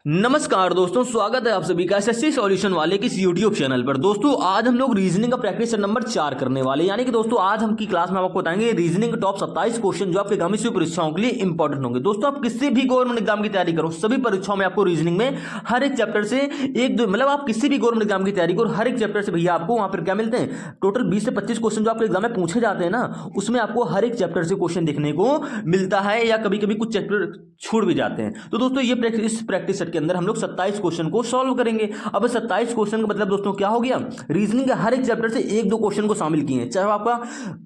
नमस्कार दोस्तों, स्वागत है आप सभी का एसएससी सॉल्यूशन वाले की इस यूट्यूब चैनल पर। दोस्तों आज हम लोग रीजनिंग का प्रैक्टिस सेट नंबर 4 करने वाले, यानी कि दोस्तों आज हम की क्लास में आपको बताएंगे रीजनिंग के टॉप 27 क्वेश्चन जो आपके आगामी परीक्षाओं के लिए इंपॉर्टेंट होंगे। दोस्तों आप किसी भी गवर्नमेंट एग्जाम की तैयारी करो, सभी परीक्षाओं में आपको रीजनिंग में हर एक चैप्टर से एक दो मतलब आप किसी भी गवर्नमेंट एग्जाम की तैयारी करो, हर एक चैप्टर से भैया आपको वहां पर क्या मिलते हैं, टोटल 20 से 25 क्वेश्चन जो आपके एग्जाम में पूछे जाते हैं ना, उसमें आपको हर एक चैप्टर से क्वेश्चन देखने को मिलता है, या कभी कभी कुछ चैप्टर छूट भी जाते हैं। तो दोस्तों ये इस प्रैक्टिस सेट के अंदर हम लोग 27 क्वेश्चन को सॉल्व करेंगे। अब 27 क्वेश्चन का मतलब दोस्तों क्या हो गया, रीजनिंग के हर एक चैप्टर से एक दो क्वेश्चन को शामिल किए हैं, चाहे वो आपका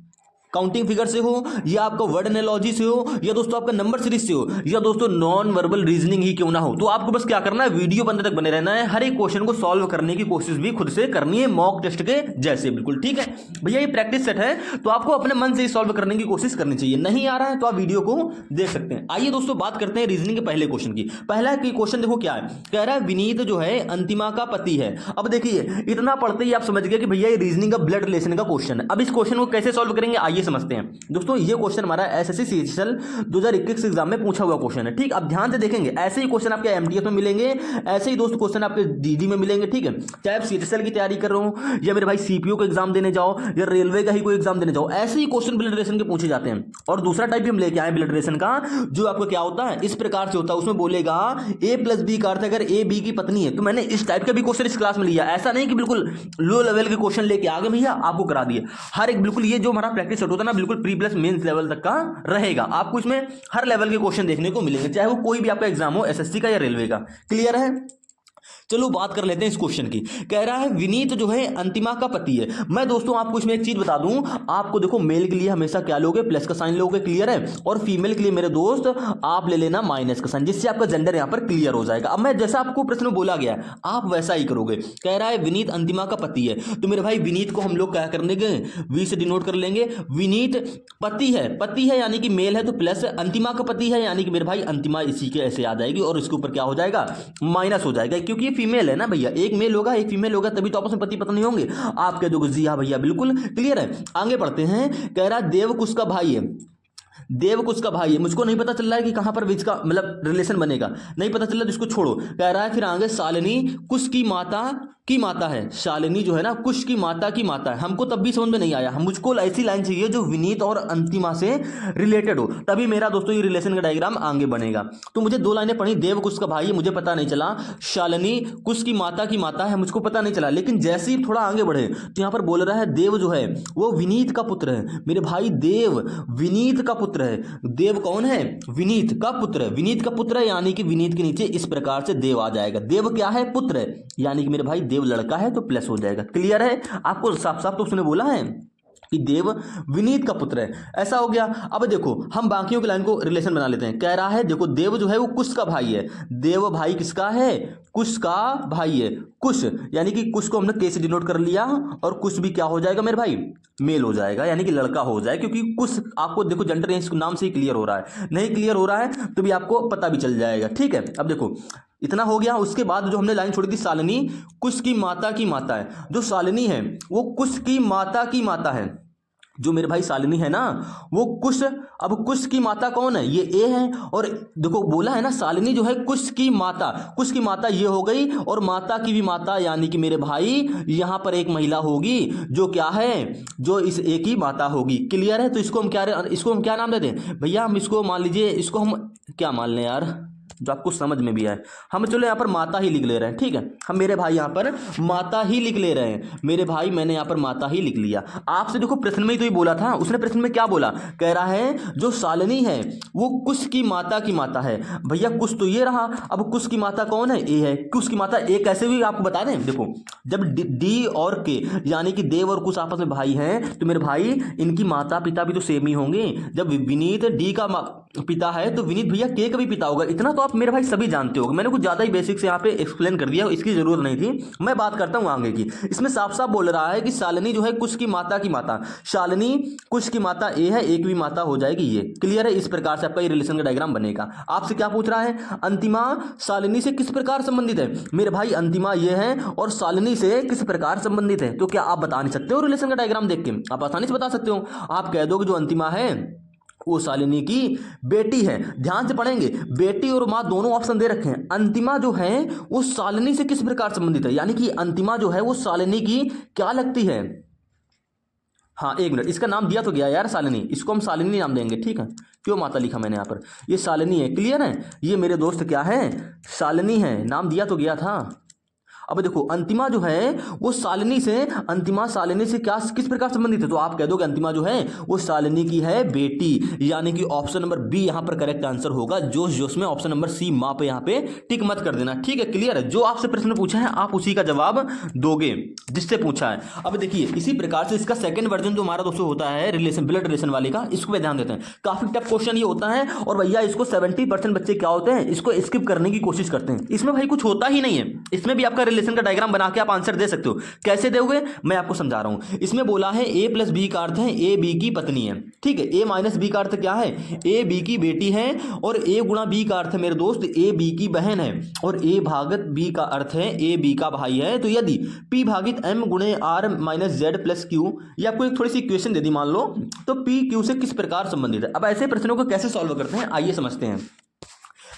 काउंटिंग फिगर से हो, या आपका वर्ड एनालॉजी से हो, या दोस्तों आपका नंबर सीरीज से हो, या दोस्तों नॉन वर्बल रीजनिंग ही क्यों ना हो। तो आपको बस क्या करना है, वीडियो बंद तक बने रहना है, हर एक क्वेश्चन को सॉल्व करने की कोशिश भी खुद से करनी है, मॉक टेस्ट के जैसे। बिल्कुल ठीक है भैया, ये प्रैक्टिस सेट है तो आपको अपने मन से ही सॉल्व करने की कोशिश करनी चाहिए। नहीं आ रहा है तो आप वीडियो को देख सकते हैं। आइए दोस्तों बात करते हैं रीजनिंग के पहले क्वेश्चन की। पहला क्वेश्चन देखो क्या है, कह रहा है विनीत जो है अंतिमा का पति है। अब देखिए इतना पढ़ते ही आप समझ गए कि भैया ये रीजनिंग का ब्लड रिलेशन का क्वेश्चन है। अब इस क्वेश्चन को कैसे सॉल्व करेंगे आइए समझते हैं। दोस्तों ये क्वेश्चन हमारा एसएससी सीजीएल 2021 एग्जाम में पूछा हुआ क्वेश्चन है। ठीक, अब ध्यान से देखेंगे, ऐसे ही क्वेश्चन आपके एमटीएस में मिलेंगे, ऐसे ही दोस्त क्वेश्चन आपके डीडी में मिलेंगे। ठीक है, चाहे आप सीजीएल की तैयारी कर रहे हो, या मेरे भाई सीपीओ का एग्जाम देने जाओ, या रेलवे का ही कोई एग्जाम देने जाओ, ऐसे ही क्वेश्चन ब्लड रिलेशन के पूछे जाते हैं। और दूसरा टाइप भी हम लेके आए ब्लड रिलेशन का, जो आपको क्या होता है इस प्रकार से होता है, उसमें बोलेगा ए प्लस बी का अर्थ अगर ए बी की पत्नी है। तो मैंने इस टाइप का भी क्वेश्चन इस क्लास में लिया, ऐसा नहीं कि बिल्कुल लो लेवल के क्वेश्चन लेके आ गए भैया आपको करा दिए। हर एक बिल्कुल ये जो हमारा प्रैक्टिस सेट होता है ना, बिल्कुल प्री प्लस मेंस लेवल तक का रहेगा। आपको इसमें हर लेवल के क्वेश्चन देखने को मिलेंगे, चाहे वो कोई भी आपका एग्जाम हो, एसएससी का या रेलवे का। क्लियर है? चलो बात कर लेते हैं इस क्वेश्चन की। कह रहा है विनीत जो है अंतिमा का पति है। मैं दोस्तों आपको इसमें एक चीज बता दूं, आपको देखो मेल के लिए हमेशा क्या लोगे, प्लस का साइन लोगे, क्लियर है, और फीमेल के लिए मेरे दोस्त आप ले लेना माइनस का साइन, जिससे आपका जेंडर यहां पर क्लियर हो जाएगा। अब मैं जैसा आपको प्रश्न में बोला गया आप वैसा ही करोगे। कह रहा है विनीत अंतिमा का पति है, तो मेरे भाई विनीत को हम लोग क्या कर लेंगे, वी से डिनोट कर लेंगे। विनीत पति है, पति है यानी कि मेल है तो प्लस, अंतिमा का पति है यानी कि मेरे भाई अंतिमा इसी के ऐसे आ जाएगी, और इसके ऊपर क्या हो जाएगा माइनस हो जाएगा, क्योंकि ये फीमेल है ना भैया, एक मेल होगा एक फीमेल होगा, तभी तो आपस में पति पत्नी होंगे। आप कह दोगे जी हाँ भैया बिल्कुल क्लियर है। आगे बढ़ते हैं। कह रहा है देवकुश का भाई है, देवकुश का भाई है, मुझको नहीं पता चल रहा है कि कहां पर बीच का मतलब रिलेशन बनेगा, नहीं पता चल रहा, जिसको छोड़ो। कह रहा है फिर आगे शालिनी कुश की माता है, शालिनी जो है ना कुश की माता है। हमको तब भी समझ में नहीं आया, हम मुझको ऐसी लाइन चाहिए जो विनीत और अंतिमा से रिलेटेड हो, तभी मेरा दोस्तों ये रिलेशन का डायग्राम आगे बनेगा। तो मुझे दो लाइनें पढ़ी, देव कुश का भाई है मुझे पता नहीं चला, शालिनी कुश की माता है मुझको पता नहीं चला, लेकिन जैसे ही थोड़ा आगे बढ़े तो यहां पर बोल रहा है देव जो है वो विनीत का पुत्र है। मेरे भाई देव विनीत का पुत्र है। देव कौन है, विनीत का पुत्र है। विनीत का पुत्र है यानी कि विनीत के नीचे इस प्रकार से देव आ जाएगा। देव क्या है, पुत्र है, यानी कि मेरे भाई देव लड़का है तो प्लस हो जाएगा। क्लियर है? आपको साफ साफ तो उसने बोला है कि देव विनीत का पुत्र है, ऐसा हो गया। अब देखो हम बाकियों की लाइन को रिलेशन बना लेते हैं। कह रहा है देखो देव जो है वो कुश का भाई है, देव भाई किसका है, कुश का भाई है। कुश यानी कि कुश को हमने के से डिनोट कर लिया, और कुश भी क्या हो जाएगा मेरे भाई, मेल हो जाएगा, यानी कि लड़का हो जाए, क्योंकि कुश आपको देखो जेंडर इस नाम से ही क्लियर हो रहा है, नहीं क्लियर हो रहा है तो भी आपको पता भी चल जाएगा। ठीक है, अब देखो इतना हो गया। उसके बाद जो हमने लाइन छोड़ी थी, शालिनी कुश की माता है, जो शालिनी है वो कुश की माता है, जो मेरे भाई शालिनी है ना वो कुश। अब कुश की माता कौन है, ये ए है, और देखो बोला है ना शालिनी जो है कुश की माता ये हो गई, और माता की भी माता यानी कि मेरे भाई यहां पर एक महिला होगी जो क्या है, जो इस ए की माता होगी। क्लियर है? तो इसको हम क्या नाम देते हैं भैया, हम इसको मान लीजिए, इसको हम क्या मान लें यार जो आपको समझ में भी आए, हम चलो यहाँ पर माता ही लिख ले रहे हैं। ठीक है, हम मेरे भाई यहाँ पर माता ही लिख ले रहे हैं, मेरे भाई मैंने यहाँ पर माता ही लिख लिया। आपसे देखो प्रश्न में ही तो ही बोला था, उसने प्रश्न में क्या बोला, कह रहा है जो शालिनी है वो कुश की माता है। भैया कुश तो ये रहा, अब कुश की माता कौन है, ए है। कुश की माता ए कैसे हुई आपको बता दें, देखो जब डी और के यानी कि देव और कुश आपस में भाई हैं, तो मेरे भाई इनकी माता पिता भी तो सेम ही होंगे। जब विनीत डी का पिता है तो विनीत भैया के का भी पिता होगा। इतना तो आप मेरे भाई सभी जानते हो, मैंने कुछ ज्यादा ही बेसिक से यहाँ पे एक्सप्लेन कर दिया, इसकी जरूरत नहीं थी। मैं बात करता हूँ आगे की। इसमें साफ साफ बोल रहा है कि शालिनी जो है कुश की माता, शालिनी कुश की माता ए है, एक भी माता हो जाएगी ये। क्लियर है? इस प्रकार से आपका ये रिलेशन का डायग्राम बनेगा। आपसे क्या पूछ रहा है, अंतिमा शालिनी से किस प्रकार संबंधित है। मेरे भाई अंतिमा ये है और शालिनी से किस प्रकार संबंधित है, तो क्या आप बता नहीं सकते हो रिलेशन का डायग्राम देख के? आप आसानी से बता सकते हो। आप कह दो कि जो अंतिमा है वो शालिनी की बेटी है। ध्यान से पढ़ेंगे, बेटी और माँ दोनों ऑप्शन दे रखे हैं। अंतिमा जो है वो शालिनी से किस प्रकार संबंधित है, यानी कि अंतिमा जो है वो शालिनी की क्या लगती है। हाँ एक मिनट, इसका नाम दिया तो गया यार शालिनी, इसको हम शालिनी नाम देंगे, ठीक है। क्यों माता लिखा मैंने यहाँ पर, ये शालिनी है, क्लियर है। ये मेरे दोस्त क्या है, शालिनी है, नाम दिया तो गया था। अब देखो अंतिमा जो है वो शालिनी से, अंतिमा शालिनी से क्या किस प्रकार संबंधित है, तो आप कह दोगे अंतिमा जो है वो शालिनी की है बेटी, यानी कि ऑप्शन नंबर बी यहां पर करेक्ट आंसर होगा। जोश जोश में ऑप्शन नंबर सी मां पे यहां पे टिक मत कर देना, ठीक है, क्लियर है। जो आपसे प्रश्न पूछा है आप उसी का जवाब दोगे जिससे पूछा है। अब देखिए इसी प्रकार से इसका सेकंड वर्जन जो हमारा दोस्तों होता है रिलेशन, ब्लड रिलेशन वाले का, इसको पे ध्यान देते हैं। काफी टफ क्वेश्चन ये होता है और भैया इसको 70% बच्चे क्या होते हैं, इसको स्किप करने की कोशिश करते हैं। इसमें भाई कुछ होता ही नहीं है, इसमें भी आपका रिलेशन का डायग्राम बना के आप आंसर दे सकते हो। कैसे दोगे मैं आपको समझा रहा हूं। इसमें बोला है ए प्लस बी का अर्थ है ए बी की पत्नी है, ठीक है। ए माइनस बी का अर्थ क्या है, ए बी की बेटी है, और ए गुणा बी का अर्थ है मेरे दोस्त ए बी की बहन है, और ए भागत बी का अर्थ है ए बी का भाई है। तो यदि पी भागित एम गुणे R minus Z plus Q, ये आपको एक थोड़ी सी इक्वेशन दे दी मान लो, तो पी क्यू से किस प्रकार संबंधित है। अब ऐसे प्रश्नों को कैसे सॉल्व करते हैं आइए समझते हैं।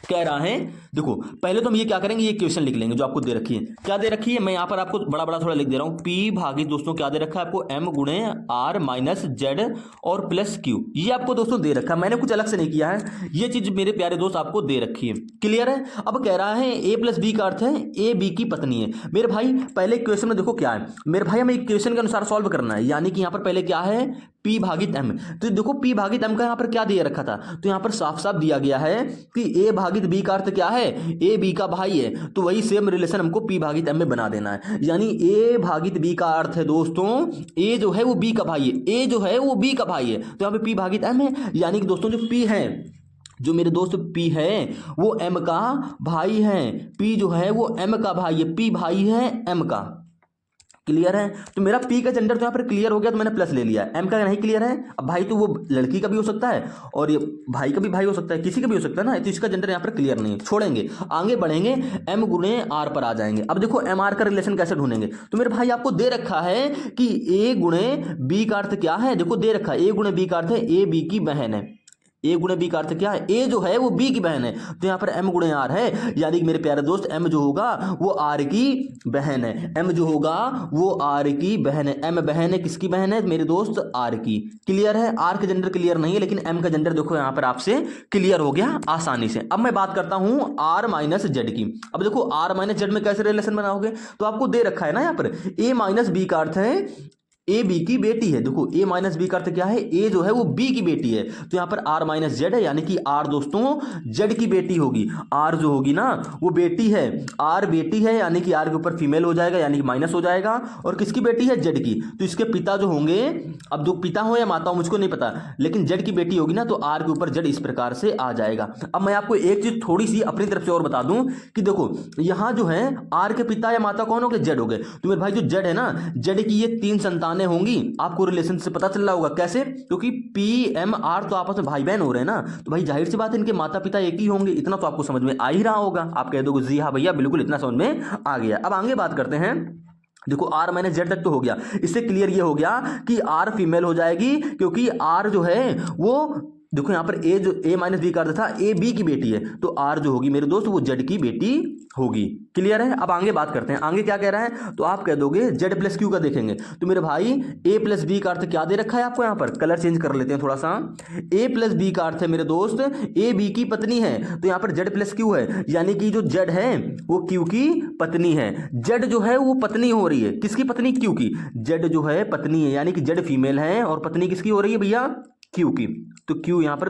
कह रहा है देखो पहले तो हम ये क्या करेंगे, ये क्वेश्चन लिख लेंगे जो आपको दे रखी है। क्या दे रखी है, मैं यहां पर आपको बड़ा बड़ा थोड़ा लिख दे रहा हूं। पी भागित दोस्तों क्या दे रखा है आपको, एम गुणे आर माइनस जेड और प्लस क्यू, ये आपको दोस्तों दे रखा है। मैंने कुछ अलग से नहीं किया है, ये चीज मेरे प्यारे दोस्त आपको दे रखी है, क्लियर है। अब कह रहा है ए प्लस बी का अर्थ है ए बी की पत्नी है। मेरे भाई पहले क्वेश्चन में देखो क्या है, मेरे भाई हमें इक्वेशन के अनुसार सॉल्व करना है, यानी कि यहां पर पहले क्या है P भागित M। तो देखो P भागित M का यहां पर क्या दिया रखा था, तो यहां पर साफ साफ दिया गया है कि A भागित B का अर्थ क्या है, A B का भाई है, तो वही सेम रिलेशन हमको P भागित M में बना देना है। यानी A भागित B का अर्थ है दोस्तों A जो है वो B का भाई है, A जो है वो B का भाई है, तो यहां पे P भागित M है। यानी कि दोस्तों जो P है, जो मेरे दोस्त P है वो M का भाई है, P जो है वो M का भाई है, P भाई है M का, क्लियर है। तो मेरा P का जेंडर तो यहाँ पर क्लियर हो गया, तो मैंने प्लस ले लिया। M का नहीं क्लियर है, अब भाई तो वो लड़की का भी हो सकता है और ये भाई का भी भाई हो सकता है, किसी का भी हो सकता है ना, तो इसका जेंडर यहाँ पर क्लियर नहीं है, छोड़ेंगे आगे बढ़ेंगे, M गुणे R पर आ जाएंगे। अब देखो MR का रिलेशन कैसे ढूंढेंगे, तो मेरे भाई आपको दे रखा है कि A गुणे B का अर्थ क्या है, देखो दे रखा है A गुणे B का अर्थ है A B की बहन है। ए गुणे बी का अर्थ क्या है, ए जो है वो बी की बहन है, तो यहां पर एम गुणे आर है, यानी कि मेरे प्यारे दोस्त एम जो होगा वो आर की बहन है, एम जो होगा वो आर की बहन है। एम बहन है, किसकी बहन है मेरे दोस्त, आर की, क्लियर है। आर का जेंडर क्लियर नहीं है, लेकिन एम का जेंडर देखो यहां पर आपसे क्लियर हो गया आसानी से। अब मैं बात करता हूं आर माइनस जेड की। अब देखो आर माइनस जेड में कैसे रिलेशन बनाओगे, तो आपको दे रखा है ना यहाँ पर ए माइनस बी का अर्थ है ए बी की बेटी है। देखो ए माइनस बी का अर्थ क्या है, ए जो है वो बी की बेटी है, तो यहां पर आर माइनस जेड है, यानी कि आर दोस्तों जेड की बेटी होगी। आर जो होगी ना वो बेटी है, आर बेटी है, यानी कि आर के ऊपर फीमेल हो जाएगा, यानी कि माइनस हो जाएगा, और किसकी बेटी है, जेड की। तो इसके पिता जो होंगे, अब जो पिता हो या माता हो मुझको नहीं पता, लेकिन जेड की बेटी होगी ना, तो आर के ऊपर जेड इस प्रकार से आ जाएगा। अब मैं आपको एक चीज थोड़ी सी अपनी तरफ से और बता दूं कि देखो यहां जो है आर के पिता या माता कौन हो गए, जेड हो गए। तो मेरे भाई जो जेड है ना, जेड की ये 3 संतान होंगी, आपको रिलेशन से पता चल रहा होगा कैसे, क्योंकि पी एम आर तो आपस में भाई बहन हो रहे हैं ना, तो भाई जाहिर सी बात है इनके माता पिता एक ही होंगे, इतना तो आपको समझ में आ ही रहा होगा। आप कह दोगे जी हाँ भैया बिल्कुल इतना समझ में आ गया। अब आगे बात करते हैं। देखो आर माइनस जेड तक तो हो गया, इससे क्लियर ये हो गया कि आर फीमेल हो जाएगी, क्योंकि आर जो है वो देखो यहां पर ए जो ए माइनस बी का अर्थ था ए बी की बेटी है, तो आर जो होगी मेरे दोस्त वो जेड की बेटी होगी, क्लियर है। अब आगे बात करते हैं, आगे क्या कह रहा है, तो आप कह दोगे जेड प्लस क्यू का देखेंगे, तो मेरे भाई ए प्लस बी का अर्थ क्या दे रखा है आपको, यहां पर कलर चेंज कर लेते हैं थोड़ा सा। ए प्लस बी का अर्थ है मेरे दोस्त ए बी की पत्नी है, तो यहां पर जेड प्लस क्यू है, यानी कि जो जेड है वो क्यू की पत्नी है। जेड जो है वो पत्नी हो रही है, किसकी पत्नी, क्यू की। जेड जो है पत्नी है, यानी कि जेड फीमेल है और पत्नी किसकी हो रही है भैया, क्यू की। तो क्यू यहां पर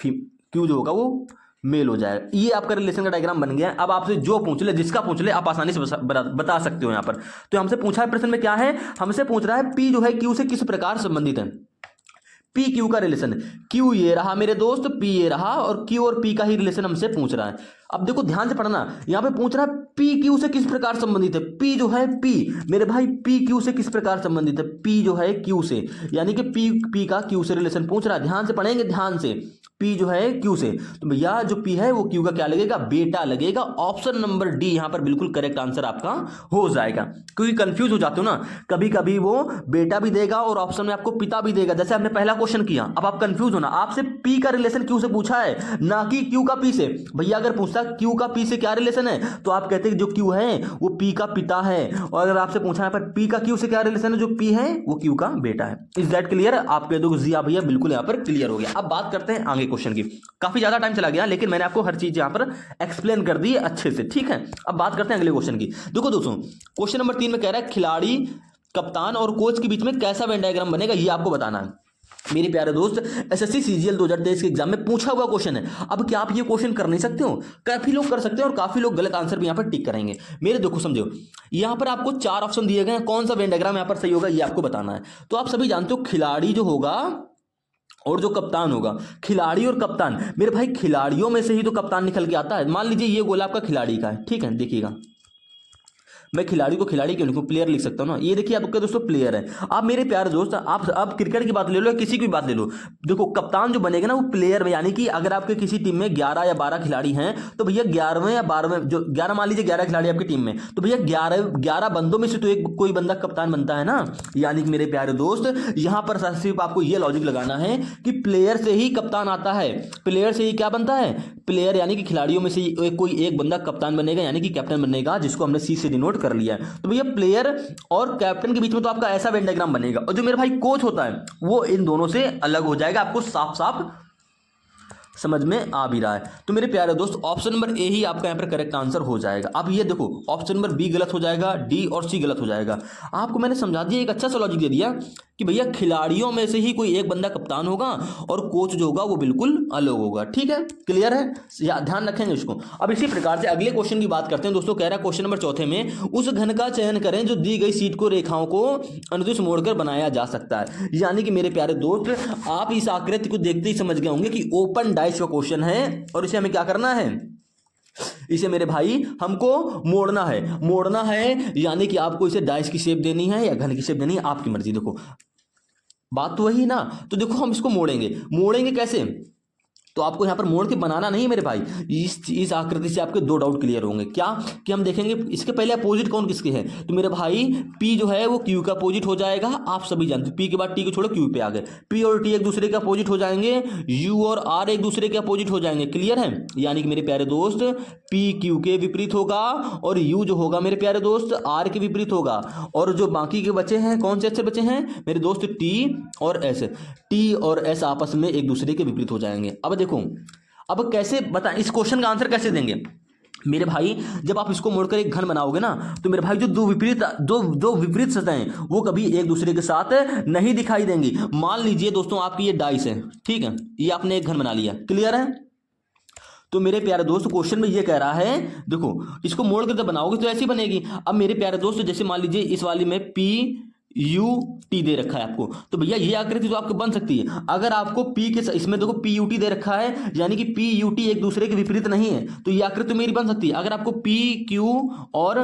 क्यू जो होगा वो मेल हो जाएगा। ये आपका रिलेशन का डायग्राम बन गया। अब आपसे जो पूछ ले, जिसका पूछ ले, आप आसानी से बता सकते हो यहां पर। तो हमसे पूछा है प्रश्न में क्या है, हमसे पूछ रहा है पी जो है क्यू से किस प्रकार संबंधित है। पी क्यू का रिलेशन, क्यू ये रहा मेरे दोस्त, पी ये रहा, और क्यू और पी का ही रिलेशन हमसे पूछ रहा है। अब देखो ध्यान से पढ़ना, यहां पे पूछ रहा है पी क्यू से किस प्रकार संबंधित है। पी जो है पी मेरे भाई पी क्यू से किस प्रकार संबंधित है, पी जो है क्यू से, यानी कि पी का क्यू से रिलेशन पूछ रहा है। ध्यान से पढ़ेंगे, ध्यान से, पी जो है क्यू से, तो भैया जो पी है वो क्यू का क्या लगेगा, बेटा लगेगा। ऑप्शन नंबर डी यहां पर बिल्कुल करेक्ट आंसर आपका हो जाएगा, क्योंकि कंफ्यूज हो जाते हो ना, कभी कभी वो बेटा भी देगा और ऑप्शन में आपको पिता भी देगा। जैसे आपने पहला क्वेश्चन किया, अब आप कंफ्यूज होना, आपसे पी का रिलेशन क्यू से पूछा है, ना कि क्यू का पी से। भैया अगर पूछता क्यू का पी से क्या रिलेशन है तो आप कहते हैं जो क्यू है वो पी का पिता है, और अगर आपसे पूछा है पर पी का क्यू से क्या रिलेशन है, जो पी है वो क्यू का बेटा है। Is that clear? आप कह दो जी हाँ भैया बिल्कुल यहाँ पर क्लियर हो गया। अब बात करते हैं आगे क्वेश्चन की। काफी ज्यादा टाइम चला गया लेकिन मैंने आपको हर चीज यहाँ पर एक्सप्लेन कर दी अच्छे से, ठीक है। अब बात करते हैं अगले क्वेश्चन की। देखो दोस्तों क्वेश्चन नंबर 3 में कह रहा है खिलाड़ी, कप्तान और कोच के बीच में कैसा वेन डायग्राम बनेगा, ये आपको बताना है। मेरे प्यारे दोस्त एसएससी सीजीएल 2023 के एग्जाम में पूछा हुआ क्वेश्चन है। अब क्या आप ये क्वेश्चन कर नहीं सकते हो? काफी लोग कर सकते हैं और काफी लोग गलत आंसर भी यहाँ पर टिक करेंगे। मेरे देखो समझो, यहाँ पर आपको 4 ऑप्शन दिए गए हैं, कौन सा वेन डायग्राम यहाँ पर सही होगा ये आपको बताना है। तो आप सभी जानते हो खिलाड़ी जो होगा और जो कप्तान होगा, खिलाड़ी और कप्तान, मेरे भाई खिलाड़ियों में से ही तो कप्तान निकल के आता है। मान लीजिए ये गोला आपका खिलाड़ी का है, ठीक है, देखिएगा मैं खिलाड़ी को खिलाड़ी क्यों लिखूं, प्लेयर लिख सकता हूं ना। ये देखिए आपके दोस्तों प्लेयर है। आप मेरे प्यारे दोस्त आप क्रिकेट की बात ले लो या किसी की बात ले लो, देखो कप्तान जो बनेगा ना वो प्लेयर में, यानी कि अगर आपके किसी टीम में 11 या 12 खिलाड़ी हैं तो भैया 11वें या 12वें, जो 11 मान लीजिए 11 खिलाड़ी आपकी टीम में, तो भैया 11 बंदों में से तो एक कोई बंदा कप्तान बनता है ना। यानी कि मेरे प्यारे दोस्त यहां पर सिर्फ आपको यह लॉजिक लगाना है कि प्लेयर से ही कप्तान आता है, प्लेयर से ही क्या बनता है, प्लेयर यानी कि खिलाड़ियों में से कोई एक बंदा कप्तान बनेगा यानी कि कैप्टन बनेगा, जिसको हमने सी से डिनोट कर लिया है। तो भैया प्लेयर और कैप्टन के बीच में तो आपका ऐसा वेन डायग्राम बनेगा, और जो मेरे भाई कोच होता है वो इन दोनों से अलग हो जाएगा। आपको साफ साफ समझ में आ भी रहा है? तो मेरे प्यारे दोस्त ऑप्शन नंबर ए ही आपका यहाँ पर करेक्ट आंसर हो जाएगा। अब ये देखो ऑप्शन नंबर बी गलत हो जाएगा, डी और सी गलत हो जाएगा। आपको मैंने समझा दिया, एक अच्छा सा लॉजिक दे दिया कि भैया खिलाड़ियों में से ही कोई एक बंदा कप्तान होगा और कोच जो होगा वो बिल्कुल अलग होगा, ठीक है, क्लियर है, ध्यान रखेंगे इसको। अब इसी प्रकार से अगले क्वेश्चन की बात करते हैं दोस्तों। कह रहा है क्वेश्चन नंबर 4 में उस घन का चयन करें जो दी गई सीट को रेखाओं को अनुदिश मोड़कर बनाया जा सकता है। यानी कि मेरे प्यारे दोस्त आप इस आकृति को देखते ही समझ गए होंगे कि ओपन डाइस का क्वेश्चन है और इसे हमें क्या करना है, इसे मेरे भाई हमको मोड़ना है, यानी कि आपको इसे डाइस की शेप देनी है या घन की शेप देनी है, आपकी मर्जी। देखो बात तो वही ना। तो देखो हम इसको मोड़ेंगे कैसे, तो आपको यहां पर मोड़ के बनाना नहीं मेरे भाई। इस आकृति से आपके 2 डाउट क्लियर होंगे। क्या कि हम देखेंगे इसके पहले अपोजिट कौन किसके है, तो मेरे भाई P जो है वो Q का अपोजिट हो जाएगा। आप सभी जानते हैं P के बाद T को छोड़ो Q पे आ गए, P और T एक दूसरे के अपोजिट हो जाएंगे, U और R एक दूसरे के अपोजिट हो जाएंगे, क्लियर है। यानी कि मेरे प्यारे दोस्त P Q के विपरीत होगा और U जो होगा मेरे प्यारे दोस्त R के विपरीत होगा। और जो बाकी के बचे हैं, कौन से अच्छे बचे हैं मेरे दोस्त, T और S आपस में एक दूसरे के विपरीत हो जाएंगे। अब कैसे बताएं, इस क्वेश्चन का आंसर कैसे देंगे मेरे भाई? जब आप इसको मोड़कर एक घन बनाओगे ना तो मेरे भाई जो दो विपरीत सतहें वो कभी एक दूसरे के साथ नहीं दिखाई देंगी। मान लीजिए दोस्तों आपकी ये डाइस है, ठीक है, ये आपने एक घन बना लिया, क्लियर है। तो मेरे प्यारे दोस्त क्वेश्चन में ये कह रहा है, देखो इसको मोड़ कर जब बनाओगे तो ऐसी बनेगी। अब मेरे प्यारे दोस्त जैसे मान लीजिए इस वाली में PUT दे रखा है आपको, तो भैया ये आकृति तो आपको बन सकती है। अगर आपको P के इसमें देखो PUT दे रखा है, यानी कि PUT एक दूसरे के विपरीत नहीं है, तो ये आकृति तो मेरी बन सकती है। अगर आपको PQ और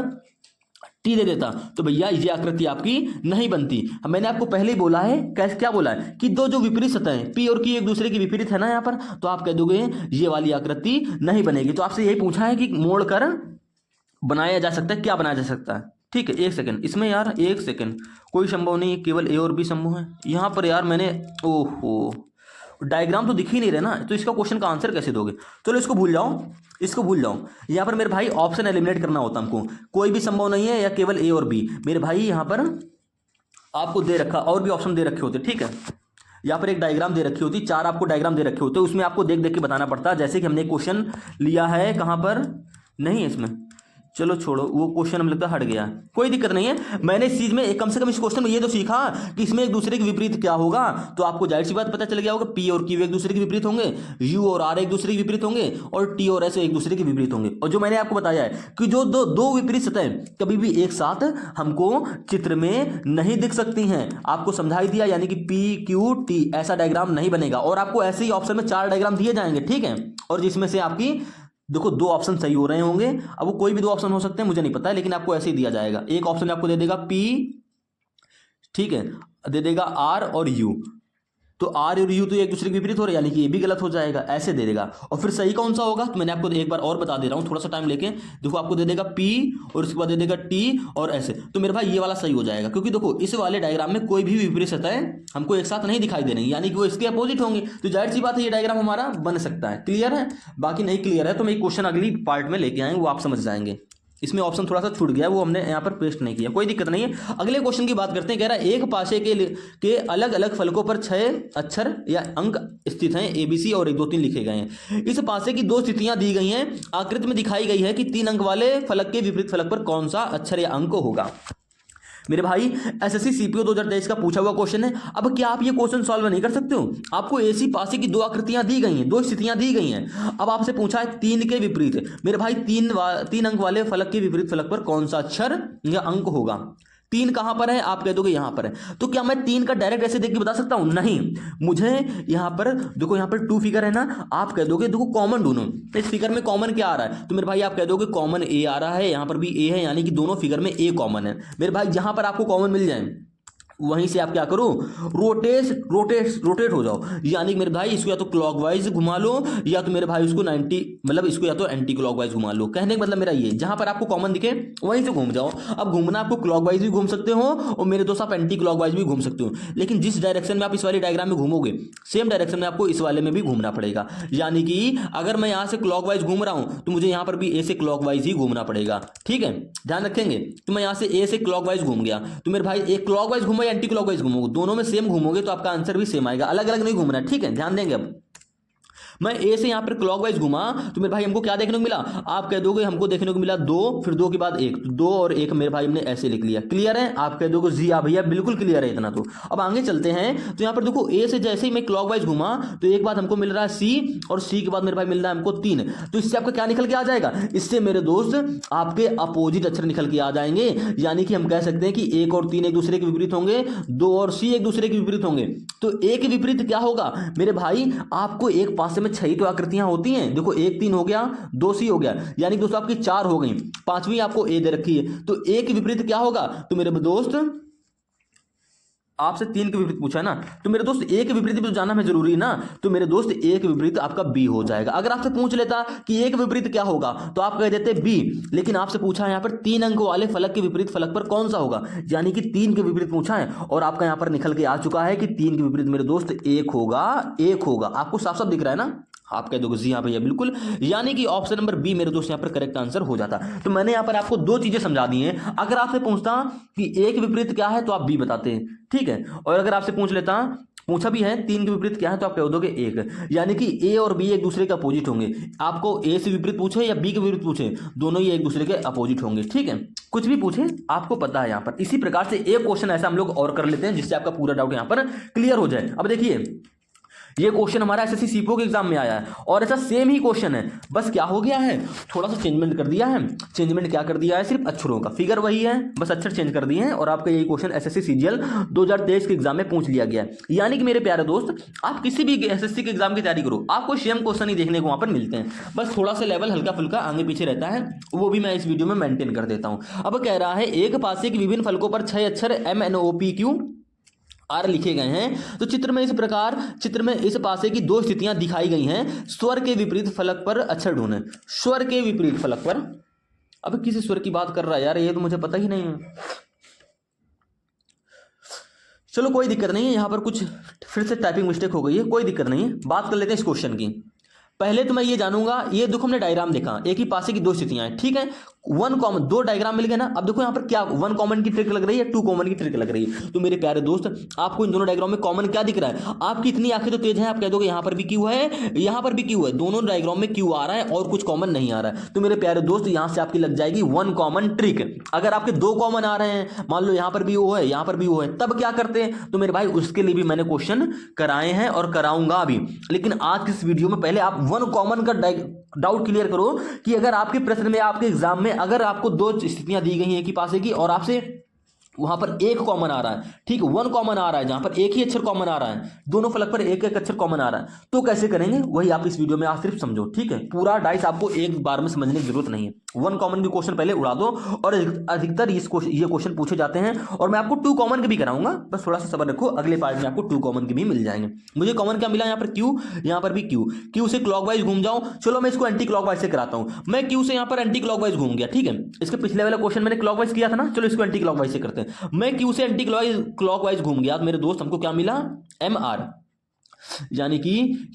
T दे देता तो भैया ये आकृति आपकी नहीं बनती। मैंने आपको पहले ही बोला है, कैसे क्या बोला है कि दो जो विपरीत सतहें P और Q एक दूसरे के विपरीत है ना यहाँ पर, तो आप कह दोगे ये वाली आकृति नहीं बनेगी। तो आपसे यही पूछा है कि मोड़ कर बनाया जा सकता है, क्या बनाया जा सकता है, ठीक है। 1 सेकंड इसमें यार, 1 सेकंड, कोई संभव नहीं, केवल A और B संभव है। यहाँ पर यार मैंने ओहो डायग्राम तो दिख ही नहीं रहे ना, तो इसका क्वेश्चन का आंसर कैसे दोगे? चलो इसको भूल जाओ। यहाँ पर मेरे भाई ऑप्शन एलिमिनेट करना होता हमको, कोई भी संभव नहीं है या केवल A और B। मेरे भाई यहाँ पर आपको दे रखा और भी ऑप्शन दे रखे होते, ठीक है। यहाँ पर एक डायग्राम दे रखी होती, 4 आपको डायग्राम दे रखे होते, उसमें आपको देख देख के बताना पड़ता। जैसे कि हमने क्वेश्चन लिया है, कहाँ पर नहीं है इसमें, चलो छोड़ो वो क्वेश्चन हमें लगता हट गया, कोई दिक्कत नहीं है। मैंने इस चीज में कम से कम इस क्वेश्चन में ये तो सीखा कि इसमें एक दूसरे के विपरीत क्या होगा, तो आपको जाहिर सी बात पता चल गया होगा P और Q एक दूसरे के विपरीत होंगे, U और R एक दूसरे के विपरीत होंगे और T और S एक दूसरे के विपरीत होंगे। और जो मैंने आपको बताया है कि जो दो विपरीत सतहें कभी भी एक साथ हमको चित्र में नहीं दिख सकती हैं, आपको समझाई दिया। यानी कि PQT ऐसा डायग्राम नहीं बनेगा, और आपको ऐसे ही ऑप्शन में 4 डायग्राम दिए जाएंगे, ठीक है। और जिसमें से आपकी देखो 2 ऑप्शन सही हो रहे होंगे, अब वो कोई भी 2 ऑप्शन हो सकते हैं, मुझे नहीं पता है, लेकिन आपको ऐसे ही दिया जाएगा। एक ऑप्शन आपको दे देगा P, ठीक है, दे देगा R और U, तो आर और यू तो एक दूसरे के विपरीत हो रहे, यानी कि ये भी गलत हो जाएगा, ऐसे दे देगा। और फिर सही कौन सा होगा, तो मैंने आपको एक बार और बता दे रहा हूँ, थोड़ा सा टाइम लेके। देखो आपको दे देगा पी और उसके बाद दे देगा टी और ऐसे, तो मेरे भाई ये वाला सही हो जाएगा, क्योंकि देखो इस वाले डायग्राम में कोई भी विपरीत सतह हमको एक साथ नहीं दिखाई दे रही, यानी कि वो इसके अपोजिट होंगे, तो जाहिर सी बात है ये डायग्राम हमारा बन सकता है। क्लियर है? बाकी नहीं क्लियर है तो मैं क्वेश्चन अगली पार्ट में लेके आएंगे, वो आप समझ जाएंगे। इसमें ऑप्शन थोड़ा सा छूट गया, वो हमने यहाँ पर पेस्ट नहीं किया, कोई दिक्कत नहीं है। अगले क्वेश्चन की बात करते हैं। कह रहा है एक पासे के अलग अलग फलकों पर 6 अक्षर या अंक स्थित हैं, ABC और 1 2 3 लिखे गए हैं। इस पासे की 2 स्थितियां दी गई हैं, आकृति में दिखाई गई है कि 3 अंक वाले फलक के विपरीत फलक पर कौन सा अक्षर या अंक होगा। मेरे भाई एसएससी सीपीओ 2023 का पूछा हुआ क्वेश्चन है। अब क्या आप ये क्वेश्चन सॉल्व नहीं कर सकते हो? आपको ऐसी पासे की 2 आकृतियां दी गई हैं, 2 स्थितियां दी गई हैं। अब आपसे पूछा है 3 के विपरीत, मेरे भाई 3 अंक वाले फलक के विपरीत फलक पर कौन सा अक्षर या अंक होगा। 3 कहां पर है, आप कह दोगे यहां पर है, तो क्या मैं 3 का डायरेक्ट ऐसे देख के बता सकता हूं? नहीं, मुझे यहां पर देखो, यहां पर 2 फिगर है ना, आप कह दोगे देखो कॉमन दोनों, इस फिगर में कॉमन क्या आ रहा है, तो मेरे भाई आप कह दोगे कॉमन ए आ रहा है, यहां पर भी ए है, यानी कि दोनों फिगर में ए कॉमन है। मेरे भाई जहां पर आपको कॉमन मिल जाए वहीं से आप क्या करो, रोटेट हो जाओ, यानी मेरे भाई इसको या तो क्लॉकवाइज घुमा लो या तो मेरे भाई उसको 90 मतलब इसको या तो एंटी क्लॉकवाइज घुमा लो। कहने का मतलब मेरा ये, जहां पर आपको कॉमन दिखे वहीं से घूम जाओ। अब घूमना आपको क्लॉकवाइज भी घूम सकते हो और मेरे दोस्त आप एंटी क्लॉकवाइज भी घूम सकते हो, लेकिन जिस डायरेक्शन में आप इस वाली डायग्राम में घूमोगे सेम डायरेक्शन में आपको इस वाले में भी घूमना पड़ेगा। यानी कि अगर मैं यहां से क्लॉकवाइज घूम रहा हूं तो मुझे यहां पर भी ए से क्लॉकवाइज ही घूमना पड़ेगा। ठीक है, ध्यान रखेंगे। तो मैं यहां से ए से क्लॉकवाइज घूम गया, तो मेरे भाई एक क्लॉकवाइज घूमो या एंटी क्लॉकवाइज घूमो, दोनों में सेम घूमोगे तो आपका आंसर भी सेम आएगा, अलग अलग नहीं घूमना। ठीक है, ध्यान देंगे। अब मैं ए से यहां पर क्लॉकवाइज घुमा तो मेरे भाई हमको क्या देखने को मिला, आप कह दोगे हमको देखने को मिला 2, फिर 2 के बाद 1, 2 और 1 मेरे भाई हमने ऐसे लिख लिया। क्लियर है? आप कह दोगे जी हाँ भैया बिल्कुल क्लियर है इतना। तो अब आगे चलते हैं, तो यहां पर देखो ए से जैसे ही मैं क्लॉकवाइज घुमा तो एक बात हमको मिल रहा है सी, और सी के बाद मेरे भाई मिल रहा है हमको 3, तो इससे आपका क्या निकल के आ जाएगा, इससे मेरे दोस्त आपके अपोजिट अक्षर निकल के आ जाएंगे, यानी कि हम कह सकते हैं कि 1 और 3 एक दूसरे के विपरीत होंगे, 2 और सी एक दूसरे के विपरीत होंगे। तो ए के विपरीत क्या होगा मेरे भाई, आपको एक पासे में 6 तो आकृतियां होती हैं, देखो 1 3 हो गया, 2 सी हो गया, यानी दोस्तों आपकी 4 हो गई, 5वीं आपको ए दे रखी है, तो ए के विपरीत क्या होगा, तो मेरे दोस्त आपसे 3 के विपरीत पूछा है ना, तो मेरे दोस्त ए के विपरीत भी तो जानना है जरूरी ना, तो मेरे दोस्त ए के विपरीत आपका बी हो जाएगा। अगर आपसे पूछ लेता कि ए के विपरीत क्या होगा तो आप कह देते बी, लेकिन आपसे पूछा है यहाँ पर 3 अंक वाले फलक के विपरीत फलक पर कौन सा होगा, यानी कि 3 के विपरीत पूछा है और आपका यहाँ पर निकल के आ चुका है कि 3 के विपरीत मेरे दोस्त 1 होगा, 1 होगा। आपको साफ साफ दिख रहा है ना, आप कह दोगे जी हाँ भैया बिल्कुल, यानी कि ऑप्शन नंबर बी मेरे दोस्त यहाँ पर करेक्ट आंसर हो जाता। तो मैंने यहाँ पर आपको 2 चीजें समझा दी हैं। अगर आपसे पूछता कि ए के विपरीत क्या है तो आप बी बताते, ठीक है, और अगर आपसे पूछा भी है 3 के विपरीत क्या है तो आप कह दोगे 1, यानी कि ए और बी एक दूसरे के अपोजिट होंगे। आपको ए से विपरीत पूछे या बी के विपरीत पूछे, दोनों ही एक दूसरे के अपोजिट होंगे। ठीक है, कुछ भी पूछे आपको पता है यहाँ पर। इसी प्रकार से एक क्वेश्चन ऐसा हम लोग और कर लेते हैं जिससे आपका पूरा डाउट यहाँ पर क्लियर हो जाए। अब देखिए ये क्वेश्चन हमारा एसएससी सीपीओ के एग्जाम में आया है और ऐसा सेम ही क्वेश्चन है, बस क्या हो गया है थोड़ा सा चेंजमेंट कर दिया है। चेंजमेंट क्या कर दिया है, सिर्फ अक्षरों का, फिगर वही है बस अक्षर चेंज कर दिए हैं और आपका यही क्वेश्चन एसएससी सीजीएल 2023 के एग्जाम में पूछ लिया गया है। यानी कि मेरे प्यारे दोस्त आप किसी भी एसएससी के एग्जाम की तैयारी करो, आपको सेम क्वेश्चन ही देखने को वहां पर मिलते हैं, बस थोड़ा सा लेवल हल्का फुल्का आगे पीछे रहता है, वो भी मैं इस वीडियो में मेंटेन कर देता हूं। अब कह रहा है एक पासे के विभिन्न फलकों पर 6 अक्षर MNOPQ आर लिखे गए हैं। तो चित्र में इस पासे की 2 स्थितियां दिखाई गई हैं, स्वर के विपरीत फलक पर अक्षर ढूंढें। स्वर के विपरीत फलक पर, अब किस स्वर की बात कर रहा है यार, ये तो मुझे पता ही नहीं है। चलो कोई दिक्कत नहीं है, यहां पर कुछ फिर से टाइपिंग मिस्टेक हो गई है, कोई दिक्कत नहीं है। बात कर लेते हैं इस क्वेश्चन की। पहले तो मैं ये जानूंगा, ये देखो हमने डायग्राम देखा, एक ही पासे की 2 स्थितियां हैं, ठीक है, 1 कॉमन, 2 डायग्राम मिल गए ना। अब देखो यहाँ पर क्या 1 कॉमन की ट्रिक लग रही है, 2 कॉमन की ट्रिक लग रही है। तो मेरे प्यारे दोस्त आपको इन दोनों डायग्राम में कॉमन क्या दिख रहा है, आपकी इतनी आंखें तो तेज हैं, आप कह दोगे यहाँ पर भी क्यू है, यहाँ पर भी क्यू है, दोनों डायग्राम में क्यू आ रहा है और कुछ कॉमन नहीं आ रहा है। तो मेरे प्यारे दोस्त यहाँ से आपकी लग जाएगी 1 कॉमन ट्रिक। अगर आपके 2 कॉमन आ रहे हैं, मान लो यहाँ पर भी वो है, यहाँ पर भी वो है, तब क्या करते हैं, तो मेरे भाई उसके लिए भी मैंने क्वेश्चन कराए हैं और कराऊंगा भी। लेकिन आज की इस वीडियो में पहले आप 1 कॉमन का डाउट क्लियर करो कि अगर आपके प्रश्न में, आपके एग्जाम में अगर आपको 2 स्थितियां दी गई हैं कि पासे की और आपसे वहां पर एक कॉमन आ रहा है, ठीक, वन कॉमन आ रहा है, जहां पर एक ही अक्षर कॉमन आ रहा है, दोनों फलक पर एक एक अक्षर कॉमन आ रहा है, तो कैसे करेंगे वही आप इस वीडियो में आप सिर्फ समझो, ठीक है। पूरा डाइस आपको एक बार में समझने की जरूरत नहीं है, वन कॉमन के क्वेश्चन पहले उड़ा दो, और अधिकतर ये क्वेश्चन पूछे जाते हैं, और मैं आपको टू कॉमन के भी कराऊंगा, बस थोड़ा सा सब्र रखो, अगले पार्ट में आपको टू कॉमन के भी मिल जाएंगे। मुझे कॉमन क्या मिला, यहाँ पर क्यू, यहाँ पर भी क्यू, क्यू से क्लॉकवाइज घूम जाओ, चलो मैं इसको एंटी क्लॉकवाइज से कराता हूं, मैं क्यू से यहाँ पर एंटी क्लॉकवाइज घूम गया, ठीक है। इसके पिछले वाला क्वेश्चन मैंने क्लॉकवाइज किया था ना, चलो इसको एंटी क्लॉकवाइज से करते हैं। मैं क्यू से एंटी क्लॉकवाइज घूम गया, मेरे दोस्त हमको क्या मिला, एम आर, यानी कि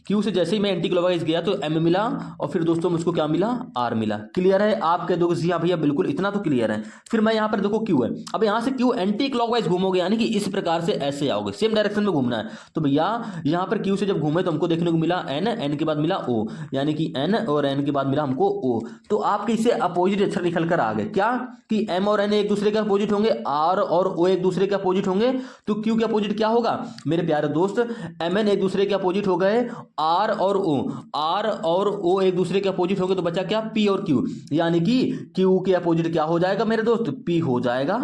क्यू से जैसे ही मैं एंटी क्लॉकवाइज गया तो एम मिला, और फिर दोस्तों मुझको क्या मिला, आर मिला। क्लियर है, आप कह दोगे जी हाँ भैया बिल्कुल, इतना तो क्लियर है। फिर मैं यहाँ पर देखो क्यू है, अब यहाँ से क्यू एंटी क्लॉकवाइज घूमोगे, यानी कि इस प्रकार से ऐसे आओगे, सेम डायरेक्शन में घूमना है। तो भैया यहाँ पर क्यू से जब घूमे तो हमको देखने को मिला एन, एन के बाद मिला ओ, यानी कि एन, और एन के बाद मिला हमको ओ। तो आपके इससे अपोजिट अक्षर निकल कर आ गए, क्या कि एम और एन एक दूसरे के अपोजिट होंगे, आर और ओ एक दूसरे के अपोजिट होंगे, तो क्यू के अपोजिट क्या होगा मेरे प्यारे दोस्त, एम एन एक दूसरे के अपोजिट हो गए, आर और ओ, आर और ओ एक दूसरे के अपोजिट हो गए, तो बचा क्या, पी और क्यू, यानी कि क्यू के अपोजिट क्या हो जाएगा मेरे दोस्त, पी हो जाएगा।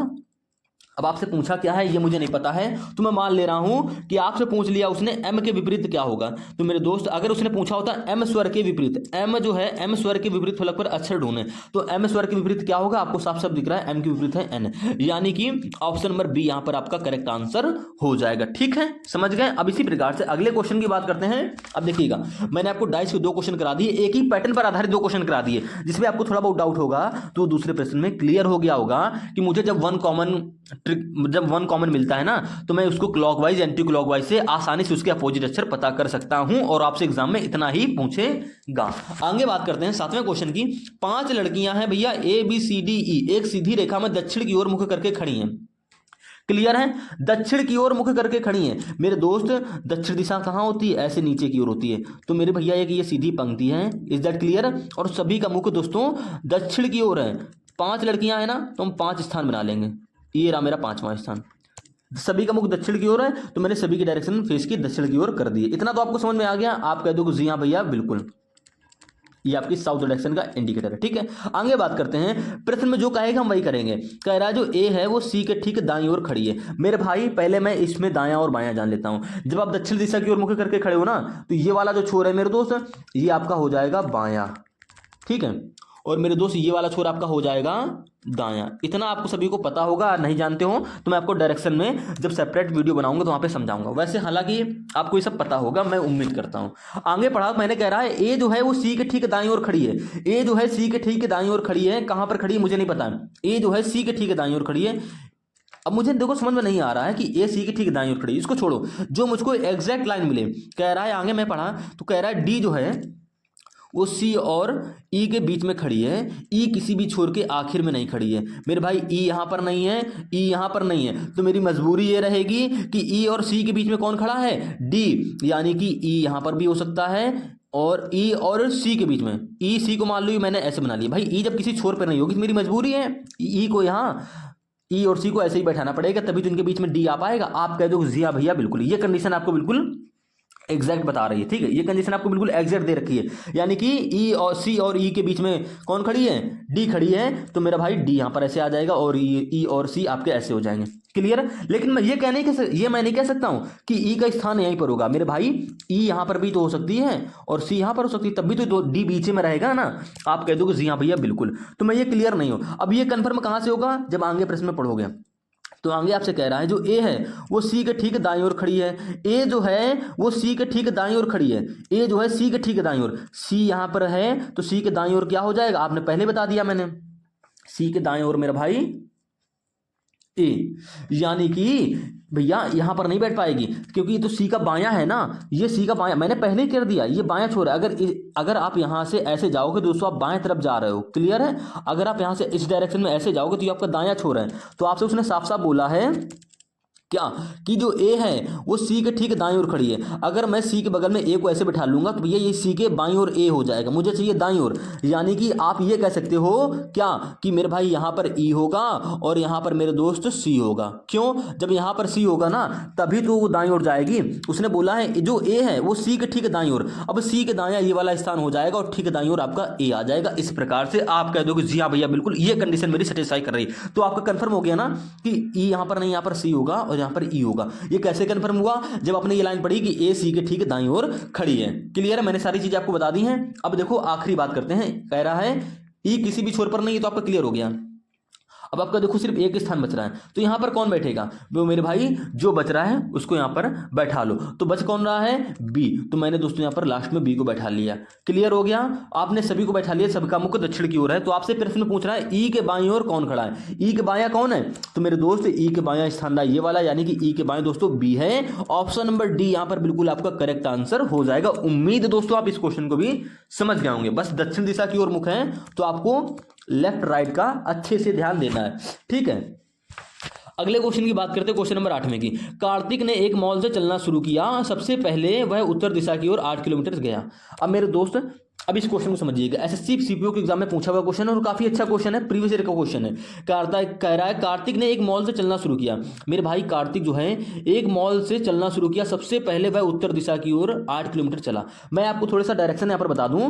अब आपसे पूछा क्या है ये मुझे नहीं पता है, तो मैं मान ले रहा हूं कि आपसे पूछ लिया उसने एम के विपरीत क्या होगा, तो मेरे दोस्त अगर उसने पूछा होता एम स्वर के विपरीत, एम जो है एम स्वर के विपरीत फलक पर अक्षर ढूंढे, तो एम स्वर के विपरीत क्या होगा, आपको साफ साफ दिख रहा है एम के विपरीत है एन, यानी कि ऑप्शन नंबर बी यहां पर आपका करेक्ट आंसर हो जाएगा, ठीक है, समझ गए। अब इसी प्रकार से अगले क्वेश्चन की बात करते हैं। अब देखिएगा मैंने आपको डाइस के दो क्वेश्चन करा दिए, एक ही पैटर्न पर आधारित दो क्वेश्चन करा दिए, जिसमें आपको थोड़ा बहुत डाउट होगा तो दूसरे प्रश्न में क्लियर हो गया होगा कि मुझे जब वन कॉमन मिलता है ना, तो मैं उसको क्लॉकवाइज एंटी क्लॉकवाइज से आसानी से उसके अपोजिट अक्षर पता कर सकता हूं, और आपसे एग्जाम में इतना ही पूछेगा। आगे बात करते हैं सातवें क्वेश्चन की। 5 लड़कियां हैं भैया A B C D E, एक सीधी रेखा में दक्षिण की ओर मुख करके खड़ी हैं। क्लियर है, दक्षिण की ओर मुख करके खड़ी हैं मेरे दोस्त। दक्षिण दिशा कहां होती है, ऐसे नीचे की ओर होती है, तो मेरे भैया एक ये सीधी पंक्ति है, इज दैट क्लियर। और सभी का मुख दोस्तों दक्षिण की ओर है। 5 लड़कियां हैं ना, तो हम 5 स्थान बना लेंगे, ये रहा मेरा 5वां स्थान। सभी का मुख दक्षिण की ओर है, तो मैंने सभी की डायरेक्शन फेस की दक्षिण की ओर कर दिए। इतना तो आपको समझ में आ गया। आप कह दो जी हाँ भैया बिल्कुल, ये आपकी साउथ डायरेक्शन का इंडिकेटर है, ठीक है। आगे बात करते हैं, प्रश्न में जो कहेगा हम वही करेंगे। कह रहा है जो ए है वो सी के ठीक दाईं ओर खड़ी है। मेरे भाई पहले मैं इसमें दायां और बायां जान लेता हूं। जब आप दक्षिण दिशा की ओर मुख करके खड़े हो ना, तो ये वाला जो छोर है मेरे दोस्त, ये आपका हो जाएगा बायां, ठीक है, और मेरे दोस्त ये वाला छोर आपका हो जाएगा दायां। इतना आपको सभी को पता होगा, नहीं जानते हो तो मैं आपको डायरेक्शन में जब सेपरेट वीडियो बनाऊंगा तो वहां पे समझाऊंगा। वैसे हालांकि आपको ये सब पता होगा, मैं उम्मीद करता हूं। आगे पढ़ा, मैंने कह रहा है ए जो है वो सी के ठीक दाईं ओर खड़ी है। ए जो है सी के ठीक दाईं ओर खड़ी है, कहां पर खड़ी है मुझे नहीं पता है। ए जो है सी के ठीक दाईं ओर खड़ी है। अब मुझे देखो समझ में नहीं आ रहा है कि ए सी के ठीक दाईं ओर खड़ी है, इसको छोड़ो, जो मुझको एग्जैक्ट लाइन मिले। कह रहा है आगे मैं पढ़ा तो कह रहा है डी जो है वो सी और ई के बीच में खड़ी है। ई किसी भी छोर के आखिर में नहीं खड़ी है मेरे भाई। ई यहां पर नहीं है, ई यहां पर नहीं है, तो मेरी मजबूरी ये रहेगी कि ई और सी के बीच में कौन खड़ा है, डी, यानी कि ई यहां पर भी हो सकता है और ई और सी के बीच में। ई सी को मान लो मैंने ऐसे बना लिया भाई, ई जब किसी छोर पर नहीं होगी तो मेरी मजबूरी है ई को यहाँ ई और सी को ऐसे ही बैठाना पड़ेगा, तभी तो इनके बीच में डी आ पाएगा। आप कह दो जी हाँ भैया बिल्कुल, ये कंडीशन आपको बिल्कुल एग्जैक्ट बता रही है, ठीक है, ये कंडीशन आपको बिल्कुल एग्जैक्ट दे रखी है। यानी कि ई और सी और ई के बीच में कौन खड़ी है, डी खड़ी है, तो मेरा भाई डी यहां पर ऐसे आ जाएगा और ई और सी आपके ऐसे हो जाएंगे। क्लियर। लेकिन मैं ये मैं नहीं कह सकता हूं कि ई का स्थान यहीं पर होगा मेरे भाई। ई यहां पर भी तो हो सकती है और सी यहां पर हो सकती है, तब भी तो डी बीच में रहेगा ना। आप कह दो कि जी हाँ भैया बिल्कुल, तो मैं ये क्लियर नहीं हूं। अब ये कंफर्म कहां से होगा, जब आगे प्रश्न में पढ़ोगे। तो आगे आपसे कह रहा है जो ए है वो सी के ठीक दाईं ओर खड़ी है। ए जो है वो सी के ठीक दाईं ओर खड़ी है। ए जो है सी के ठीक दाईं ओर, सी यहां पर है तो सी के दाईं ओर क्या हो जाएगा, आपने पहले बता दिया मैंने, सी के दाईं ओर मेरा भाई ए, यानी कि भैया यहां पर नहीं बैठ पाएगी क्योंकि ये तो सी का बायां है ना, ये सी का बायां मैंने पहले ही कर दिया, ये बायां छोर है। अगर आप यहां से ऐसे जाओगे दोस्तों आप बाएं तरफ जा रहे हो। क्लियर है। अगर आप यहां से इस डायरेक्शन में ऐसे जाओगे तो ये आपका दायां छोर है। तो आपसे उसने साफ साफ बोला है क्या कि जो ए है वो सी के ठीक दाईं ओर खड़ी है। अगर मैं सी के बगल में ए को ऐसे बैठा लूंगा तो भैया ये सी के बाईं ओर ए हो जाएगा, मुझे चाहिए दाईं ओर। यानी कि आप ये कह सकते हो क्या कि मेरे भाई यहाँ पर ई होगा और यहाँ पर मेरे दोस्त सी होगा। क्यों? जब यहाँ पर सी होगा ना तभी तो वो दाईं ओर जाएगी। उसने बोला है जो ए है वो सी के ठीक दाईं ओर, अब सी के दायां ये वाला स्थान हो जाएगा और ठीक दाईं ओर आपका ए आ जाएगा। इस प्रकार से आप कह दो कि जी हाँ भैया बिल्कुल ये कंडीशन मेरी सेटिस्फाई कर रही है। तो आपका कंफर्म हो गया ना कि ई यहाँ पर नहीं, यहाँ पर सी होगा और यहाँ पर ई होगा। ये कैसे कंफर्म हुआ? जब आपने ये लाइन पढ़ी कि ए सी के ठीक दाईं ओर खड़ी है। क्लियर है? मैंने सारी चीजें आपको बता दी हैं। अब देखो आखिरी बात करते हैं। कह रहा है ई किसी भी छोर पर नहीं है, तो आपका क्लियर हो गया। अब आपका देखो सिर्फ एक स्थान बच रहा है, तो यहां पर कौन बैठेगा? वो मेरे भाई जो बच रहा है उसको यहां पर बैठा लो। तो बच कौन रहा है? बी। तो मैंने दोस्तों यहां पर लास्ट में बी को बैठा लिया। क्लियर हो गया? आपने सभी को बैठा लिया, सबका मुख दक्षिण की ओर है। तो आपसे प्रश्न पूछ रहा है ई के बाईं ओर कौन खड़ा है? ई के बायां कौन है? तो मेरे दोस्त ई के बायां स्थान ये वाला, यानी कि ई के बाएं दोस्तों बी है। ऑप्शन नंबर डी यहां पर बिल्कुल आपका करेक्ट आंसर हो जाएगा। उम्मीद दोस्तों आप इस क्वेश्चन को भी समझ गए होंगे। बस दक्षिण दिशा की ओर मुख है तो आपको लेफ्ट राइट का अच्छे से ध्यान देना है। ठीक है, अगले क्वेश्चन की बात करते हैं, क्वेश्चन नंबर 8 में की। कार्तिक ने एक मॉल से चलना शुरू किया, सबसे पहले वह उत्तर दिशा की ओर 8 किलोमीटर गया। अब मेरे दोस्त अब इस क्वेश्चन को समझिएगा, एसएससी सीपीओ के एग्जाम में पूछा हुआ क्वेश्चन है और काफी अच्छा क्वेश्चन है, प्रीवियस ईयर का क्वेश्चन है। कार्तिक कह रहा है कार्तिक ने एक मॉल से चलना शुरू किया। मेरे भाई कार्तिक जो है एक मॉल से चलना शुरू किया, सबसे पहले वह उत्तर दिशा की ओर 8 किलोमीटर चला। मैं आपको थोड़ा सा डायरेक्शन यहाँ पर बता दूं,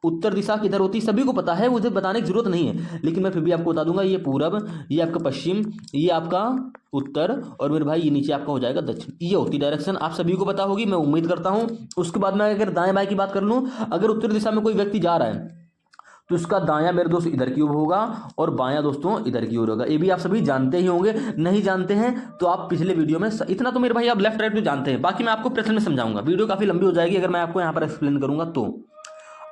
उत्तर दिशा किधर होती है सभी को पता है, मुझे बताने की जरूरत नहीं है, लेकिन मैं फिर भी आपको बता दूंगा। ये पूरब, ये आपका पश्चिम, ये आपका उत्तर और मेरे भाई ये नीचे आपका हो जाएगा दक्षिण। ये होती डायरेक्शन, आप सभी को पता होगी, मैं उम्मीद करता हूं। उसके बाद मैं अगर दाएं बाएं की बात कर लूं, अगर उत्तर दिशा में कोई व्यक्ति जा रहा है तो उसका दायां मेरे दोस्त इधर की ओर होगा और बायां दोस्तों इधर की ओर होगा। ये भी आप सभी जानते ही होंगे, नहीं जानते हैं तो आप पिछले वीडियो में इतना तो मेरे भाई आप लेफ्ट राइट तो जानते हैं, बाकी मैं आपको प्रश्न में समझाऊंगा। वीडियो काफी लंबी हो जाएगी अगर मैं आपको यहाँ पर एक्सप्लेन करूंगा। तो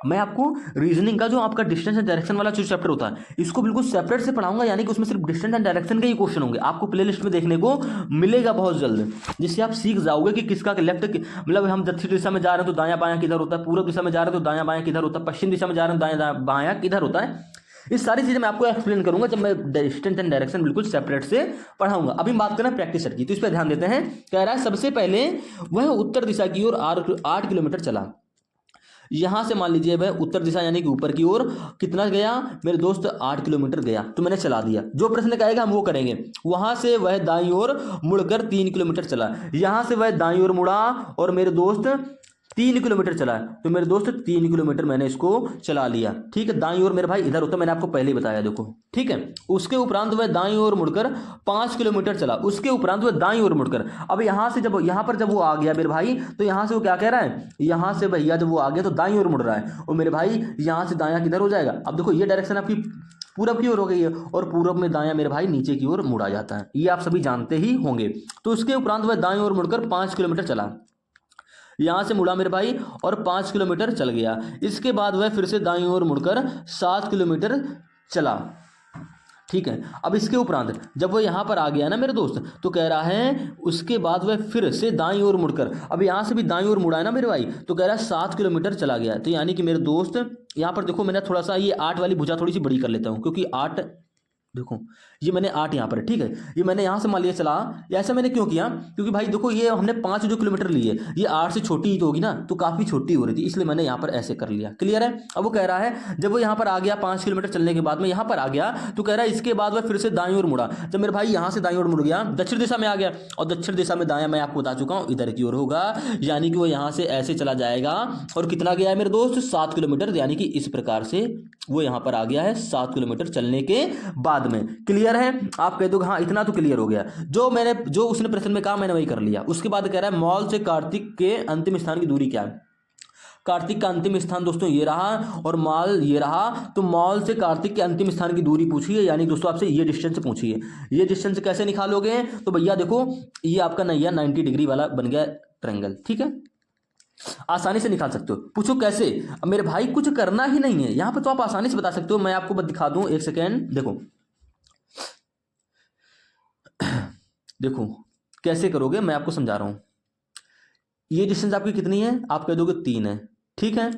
मैं आपको रीजनिंग का जो आपका डिस्टेंस एंड डायरेक्शन वाला जो चैप्टर होता है इसको बिल्कुल सेपरेट से पढ़ाऊंगा, यानी कि उसमें सिर्फ डिस्टेंस एंड डायरेक्शन के ही क्वेश्चन होंगे, आपको प्लेलिस्ट में देखने को मिलेगा बहुत जल्द, जिससे आप सीख जाओगे कि किसका लेफ्ट मतलब हम दक्षिण दिशा में जा रहे हैं तो दायां बायां किधर होता है, पूर्व दिशा में जा रहे हैं तो दायां बायां किधर होता है, पश्चिम दिशा में जा रहे हैं दायां बायां किधर होता है। इस सारी चीजें मैं आपको एक्सप्लेन करूंगा जब मैं डिस्टेंस एंड डायरेक्शन बिल्कुल सेपरेट से पढ़ाऊंगा। अभी बात करें प्रैक्टिस सेट की, तो इस पर ध्यान देते हैं। कह रहा है सबसे पहले वह उत्तर दिशा की ओर 8 किलोमीटर चला। यहां से मान लीजिए वह उत्तर दिशा यानी कि ऊपर की ओर कितना गया मेरे दोस्त? 8 किलोमीटर गया। तो मैंने चला दिया, जो प्रश्न कहेगा हम वो करेंगे। वहां से वह दाईं ओर मुड़कर 3 किलोमीटर चला। यहां से वह दाईं ओर मुड़ा और मेरे दोस्त 3 किलोमीटर चला है, तो मेरे दोस्त 3 किलोमीटर मैंने इसको चला लिया। ठीक है, दाईं ओर मेरे भाई इधर होता, मैंने आपको पहले ही बताया देखो। ठीक है, उसके उपरांत वह दाईं ओर मुड़कर 5 किलोमीटर चला। उसके उपरांत वह दाईं ओर मुड़कर, अब यहां से जब यहां पर जब वो आ गया मेरे भाई, तो यहां से वो क्या कह रहा है? यहां से भैया जब वो आ गया तो दाईं ओर मुड़ रहा है और मेरे भाई यहां से दायां किधर हो जाएगा? अब देखो ये डायरेक्शन आपकी पूरब की ओर हो गई है और पूरब में दायां मेरे भाई नीचे की ओर मुड़ा जाता है, ये आप सभी जानते ही होंगे। तो उसके उपरांत वह दाईं ओर मुड़कर 5 किलोमीटर चला। यहां से मुड़ा मेरे भाई और 5 किलोमीटर चल गया। इसके बाद वह फिर से दाईं ओर मुड़कर 7 किलोमीटर चला। ठीक है, अब इसके उपरांत जब वो यहां पर आ गया ना मेरे दोस्त, तो कह रहा है उसके बाद वह फिर से दाईं ओर मुड़कर, अब यहां से भी दाईं ओर मुड़ा है ना मेरे भाई, तो कह रहा है 7 किलोमीटर चला गया। तो यानी कि मेरे दोस्त यहां पर देखो, मैंने थोड़ा सा ये 8 वाली भुजा थोड़ी सी बड़ी कर लेता हूं, क्योंकि 8 देखो ये मैंने 8 यहाँ पर, ठीक है, ये मैंने यहाँ से मान लिया चला। ऐसा मैंने क्यों किया? क्योंकि भाई देखो ये हमने 5 जो किलोमीटर लिए, ये 8 से छोटी ही तो होगी ना, तो काफी छोटी हो रही थी, इसलिए मैंने यहाँ पर ऐसे कर लिया। क्लियर है? अब वो कह रहा है जब वो यहाँ पर आ गया 5 किलोमीटर चलने के बाद में यहाँ पर आ गया, तो कह रहा है इसके बाद वह फिर से दाईं ओर मुड़ा। जब मेरे भाई यहाँ से दाईं ओर मुड़ गया, दक्षिण दिशा में आ गया, और दक्षिण दिशा में दायां मैं आपको बता चुका हूँ इधर की ओर होगा, यानी कि वो यहाँ से ऐसे चला जाएगा। और कितना गया है मेरे दोस्त? 7 किलोमीटर, यानी कि इस प्रकार से वो यहाँ पर आ गया है 7 किलोमीटर चलने के बाद में। क्लियर है? आप कह दो हाँ इतना तो क्लियर हो गया। जो उसने प्रश्न में कहा मैंने वही कर लिया। उसके बाद कह रहा है मॉल से कार्तिक के अंतिम स्थान की दूरी क्या है? कार्तिक का अंतिम स्थान दोस्तों ये रहा और मॉल ये रहा, तो मॉल से कार्तिक के अंतिम स्थान की दूरी पूछी है, यानी दोस्तों आपसे ये डिस्टेंस पूछी है। ये डिस्टेंस कैसे निकालोगे? तो भैया देखो ये आपका नैया 90 डिग्री वाला बन गया ट्रायंगल, ठीक है, आसानी से निकाल सकते हो। पूछो कैसे? अब मेरे भाई कुछ करना ही नहीं है यहां पर, तो आप आसानी से बता सकते हो। मैं आपको बस दिखा दूं, एक सेकेंड, देखो देखो कैसे करोगे, मैं आपको समझा रहा हूं। ये डिस्टेंस आपकी कितनी है? आप कह दोगे 3 है, ठीक है।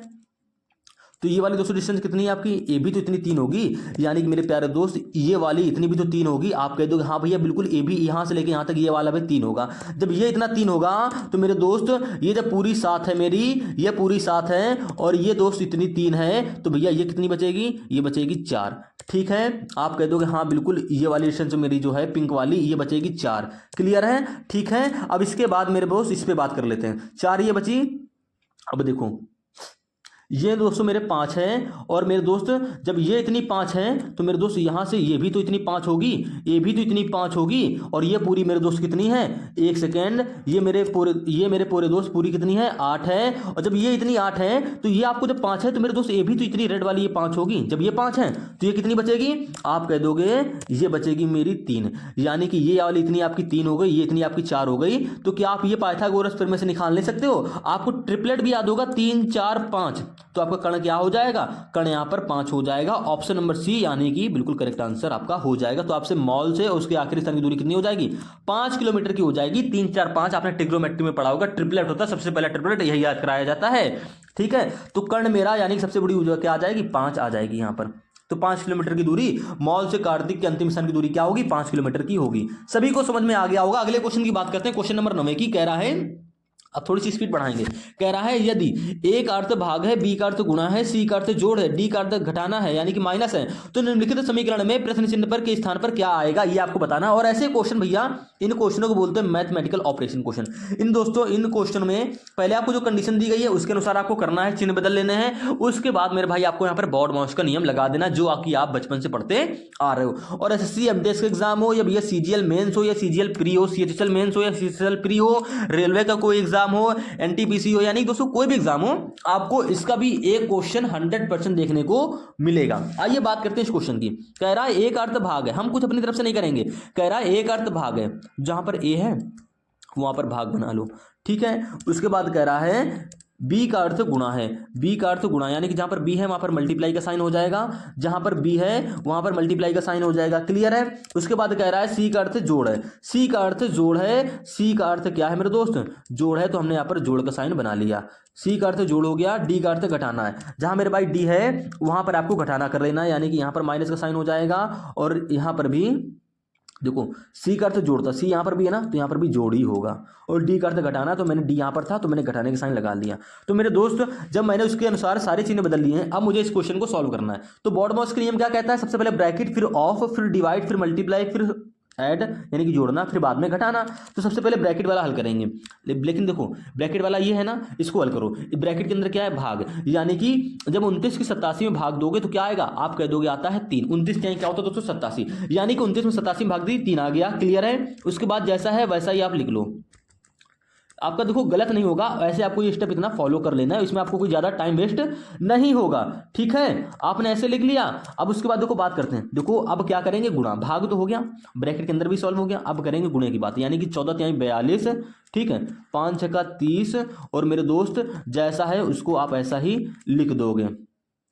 तो ये वाली दोस्तों डिस्टेंस कितनी है आपकी, ए भी तो इतनी 3 होगी, यानी कि मेरे प्यारे दोस्त ये वाली इतनी भी तो 3 होगी। आप कह दोगे हाँ भैया बिल्कुल ए भी यहाँ से लेके यहाँ तक ये वाला भी 3 होगा। जब ये इतना 3 होगा तो मेरे दोस्त ये जब पूरी 7 है मेरी, ये पूरी 7 है और ये दोस्त इतनी 3 है, तो भैया ये कितनी बचेगी, ये बचेगी 4। ठीक है, आप कह दोगे हाँ बिल्कुल ये वाली डिस्टेंस मेरी जो है पिंक वाली ये बचेगी 4। क्लियर है, ठीक है। अब इसके बाद मेरे दोस्त इस पे बात कर लेते हैं। 4 ये बची। अब देखो ये दोस्तों मेरे 5 हैं और मेरे दोस्त जब ये इतनी 5 हैं तो मेरे दोस्त यहाँ से ये भी तो इतनी 5 होगी, ये भी तो इतनी 5 होगी और ये पूरी मेरे दोस्त कितनी है, एक सेकेंड, ये मेरे पूरे दोस्त पूरी कितनी है, 8 है। और जब ये इतनी 8 है तो ये आपको जब 5 है तो मेरे दोस्त ये भी तो इतनी रेड वाली ये 5 होगी। जब ये 5 है तो ये कितनी बचेगी, आप कह दोगे ये बचेगी मेरी 3, यानी कि ये वाली इतनी आपकी 3 हो गई, ये इतनी आपकी 4 हो गई। तो क्या आप ये पाइथागोरस थ्योरम में से निकाल नहीं सकते हो, आपको ट्रिपलेट भी याद होगा 3 4 5, तो आपका कर्ण क्या हो जाएगा, कर्ण यहां पर 5 हो जाएगा। ऑप्शन नंबर सी यानी कि बिल्कुल करेक्ट आंसर आपका हो जाएगा। तो आपसे मॉल से उसके आखिरी स्थान की दूरी कितनी हो जाएगी, 5 किलोमीटर की हो जाएगी। 3 4 5 आपने ट्रिग्नोमेट्री में पढ़ा होगा, ट्रिपलेट होता है, सबसे पहला ट्रिपलेट यही याद कराया जाता है। ठीक है, तो कर्ण मेरा यानी कि सबसे बड़ी क्या आ जाएगी, 5 आ जाएगी यहां पर। तो 5 किलोमीटर की दूरी मॉल से कार्तिक के अंतिम स्थान की दूरी क्या होगी, 5 किलोमीटर की होगी। सभी को समझ में आ गया होगा। अगले क्वेश्चन की बात करते हैं, क्वेश्चन नंबर 9 की कह रहा है, अब थोड़ी सी स्पीड बढ़ाएंगे। कह रहा है यदि ए का अर्थ भाग है, बी का अर्थ गुणा है, सी का अर्थ जोड़ है, डी का अर्थ घटाना है यानी कि माइनस है, तो निम्नलिखित समीकरण में प्रश्न चिन्ह पर के स्थान पर क्या आएगा, ये आपको बताना। और ऐसे क्वेश्चन भैया इन क्वेश्चनों को बोलते हैं मैथमेटिकल ऑपरेशन क्वेश्चन। इन दोस्तों इन क्वेश्चन में पहले आपको जो कंडीशन दी गई है उसके अनुसार आपको करना है, चिन्ह बदल लेने हैं। उसके बाद मेरे भाई आपको यहाँ पर बॉड मास का नियम लगा देना जो आपकी आप बचपन से पढ़ते आ रहे हो। और एसएससी एमटीएस का एग्जाम हो या भैया सीजीएल मेंस हो या सीजीएल प्री हो, सीएचएसएल मेंस हो या सीएचएसएल प्री हो, रेलवे का कोई एग्जाम हो, एनटीपीसी हो, यानी दोस्तों कोई भी एग्जाम हो, आपको इसका भी एक क्वेश्चन 100% देखने को मिलेगा। आइए बात करते हैं इस क्वेश्चन की। कह रहा है एक अर्थ भाग है, हम कुछ अपनी तरफ से नहीं करेंगे। कह रहा है एक अर्थ भाग है, जहां पर ए है वहां पर भाग बना लो। ठीक है, उसके बाद कह रहा है बी का अर्थ गुणा है, बी का अर्थ गुणा यानी कि जहां पर बी है वहां पर मल्टीप्लाई का साइन हो जाएगा, जहां पर बी है वहां पर मल्टीप्लाई का साइन हो जाएगा। क्लियर है। उसके बाद कह रहा है सी का अर्थ जोड़ है, सी का अर्थ जोड़ है, सी का अर्थ क्या है मेरे दोस्त, जोड़ है, तो हमने यहां पर जोड़ का साइन बना लिया। सी का अर्थ जोड़ हो गया, डी का अर्थ घटाना है, जहां मेरे भाई डी है वहां पर आपको घटाना कर लेना है, यानी कि यहां पर माइनस का साइन हो जाएगा। और यहां पर भी देखो सी का अर्थ जोड़ता, सी यहाँ पर भी है ना, तो यहाँ पर भी जोड़ ही होगा। और डी का अर्थ घटाना, तो मैंने डी यहाँ पर था तो मैंने घटाने का साइन लगा लिया। तो मेरे दोस्त जब मैंने उसके अनुसार सारे चिन्ह बदल लिए हैं, अब मुझे इस क्वेश्चन को सॉल्व करना है। तो बॉड मास का नियम क्या कहता है, सबसे पहले ब्रैकेट, फिर ऑफ, फिर डिवाइड, फिर मल्टीप्लाई, फिर ऐड यानी कि जोड़ना, फिर बाद में घटाना। तो सबसे पहले ब्रैकेट वाला हल करेंगे, लेकिन देखो ब्रैकेट वाला ये है ना, इसको हल करो। ब्रैकेट के अंदर क्या है, भाग, यानी कि जब 29 की 87 में भाग दोगे तो क्या आएगा, आप कह दोगे आता है 3। 29 क्या होता है दोस्तों, 87, यानी कि 29 में 87 में भाग दी 3 आ गया। क्लियर है। उसके बाद जैसा है वैसा ही आप लिख लो, आपका देखो गलत नहीं होगा, ऐसे आपको ये स्टेप इतना फॉलो कर लेना है, इसमें आपको कोई ज्यादा टाइम वेस्ट नहीं होगा। ठीक है, आपने ऐसे लिख लिया। अब उसके बाद देखो बात करते हैं, देखो अब क्या करेंगे, गुणा, भाग तो हो गया, ब्रैकेट के अंदर भी सॉल्व हो गया, अब करेंगे गुणे की बात, यानी कि 14 तिहाई 42, ठीक है, 5 6 का 30, और मेरे दोस्त जैसा है उसको आप ऐसा ही लिख दोगे।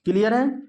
क्लियर है।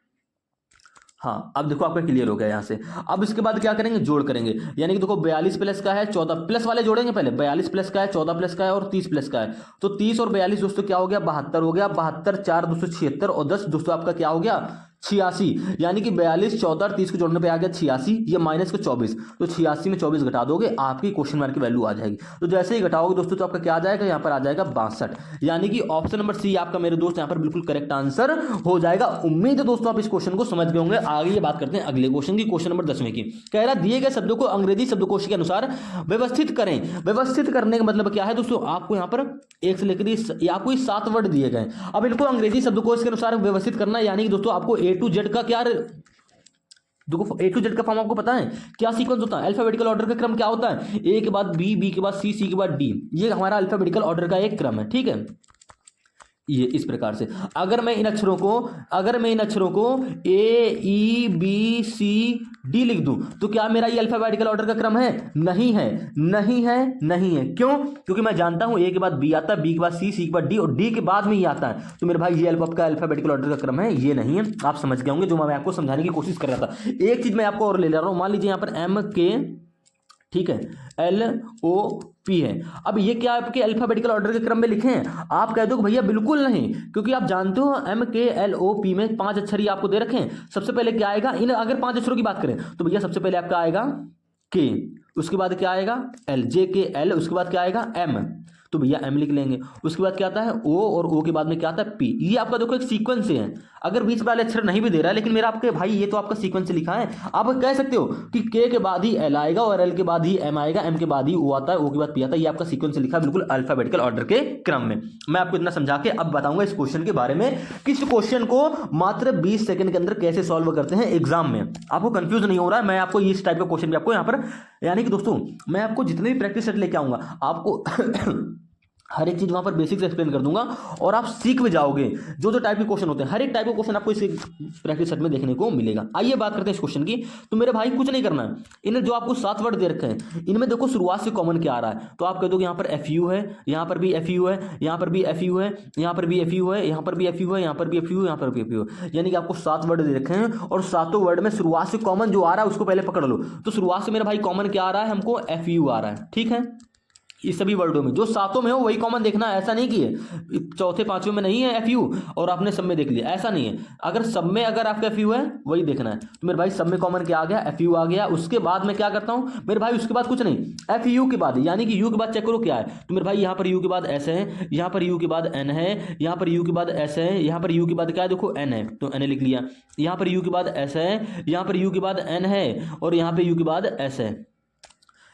हाँ, अब देखो आपका क्लियर हो गया यहाँ से। अब इसके बाद क्या करेंगे, जोड़ करेंगे, यानी कि देखो 42 प्लस का है 14 प्लस वाले जोड़ेंगे, पहले 42 प्लस का है, 14 प्लस का है और 30 प्लस का है। तो 30 और 42 दोस्तों क्या हो गया, 72 हो गया। 72 4 276 और 10 दोस्तों आपका क्या हो गया, 86, यानी कि 42 14 और 30 को जोड़ने पे आ गया 86, ये माइनस को 24, तो 86 में 24 घटा दोगे, आपकी क्वेश्चन मार्क की वैल्यू आ जाएगी। तो जैसे ही घटाओगे दोस्तों तो आपका क्या आ जाएगा, यहाँ पर आ जाएगा 62, यानी कि ऑप्शन नंबर सी आपका मेरे दोस्त यहाँ पर बिल्कुल करेक्ट आंसर हो जाएगा। उम्मीद है दोस्तों आप इस क्वेश्चन को समझ गए होंगे। आगे ये बात करते हैं अगले क्वेश्चन की, क्वेश्चन नंबर 10वें की। कह रहा दिए गए शब्दों को अंग्रेजी शब्दकोश के अनुसार व्यवस्थित करें। व्यवस्थित करने का मतलब क्या है दोस्तों, आपको यहाँ पर एक से लेकर आपको 7 वर्ड दिए गए, अब इनको अंग्रेजी शब्दकोश के अनुसार व्यवस्थित करना, यानी कि दोस्तों आपको A to Z का क्या, देखो A to Z का फॉर्म आपको पता है क्या सीक्वेंस होता है, अल्फाबेटिकल ऑर्डर का क्रम क्या होता है, ए के बाद बी, बी के बाद सी, सी के बाद डी, ये हमारा अल्फाबेटिकल ऑर्डर का एक क्रम है। ठीक है, ये इस प्रकार से अगर मैं इन अक्षरों को ए ई बी सी डी लिख दूं तो क्या मेरा ये अल्फाबेटिकल ऑर्डर का क्रम है, नहीं है, नहीं है, नहीं है। क्यों, क्योंकि मैं जानता हूं ए के बाद बी आता है, बी के बाद सी, सी के बाद डी और डी के बाद में ही आता है। तो मेरे भाई ये आपका अल्फाबेटिकल ऑर्डर का क्रम है, ये नहीं है। आप समझ गए होंगे जो मैं आपको समझाने की कोशिश कर रहा था। एक चीज मैं आपको और ले रहा हूं, मान लीजिए यहाँ पर M के ठीक है, LOP है। अब ये क्या आपके अल्फाबेटिकल ऑर्डर के क्रम में लिखे हैं? आप कह दो कि भैया बिल्कुल नहीं, क्योंकि आप जानते हो MKLOP में 5 अक्षर ही आपको दे रखे हैं। सबसे पहले क्या आएगा, इन अगर 5 अक्षरों की बात करें तो भैया सबसे पहले आपका आएगा K, उसके बाद क्या आएगा L, JKL, उसके बाद क्या आएगा M, तो भैया M लिख लेंगे। उसके बाद क्या आता है O, और O के बाद में क्या आता है P। ये आपका देखो एक सीक्वेंस से है, अगर बीच वाले अक्षर नहीं भी दे रहा है, लेकिन मेरा आपके भाई ये तो आपका सीक्वेंस से लिखा है। आप कह सकते हो कि K के बाद ही L आएगा, और L के बाद ही M आएगा, M के बाद ही O आता है, O के बाद P आता है। ये आपका सीक्वेंस से लिखा है बिल्कुल अल्फाबेटिकल ऑर्डर के क्रम में। मैं आपको इतना समझा के अब बताऊंगा इस क्वेश्चन के बारे में कि इस क्वेश्चन को मात्र 20 सेकंड के अंदर कैसे सॉल्व करते हैं एग्जाम में। आपको कंफ्यूज नहीं हो रहा है, मैं आपको इस टाइप का क्वेश्चन भी आपको यहाँ पर, यानी कि दोस्तों मैं आपको जितने भी प्रैक्टिस सेट लेके आऊंगा आपको हर एक चीज वहां पर बेसिक्स एक्सप्लेन कर दूंगा, और आप सीख भी जाओगे जो जो टाइप के क्वेश्चन होते हैं। हर एक टाइप का क्वेश्चन आपको इस प्रैक्टिस सेट में देखने को मिलेगा। आइए बात करते हैं इस क्वेश्चन की। तो मेरे भाई कुछ नहीं करना है, इन्हें जो आपको 7 वर्ड दे रखे हैं इनमें देखो शुरुआत से कॉमन क्या आ रहा है, तो आप कह दो यहाँ पर FU है, यहाँ पर भी FU है, यहाँ पर भी FU है, यहाँ पर भी FU है, यहाँ पर भी FU है, यहाँ पर भी FU, यहाँ पर भी FU है। यानी कि आपको 7 वर्ड दे रखे हैं, और 7 वर्ड में शुरुआत से कॉमन जो आ रहा है उसको पहले पकड़ लो। तो शुरुआत से मेरा भाई कॉमन क्या आ रहा है, हमको FU आ रहा है। ठीक है, इस सभी वर्डों में जो 7 में हो वही कॉमन देखना है, ऐसा नहीं कि चौथे पांचवें में नहीं है FU और आपने सब में देख लिया, ऐसा नहीं है। अगर सब में अगर आपका FU है वही देखना है। तो मेरे भाई सब में कॉमन क्या आ गया, FU आ गया। उसके बाद मैं क्या करता हूं मेरे भाई, उसके बाद कुछ नहीं, FU के बाद यानी कि U के बाद चेक करो क्या है। तो मेरे भाई यहाँ पर U के बाद S है, यहाँ पर U के बाद N है, यहाँ पर U के बाद S है, यहाँ पर U के बाद क्या है देखो N है, तो N लिख लिया। यहाँ पर U के बाद S है, यहाँ पर U के बाद N है, और यहाँ पे U के बाद S है।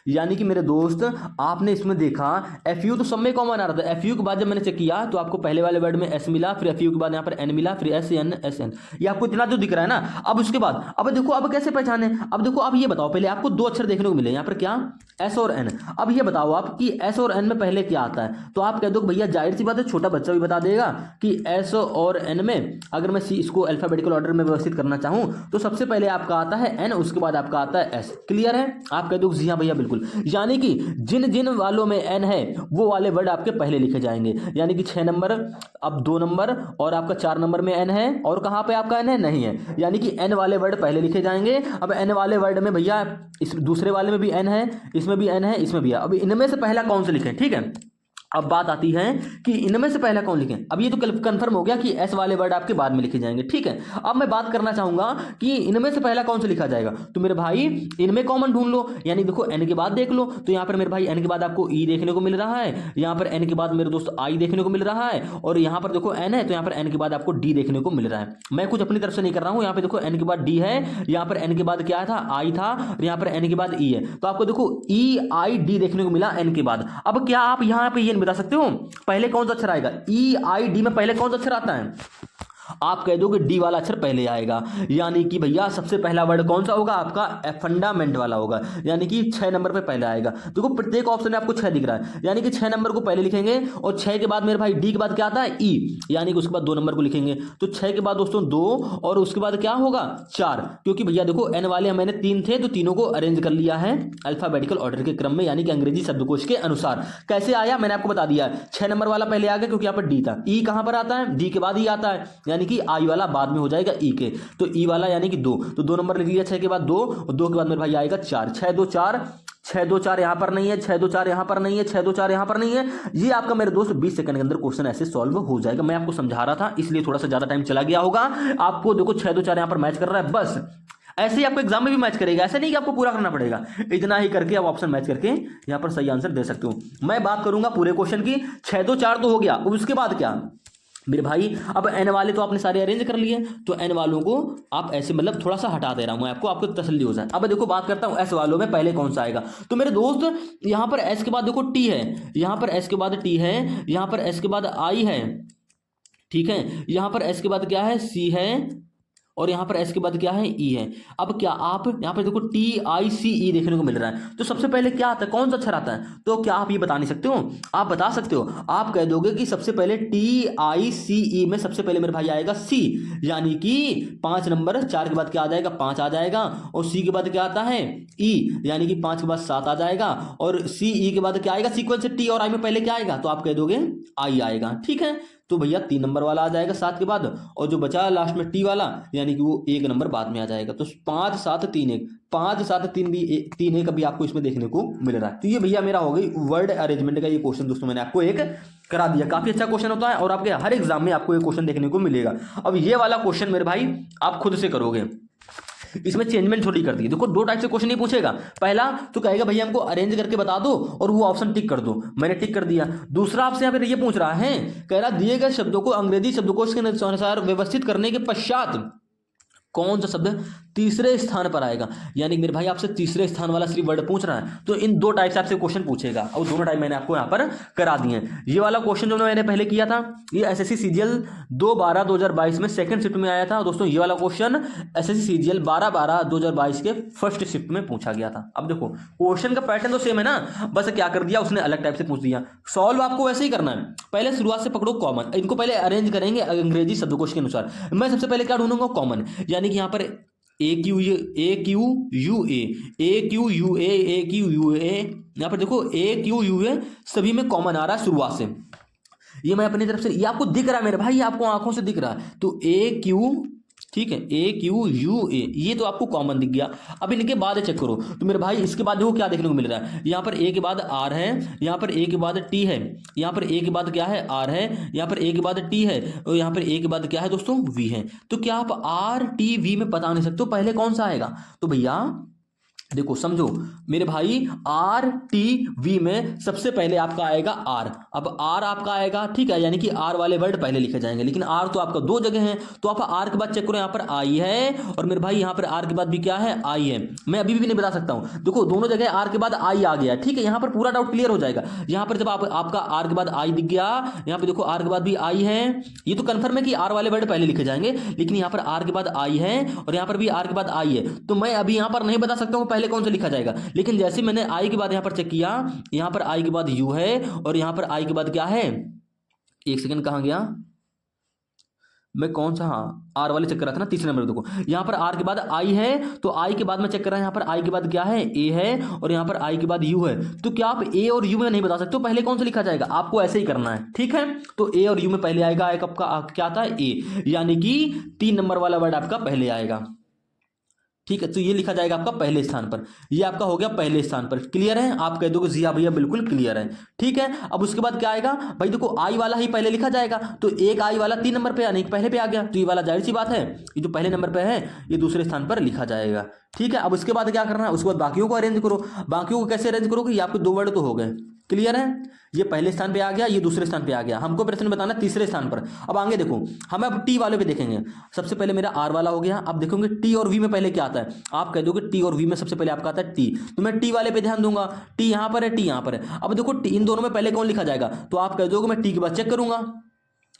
यानी कि मेरे दोस्त आपने इसमें देखा FU तो सब में कॉमन आ रहा था। FU के बाद जब मैंने चेक किया तो आपको पहले वाले वर्ड में S मिला, फिर FU के बाद यहाँ पर N मिला, फिर SN। ये आपको इतना जो दिख रहा है ना। अब उसके बाद अब देखो अब कैसे पहचाने, अब देखो अब ये बताओ, पहले आपको 2 अक्षर देखने को मिले यहाँ पर क्या, S और N। अब ये बताओ आप कि S और N में पहले क्या आता है, तो आप कह दो भैया जाहिर सी बात है छोटा बच्चा भी बता देगा कि S और N में अगर मैं इसको अल्फाबेटिकल ऑर्डर में व्यवस्थित करना चाहूं तो सबसे पहले आपका आता है N, उसके बाद आपका आता है S। क्लियर है? आप कह दो जी हाँ भैया बिल्कुल। यानी कि जिन जिन वालों में N है वो वाले वर्ड आपके पहले लिखे जाएंगे। यानी कि 6 नंबर, अब 2 नंबर, और आपका 4 नंबर में N है, और कहाँ पे आपका N है, नहीं है। यानी कि N वाले वर्ड पहले लिखे जाएंगे। अब N वाले वर्ड में भैया इस दूसरे वाले में भी N है, इसमें भी N है, इसमें भी है। अब इनमें से पहला कौन से लिखें, ठीक है। अब बात आती है कि इनमें से पहला कौन लिखें। अब ये तो कंफर्म हो गया कि S वाले वर्ड आपके बाद में लिखे जाएंगे, ठीक है। अब मैं बात करना चाहूंगा कि इनमें से पहला कौन सा लिखा जाएगा, तो मेरे भाई इनमें कॉमन ढूंढ लो। यानी देखो N के बाद देख लो, तो यहाँ पर मेरे भाई N के बाद आपको E देखने को मिल रहा है, यहाँ पर N के बाद मेरे दोस्त I देखने को मिल रहा है, और यहाँ पर देखो N है तो यहाँ पर N के बाद आपको D देखने को मिल रहा है। मैं कुछ अपनी तरफ से नहीं कर रहा हूँ। यहाँ पे देखो N के बाद D है, यहाँ पर N के बाद क्या था, I था, और यहाँ पर N के बाद E है। तो आपको देखो EID देखने को मिला N के बाद। अब क्या आप यहाँ पे ये बता सकते हो पहले कौन सा अक्षर आएगा, EID में पहले कौन सा अक्षर आता है? आप कह दोगे डी वाला अक्षर पहले आएगा। यानी कि भैया सबसे पहला वर्ड कौन सा होगा आपका, फंडामेंट वाला होगा। यानी कि 6 नंबर पे पहले आएगा। देखो प्रत्येक ऑप्शन में आपको 6 दिख रहा है, यानी कि 6 नंबर को पहले लिखेंगे, और 6 के बाद मेरे भाई डी के बाद क्या आता है, ई, यानी कि उसके बाद 2 नंबर को लिखेंगे। तो 6 के बाद दोस्तों 2, और उसके बाद क्या होगा 4, क्योंकि भैया देखो एन वाले मैंने 3 थे तो तीनों को अरेंज कर लिया है अल्फाबेटिकल ऑर्डर के क्रम में, यानी कि अंग्रेजी शब्दकोश के अनुसार। कैसे आया मैंने आपको बता दिया, 6 नंबर वाला पहले आ गया क्योंकि यहाँ पर डी था। ई कहां पर आता है, डी के बाद ई आता है, यानी कि आई वाला बाद में हो जाएगा ई के, तो ई वाला यानी कि 2, तो 2 नंबर लिख लिया। 6 के बाद 2, और 2 के बाद मेरे भाई आएगा 4। 6 2 4, 6 2 4 यहां पर नहीं है, 6 2 4 यहां पर नहीं है, 6 2 4 यहां पर नहीं है। ये आपका मेरे दोस्त 20 सेकंड के अंदर क्वेश्चन ऐसे सॉल्व हो जाएगा। मैं आपको समझा रहा था इसलिए थोड़ा सा ज्यादा टाइम चला गया होगा। आपको देखो 6 2 4 यहां पर मैच कर रहा है, बस ऐसे ही आपको एग्जाम में भी मैच करेगा। ऐसा नहीं कि आपको पूरा करना पड़ेगा, इतना ही करके आप ऑप्शन मैच करके यहां पर सही आंसर दे सकते हो। मैं बात करूंगा पूरे क्वेश्चन की। 6 2 4 तो हो गया, उसके बाद क्या मेरे भाई, अब एन वाले तो आपने सारे अरेंज कर लिए, तो एन वालों को आप ऐसे मतलब थोड़ा सा हटा दे रहा हूं मैं आपको तसल्ली हो जाए। अब देखो बात करता हूं एस वालों में पहले कौन सा आएगा। तो मेरे दोस्त यहां पर एस के बाद देखो टी है, यहां पर एस के बाद टी है, यहां पर एस के बाद आई है, ठीक है, यहां पर एस के बाद क्या है, सी है, और यहां पर एस के बाद क्या है, ई है। अब क्या आप यहां पर देखो टी आई सी ई देखने को मिल रहा है, तो सबसे पहले क्या आता है, कौन सा अक्षर आता है? तो क्या आप ये बता नहीं सकते हो? आप बता सकते हो। आप कह दोगे कि सबसे पहले टी आई सी ई में सबसे पहले मेरे भाई आएगा सी, यानी कि 5 नंबर, 4 के बाद क्या आ जाएगा, 5 आ जाएगा, और सी के बाद क्या आता है, ई, यानी कि 5 के बाद 7 आ जाएगा, और सी ई के बाद क्या आएगा, सीक्वेंस टी और आई में पहले क्या आएगा, तो आप कह दोगे आई आएगा, ठीक है। तो भैया 3 नंबर वाला आ जाएगा 7 के बाद, और जो बचा लास्ट में टी वाला यानी कि वो 1 नंबर बाद में आ जाएगा। तो 5 7 3 1, 5 7 3 भी 3 1 अभी आपको इसमें देखने को मिल रहा है। तो ये भैया मेरा हो गई वर्ड अरेंजमेंट का ये क्वेश्चन दोस्तों मैंने आपको एक करा दिया। काफी अच्छा क्वेश्चन होता है और आपके हर एग्जाम में आपको ये क्वेश्चन देखने को मिलेगा। अब ये वाला क्वेश्चन मेरे भाई आप खुद से करोगे, इसमें चेंजमेंट थोड़ी कर दी। देखो 2 टाइप से क्वेश्चन नहीं पूछेगा। पहला तो कहेगा भैया हमको अरेंज करके बता दो और वो ऑप्शन टिक कर दो, मैंने टिक कर दिया। दूसरा आपसे यहाँ पे ये पूछ रहा है, कह रहा दिए गए शब्दों को अंग्रेजी शब्दकोश के अनुसार व्यवस्थित करने के पश्चात कौन सा शब्द तीसरे स्थान पर आएगा। यानी मेरे भाई आपसे तीसरे स्थान वाला सिर्फ वर्ड पूछ रहा है। तो इन 2 टाइप से आपसे क्वेश्चन पूछेगा और दोनों टाइप मैंने आपको यहाँ पर करा दिए हैं। ये वाला क्वेश्चन जो मैंने पहले किया था ये एसएससी सीजीएल 2/12/2022 में सेकंड शिफ्ट में आया था दोस्तों। ये वाला क्वेश्चन एसएससी सीजीएल 12/12/2022 के फर्स्ट शिफ्ट में पूछा गया था। अब देखो क्वेश्चन का पैटर्न तो सेम है ना, बस क्या कर दिया उसने अलग टाइप से पूछ दिया। सॉल्व आपको वैसे ही करना है। पहले शुरुआत से पकड़ो कॉमन, इनको पहले अरेंज करेंगे अंग्रेजी शब्दकोश के अनुसार। मैं सबसे पहले क्या ढूंढूंगा कॉमन, यानी कि यहाँ पर ए क्यू यू ए, यहाँ पर देखो ए क्यू यू ए सभी में कॉमन आ रहा है शुरुआत से। ये मैं अपनी तरफ से, ये आपको दिख रहा है मेरे भाई, ये आपको आंखों से दिख रहा है। तो ए क्यू, ठीक है, ए क्यू यू ए, ये तो आपको कॉमन दिख गया। अब इनके बाद चेक करो तो मेरे भाई इसके बाद देखो क्या देखने को मिल रहा है। यहाँ पर ए के बाद आर है, यहाँ पर ए के बाद टी है, यहाँ पर ए के बाद क्या है आर है, यहाँ पर ए के बाद टी है, और यहाँ पर ए के बाद क्या है दोस्तों वी है। तो क्या आप आर टी वी में बता नहीं सकते हो पहले कौन सा आएगा। तो भैया देखो समझो मेरे भाई, आर टी वी में सबसे पहले आपका आएगा आर। अब आर आपका आएगा, ठीक है, यानी कि आर वाले वर्ड पहले लिखे जाएंगे। लेकिन आर तो आपका 2 जगह है, तो आप आर के बाद चेक करो यहाँ पर आई है, और मेरे भाई यहाँ पर आर के बाद भी क्या है आई है। मैं अभी भी नहीं बता सकता हूँ। देखो दोनों जगह आर के बाद आई आ गया, ठीक है, यहाँ पर पूरा डाउट क्लियर हो जाएगा। यहाँ पर जब आपका आर के बाद आई दिख गया, यहाँ पर देखो आर के बाद भी आई है, ये तो कन्फर्म है कि आर वाले वर्ड पहले लिखे जाएंगे। लेकिन यहाँ पर आर के बाद आई है और यहाँ पर भी आर के बाद आई है, तो मैं अभी यहाँ पर नहीं बता सकता हूँ पहले कौन सा लिखा जाएगा। लेकिन जैसे मैंने आई के बाद यहां पर चेक किया, यहां पर आई के बाद यू है और यहां पर आई के बाद क्या है, एक सेकंड कहां गया मैं, कौन सा, हाँ आर वाले चेक कर रहा था ना, तीसरे नंबर देखो यहां पर आर के बाद आई है, तो आई के बाद मैं चेक कर रहा हूं यहां पर आई के बाद क्या है ए है, और यहां पर आई के बाद यू है। तो क्या आप ए और यू में नहीं बता सकते हो पहले कौन सा लिखा जाएगा, आपको ऐसे ही करना है, ठीक है। तो ए और यू में पहले आएगा आपका क्या था ए, यानी कि 3 नंबर वाला वर्ड आपका पहले आएगा, ठीक है। तो ये लिखा जाएगा आपका पहले स्थान पर, ये आपका हो गया पहले स्थान पर। क्लियर है, आप कह दोगे जी हाँ भैया बिल्कुल क्लियर है, ठीक है। अब उसके बाद क्या आएगा भाई, देखो आई वाला ही पहले लिखा जाएगा, तो एक आई वाला 3 नंबर पे यानी पहले पे आ गया, तो ये वाला जाहिर सी बात है ये जो पहले नंबर पे है ये दूसरे स्थान पर लिखा जाएगा, ठीक है। अब उसके बाद क्या करना है, उसके बाद बाकियों को अरेंज करो। बाकियों को कैसे अरेंज करोगे, ये आपके 2 वर्ड तो हो गए, क्लियर है। ये पहले स्थान पे आ गया, ये दूसरे स्थान पे आ गया, हमको प्रश्न बताना तीसरे स्थान पर। अब आगे देखो, हम अब टी वाले पे देखेंगे। सबसे पहले मेरा आर वाला हो गया। अब देखोगे टी और वी में पहले क्या आता है, आप कह दोगे टी और वी में सबसे पहले आपका आता है टी, तो मैं टी वाले पे ध्यान दूंगा, टी यहां पर है टी यहां पर है। अब देखो इन दोनों में पहले कौन लिखा जाएगा, तो आप कह दोगे मैं टी के बाद चेक करूंगा,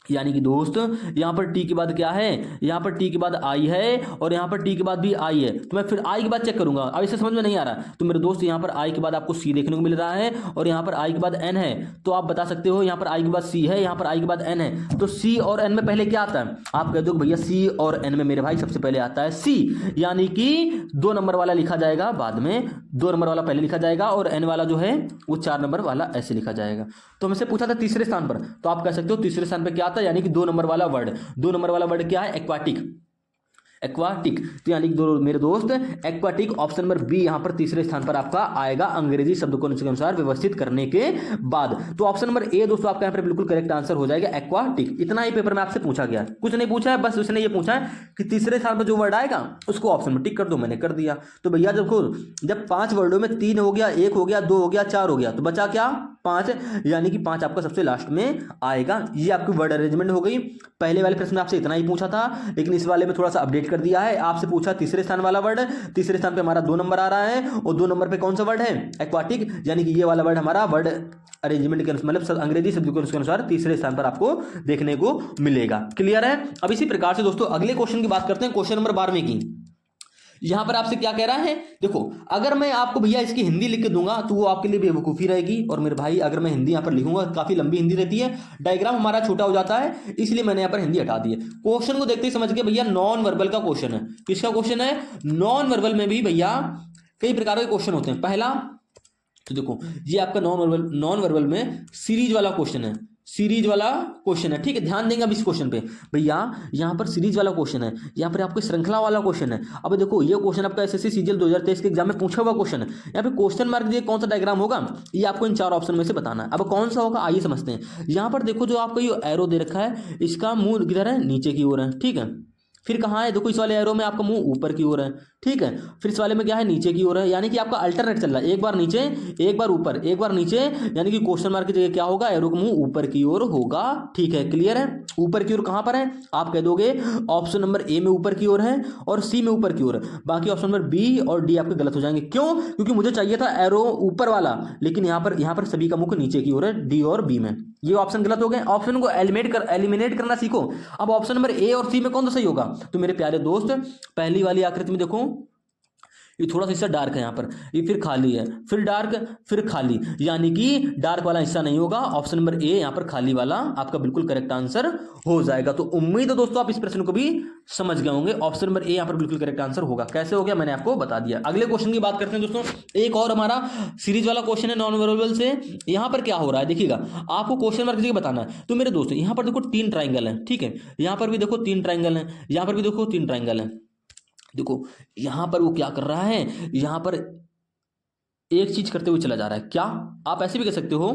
यानी कि दोस्त यहां पर टी के बाद क्या है, यहां पर टी के बाद आई है और यहां पर टी के बाद भी आई है, तो मैं फिर आई के बाद चेक करूंगा। अब इसे समझ में नहीं आ रहा, तो मेरे दोस्त यहां पर आई के बाद आपको सी देखने को मिल रहा है और यहां पर आई के बाद एन है, तो आप बता सकते हो यहां पर आई के बाद सी है, यहां पर आई के बाद एन है, तो सी और एन में पहले क्या आता है, आप कह दो भैया सी और एन में मेरे भाई सबसे पहले आता है सी, यानी कि 2 नंबर वाला लिखा जाएगा बाद में, 2 नंबर वाला पहले लिखा जाएगा और एन वाला जो है वो 4 नंबर वाला ऐसे लिखा जाएगा। तो हमसे पूछा था तीसरे स्थान पर, तो आप कह सकते हो तीसरे स्थान पर क्या आता है, यानी कि 2 नंबर वाला वर्ड, 2 नंबर वाला वर्ड क्या है, एक्वाटिक, एक्वाटिक। तो यानी मेरे दोस्त एक्वाटिक ऑप्शन नंबर बी यहां पर तीसरे स्थान पर आपका आएगा अंग्रेजी शब्दकोश के अनुसार व्यवस्थित करने के बाद। तो ऑप्शन नंबर ए दोस्तों आपका यहां पर बिल्कुल करेक्ट आंसर हो जाएगा एक्वाटिक। इतना ही पेपर में आपसे पूछा गया, कुछ नहीं पूछा है, बस उसने ये पूछा है कि तीसरे स्थान पर जो वर्ड आएगा उसको ऑप्शन में टिक कर दो, मैंने कर दिया। तो भैया जब 5 वर्डों में 3 हो गया, 1 हो गया, 2 हो गया, 4 हो गया, तो बचा क्या 5, यानी कि 5 आपका सबसे लास्ट में आएगा। ये आपकी वर्ड अरेंजमेंट हो गई। पहले वाले प्रश्न में आपसे इतना ही पूछा था, लेकिन इस वाले में थोड़ा सा अपडेट कर दिया है। आपसे पूछा तीसरे स्थान वाला वर्ड, तीसरे स्थान पे हमारा 2 नंबर आ रहा है और 2 नंबर पे कौन सा वर्ड है, एक्वाटिक, यानी कि ये वाला वर्ड हमारा वर्ड अरेंजमेंट के अनुसार मतलब अंग्रेजी शब्दकोश के अनुसार तीसरे स्थान पर आपको देखने को मिलेगा। क्लियर है। अब इसी प्रकार से दोस्तों अगले क्वेश्चन की बात करते हैं, क्वेश्चन नंबर 12 की। यहां पर आपसे क्या कह रहा है, देखो अगर मैं आपको भैया इसकी हिंदी लिख के दूंगा तो वो आपके लिए बेवकूफी रहेगी, और मेरे भाई अगर मैं हिंदी यहां पर लिखूंगा काफी लंबी हिंदी रहती है, डायग्राम हमारा छोटा हो जाता है, इसलिए मैंने यहां पर हिंदी हटा दी है। क्वेश्चन को देखते ही समझ गए भैया नॉन वर्बल का क्वेश्चन है। किसका क्वेश्चन है, नॉन वर्बल में भी भैया कई प्रकार के क्वेश्चन होते हैं। पहला तो देखो ये आपका नॉन वर्बल में सीरीज वाला क्वेश्चन है, सीरीज वाला क्वेश्चन है, ठीक है। ध्यान देंगे अब इस क्वेश्चन पे भैया, यहाँ पर सीरीज वाला क्वेश्चन है, यहाँ पर आपको श्रृंखला वाला क्वेश्चन है। अब देखो ये क्वेश्चन आपका एसएससी सीजीएल 2023 के एग्जाम में पूछा हुआ क्वेश्चन है। यहाँ पे क्वेश्चन मार्क दिए, कौन सा डायग्राम होगा, ये आपको इन 4 ऑप्शन में से बताना है। अब कौन सा होगा आइए समझते हैं। यहाँ पर देखो जो आपका ये एरो दे रखा है, इसका मुंह किधर है, नीचे की ओर है, ठीक है। फिर कहाँ है, देखो इस वाले एरो में आपका मुंह ऊपर की ओर है, ठीक है। फिर इस वाले में क्या है, नीचे की ओर है, यानी कि आपका अल्टरनेट चल रहा है, एक बार नीचे एक बार ऊपर एक बार नीचे, यानी कि क्वेश्चन मार्क की जगह क्या होगा, एरो का मुंह ऊपर की ओर होगा, ठीक है। क्लियर है। ऊपर की ओर कहाँ पर है, आप कह दोगे ऑप्शन नंबर ए में ऊपर की ओर है और सी में ऊपर की ओर है, बाकी ऑप्शन नंबर बी और डी आपके गलत हो जाएंगे। क्यों, क्योंकि मुझे चाहिए था एरो ऊपर वाला, लेकिन यहाँ पर सभी का मुख नीचे की ओर है, डी और बी में। ये ऑप्शन गलत हो गए। ऑप्शन को एलिमिनेट करना सीखो। अब ऑप्शन नंबर ए और सी में कौन सा सही होगा, तो मेरे प्यारे दोस्त पहली वाली आकृति में देखो, ये थोड़ा सा हिस्सा डार्क है, यहाँ पर ये फिर खाली है, फिर डार्क फिर खाली, यानी कि डार्क वाला हिस्सा नहीं होगा। ऑप्शन नंबर ए यहाँ पर खाली वाला आपका बिल्कुल करेक्ट आंसर हो जाएगा। तो उम्मीद है दोस्तों आप इस प्रश्न को भी समझ गए होंगे। ऑप्शन नंबर ए यहाँ पर बिल्कुल करेक्ट आंसर होगा। कैसे हो गया मैंने आपको बता दिया। अगले क्वेश्चन की बात करते हैं दोस्तों। एक और हमारा सीरीज वाला क्वेश्चन है नॉन वेरिएबल से। यहाँ पर क्या हो रहा है देखिएगा, आपको क्वेश्चन मार्क की बताना है। तो मेरे दोस्तों यहाँ पर देखो 3 ट्राइंगल है, ठीक है। यहाँ पर भी देखो 3 ट्राइंगल है, यहाँ पर भी देखो 3 ट्राइंगल है। देखो यहां पर वो क्या कर रहा है, यहां पर एक चीज करते हुए चला जा रहा है। क्या, आप ऐसे भी कह सकते हो,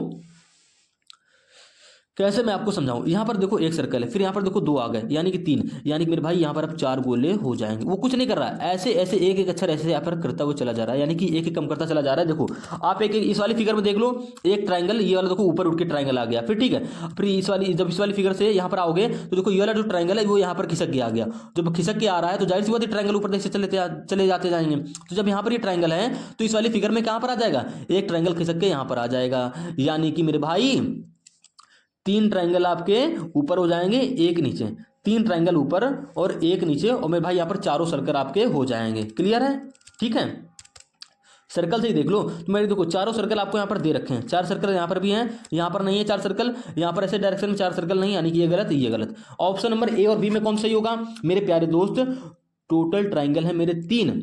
कैसे मैं आपको समझाऊं। यहां पर देखो एक सर्कल है, फिर यहां पर देखो 2 आ गए, यानी कि 3, यानी कि मेरे भाई यहां पर अब 4 गोले हो जाएंगे। वो कुछ नहीं कर रहा है, ऐसे ऐसे एक एक अक्षर ऐसे यहां पर करता हुआ चला जा रहा है, यानी कि एक एक कम करता चला जा रहा है। देखो आप एक इस वाली फिगर में देख लो, एक ट्राइंगल ये वाला देखो ऊपर उठ के ट्राइंगल आ गया, फिर ठीक है। फिर जब इस वाली फिगर से यहां पर आओगे तो देखो ये वाला जो ट्राइंगल है वो यहां पर खिसक के आ गया। जब खिसक के आ रहा है तो जाहिर सी बात है ट्राइंगल ऊपर से चले जाते जाएंगे। तो जब यहाँ पर ये ट्राइंगल है तो इस वाली फिगर में कहां पर आ जाएगा, एक ट्राइंगल खिसक के यहां पर आ जाएगा, यानी कि मेरे भाई 3 ट्राइंगल आपके ऊपर हो जाएंगे, एक नीचे। 3 ट्राइंगल ऊपर और एक नीचे, और मेरे भाई यहाँ पर चारों सर्कल आपके हो जाएंगे। क्लियर है, ठीक है। सर्कल से ही देख लो, तो मेरे देखो चारों सर्कल आपको यहाँ पर दे रखे हैं। 4 सर्कल यहाँ पर भी हैं, यहाँ पर नहीं है 4 सर्कल, यहाँ पर ऐसे डायरेक्शन में 4 सर्कल नहीं, यानी कि ये गलत, ये गलत। ऑप्शन नंबर ए और बी में कौन सही होगा मेरे प्यारे दोस्त, टोटल ट्राइंगल है मेरे 3,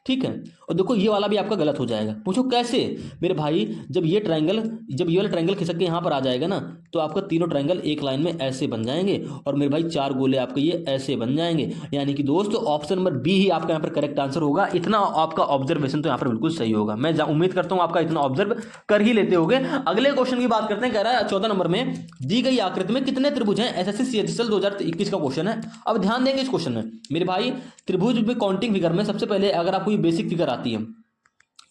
ठीक है। और देखो ये वाला भी आपका गलत हो जाएगा। पूछो कैसे मेरे भाई, जब ये वाला ट्रायंगल खिसक के यहाँ पर आ जाएगा ना, तो आपका तीनों ट्रायंगल एक लाइन में ऐसे बन जाएंगे, और मेरे भाई 4 गोले आपके ये ऐसे बन जाएंगे। यानी कि दोस्त ऑप्शन नंबर बी ही आपका यहाँ पर करेक्ट आंसर होगा। इतना आपका ऑब्जर्वेशन तो यहाँ पर बिल्कुल सही होगा। मैं उम्मीद करता हूँ आपका इतना ऑब्जर्व कर ही लेते होगे। अगले क्वेश्चन की बात करते हैं। कह रहा है 14 नंबर में दी गई आकृति में कितने त्रिभुज हैं। एसएससी सीजीएल 2021 का क्वेश्चन है। अब ध्यान देंगे इस क्वेश्चन में मेरे भाई, त्रिभुज में काउंटिंग फिगर में सबसे पहले अगर आपको ये बेसिक फिगर आती है,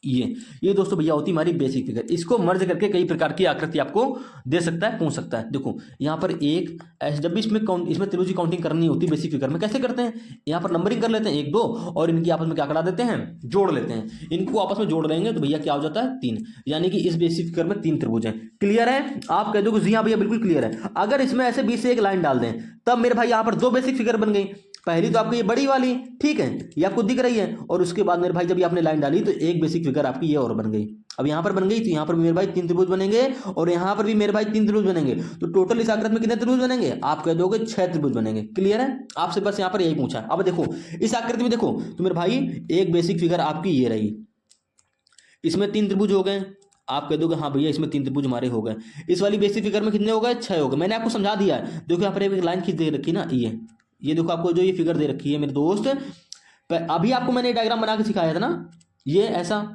ये दोस्तों भैया होती हमारी बेसिक फिगर। इसको मर्ज करके कई प्रकार की आकृति आपको दे सकता है, पूछ सकता है। देखो यहाँ पर एक ऐसे, जब भी इसमें त्रिभुज की काउंटिंग करनी होती है बेसिक फिगर में, कैसे करते हैं, यहाँ पर नंबरिंग कर लेते हैं 1 2 और इनकी आपस में क्या करा देते हैं, जोड़ लेते हैं। इनको आपस में जोड़ लेंगे तो भैया क्या हो जाता है 3, यानी कि इस बेसिक फिगर में 3 त्रिभुज हैं। क्लियर है, आप कह दो जी हाँ भैया बिल्कुल क्लियर है। अगर इसमें ऐसे बीच से एक लाइन डाल दें तब मेरे भाई यहाँ पर 2 बेसिक फिगर बन गई। पहली तो आपको ये बड़ी वाली, ठीक है, ये आपको दिख रही है, और उसके बाद मेरे भाई जब ये आपने लाइन डाली तो एक बेसिक फिगर आपकी ये और बन गई। अब यहाँ पर बन गई तो यहाँ पर भी मेरे भाई 3 त्रिभुज बनेंगे, और यहाँ पर भी मेरे भाई 3 त्रिभुज बनेंगे। तो टोटल इस आकृति में कितने त्रिभुज बनेंगे, आप कह दोगे 6 त्रिभुज बनेंगे। क्लियर है, आपसे बस यहाँ पर यही पूछा। अब देखो इस आकृति में देखो तो मेरे भाई एक बेसिक फिगर आपकी ये रही, इसमें 3 त्रिभुज हो गए। आप कह दोगे हाँ भैया इसमें 3 त्रिभुज हमारे हो गए। इस वाली बेसिक फिगर में कितने हो गए, 6 हो गए। मैंने आपको समझा दिया है। देखो यहाँ पर एक लाइन खींच दे रखी ना, ये देखो आपको जो ये फिगर दे रखी है मेरे दोस्त, अभी आपको मैंने डायग्राम बना के सिखाया था ना, ये ऐसा,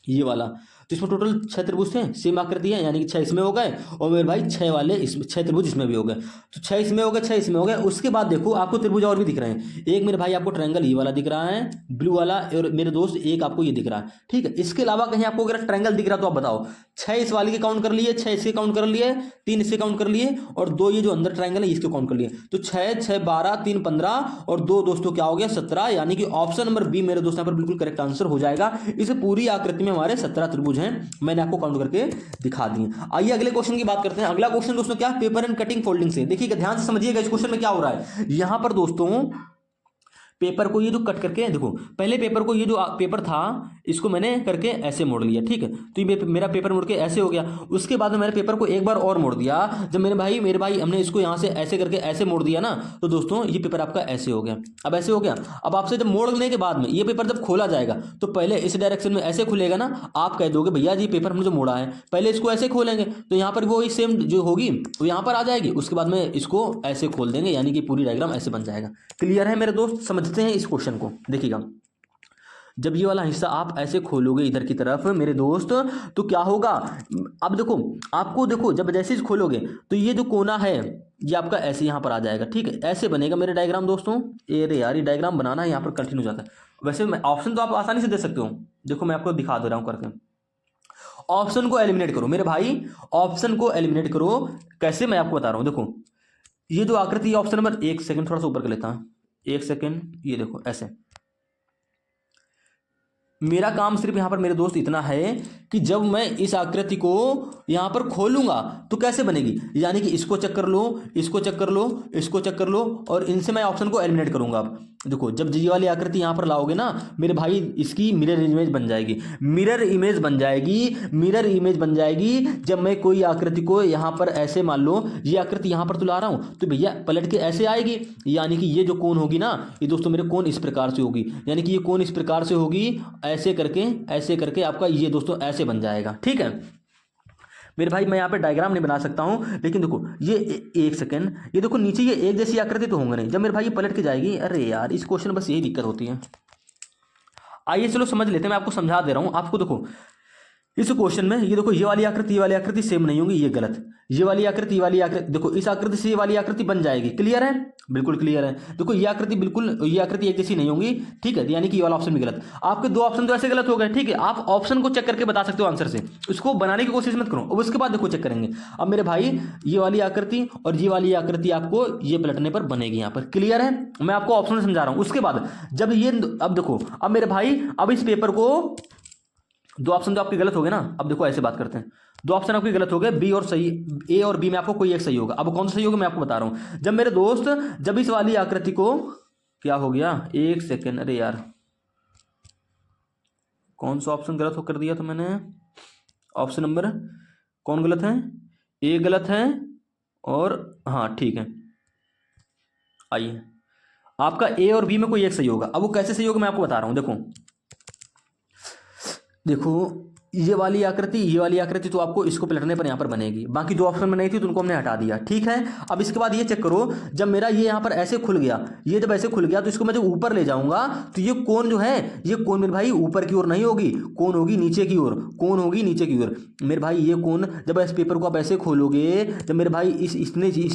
ये वाला, तो इसमें टोटल 6 त्रिभुज थे, सेम आकृति है, यानी कि 6 इसमें हो गए, और मेरे भाई 6 वाले इसमें 6 त्रिभुज इसमें भी हो गए। तो 6 इसमें हो गए, 6 इसमें हो गए। उसके बाद देखो आपको त्रिभुज और भी दिख रहे हैं। एक मेरे भाई आपको ट्रायंगल ये वाला दिख रहा है ब्लू वाला, और मेरे दोस्त एक आपको ये दिख रहा है, ठीक है। इसके अलावा कहीं आपको अगर ट्रायंगल दिख रहा तो आप बताओ। 6 इस वाले के काउंट कर लिए, 6 इसके काउंट कर लिए, 3 इसके काउंट कर लिए, और 2 ये जो अंदर ट्रायंगल है इसके काउंट कर लिए। तो 6 6 12 3 15 और 2 दोस्तों क्या हो गया 17, यानी कि ऑप्शन नंबर बी मेरे दोस्त यहाँ पर बिल्कुल करेक्ट आंसर हो जाएगा। इस पूरी आकृति में हमारे 17 त्रिभुज हैं, मैंने आपको काउंट करके दिखा दिए। आइए अगले क्वेश्चन की बात करते हैं। अगला क्वेश्चन दोस्तों क्या, पेपर एंड कटिंग फोल्डिंग से। देखिएगा ध्यान से समझिएगा इस क्वेश्चन में क्या हो रहा है। यहां पर दोस्तों पेपर को ये जो कट करके, देखो पहले पेपर को, ये जो पेपर था इसको मैंने करके ऐसे मोड़ लिया, ठीक है। तो ये मेरा पेपर मुड़ के ऐसे हो गया। उसके बाद में मैंने पेपर को एक बार और मोड़ दिया। जब मेरे भाई हमने इसको यहाँ से ऐसे करके ऐसे मोड़ दिया ना, तो दोस्तों ये पेपर आपका ऐसे हो गया। अब ऐसे हो गया। अब आपसे जब मोड़ने के बाद में ये पेपर जब खोला जाएगा तो पहले इस डायरेक्शन में ऐसे खुलेगा ना, आप कह दोगे भैया जी पेपर हमने जो मोड़ा है, पहले इसको ऐसे खोलेंगे तो यहाँ पर वो ही सेम जो होगी वो यहाँ पर आ जाएगी। उसके बाद में इसको ऐसे खोल देंगे, यानी कि पूरी डायग्राम ऐसे बन जाएगा। क्लियर है मेरे दोस्त? समझते हैं इस क्वेश्चन को। देखिएगा, जब ये वाला हिस्सा आप ऐसे खोलोगे इधर की तरफ मेरे दोस्त, तो क्या होगा, अब देखो आपको, देखो जब जैसे ही खोलोगे तो ये जो कोना है ये आपका ऐसे यहाँ पर आ जाएगा, ठीक है। ऐसे बनेगा मेरे डायग्राम दोस्तों। अरे यार, ये डायग्राम बनाना यहाँ पर कठिन हो जाता है। वैसे मैं ऑप्शन तो आप आसानी से दे सकते हो। देखो मैं आपको दिखा दे रहा हूँ करके। ऑप्शन को एलिमिनेट करो मेरे भाई, ऑप्शन को एलिमिनेट करो। कैसे, मैं आपको बता रहा हूँ। देखो ये जो आकृति, ऑप्शन नंबर, एक सेकंड थोड़ा सा ऊपर कर लेता हूँ, एक सेकंड। ये देखो ऐसे, मेरा काम सिर्फ यहां पर मेरे दोस्त इतना है कि जब मैं इस आकृति को यहां पर खोलूंगा तो कैसे बनेगी, यानी कि इसको चेक कर लो, इसको चेक कर लो, इसको चेक कर लो, और इनसे मैं ऑप्शन को एलिमिनेट करूंगा। अब देखो जब ये वाली आकृति यहां पर लाओगे ना मेरे भाई, इसकी मिरर इमेज बन जाएगी, मिरर इमेज बन जाएगी, मिरर इमेज बन जाएगी। जब मैं कोई आकृति को यहां पर ऐसे, मान लो ये आकृति यहां पर तो ला रहा हूं, तो भैया पलट के ऐसे आएगी, यानी कि ये जो कोण होगी ना, ये दोस्तों मेरे कोण इस प्रकार से होगी, यानी कि ये कोण इस प्रकार से होगी, ऐसे करके आपका ये दोस्तों ऐसे बन जाएगा, ठीक है मेरे भाई। मैं यहाँ पे डायग्राम नहीं बना सकता हूँ, लेकिन देखो ये एक सेकंड, ये देखो नीचे ये एक जैसी आकृति तो होंगे नहीं, जब मेरे भाई ये पलट के जाएगी। अरे यार, इस क्वेश्चन में बस यही दिक्कत होती है। आइए चलो समझ लेते हैं, मैं आपको समझा दे रहा हूँ। आपको देखो इस क्वेश्चन में ये देखो, ये वाली आकृति सेम नहीं होगी, ये गलत। ये वाली आकृति देखो, इस आकृति से ये वाली आकृति बन जाएगी। क्लियर है? बिल्कुल क्लियर है। देखो ये आकृति बिल्कुल, ये आकृति एक जैसी नहीं होगी, ठीक है, यानी कि ये वाला ऑप्शन भी गलत। आपके दो ऑप्शन तो ऐसे गलत हो गए, ठीक है। आप ऑप्शन को चेक करके बता सकते हो आंसर से, उसको बनाने की कोशिश मत करो। अब उसके बाद देखो चेक करेंगे। अब मेरे भाई ये वाली आकृति और ये वाली आकृति आपको ये पलटने पर बनेगी यहाँ पर। क्लियर है? मैं आपको ऑप्शन समझा रहा हूँ। उसके बाद जब ये, अब देखो, अब मेरे भाई, अब इस पेपर को, दो ऑप्शन तो आपके गलत हो गए ना। अब देखो ऐसे बात करते हैं, दो ऑप्शन आपके गलत हो गए, बी और सही, ए और बी में आपको कोई एक सही होगा। अब कौन सा सही होगा मैं आपको बता रहा हूं। जब मेरे दोस्त, जब इस वाली आकृति को, क्या हो गया, एक सेकेंड, अरे यार कौन सा ऑप्शन गलत हो कर दिया था मैंने। ऑप्शन नंबर कौन गलत है, ए गलत है, और हाँ ठीक है। आइए, आपका ए और बी में कोई एक सही होगा। अब वो कैसे सही होगा मैं आपको बता रहा हूं। देखो ये वाली आकृति तो आपको इसको पलटने पर यहाँ पर बनेगी। बाकी दो ऑप्शन में नहीं थी तो उनको हमने हटा दिया, ठीक है। अब इसके बाद ये चेक करो, जब मेरा ये यहाँ पर ऐसे खुल गया, ये जब ऐसे खुल गया तो इसको मैं जब ऊपर ले जाऊंगा तो ये कोण जो है, ये कोण मेरे भाई ऊपर की ओर नहीं होगी, कोण होगी नीचे की ओर, कोण होगी नीचे की ओर मेरे भाई। ये कोण जब इस पेपर को आप ऐसे खोलोगे, जब मेरे भाई इस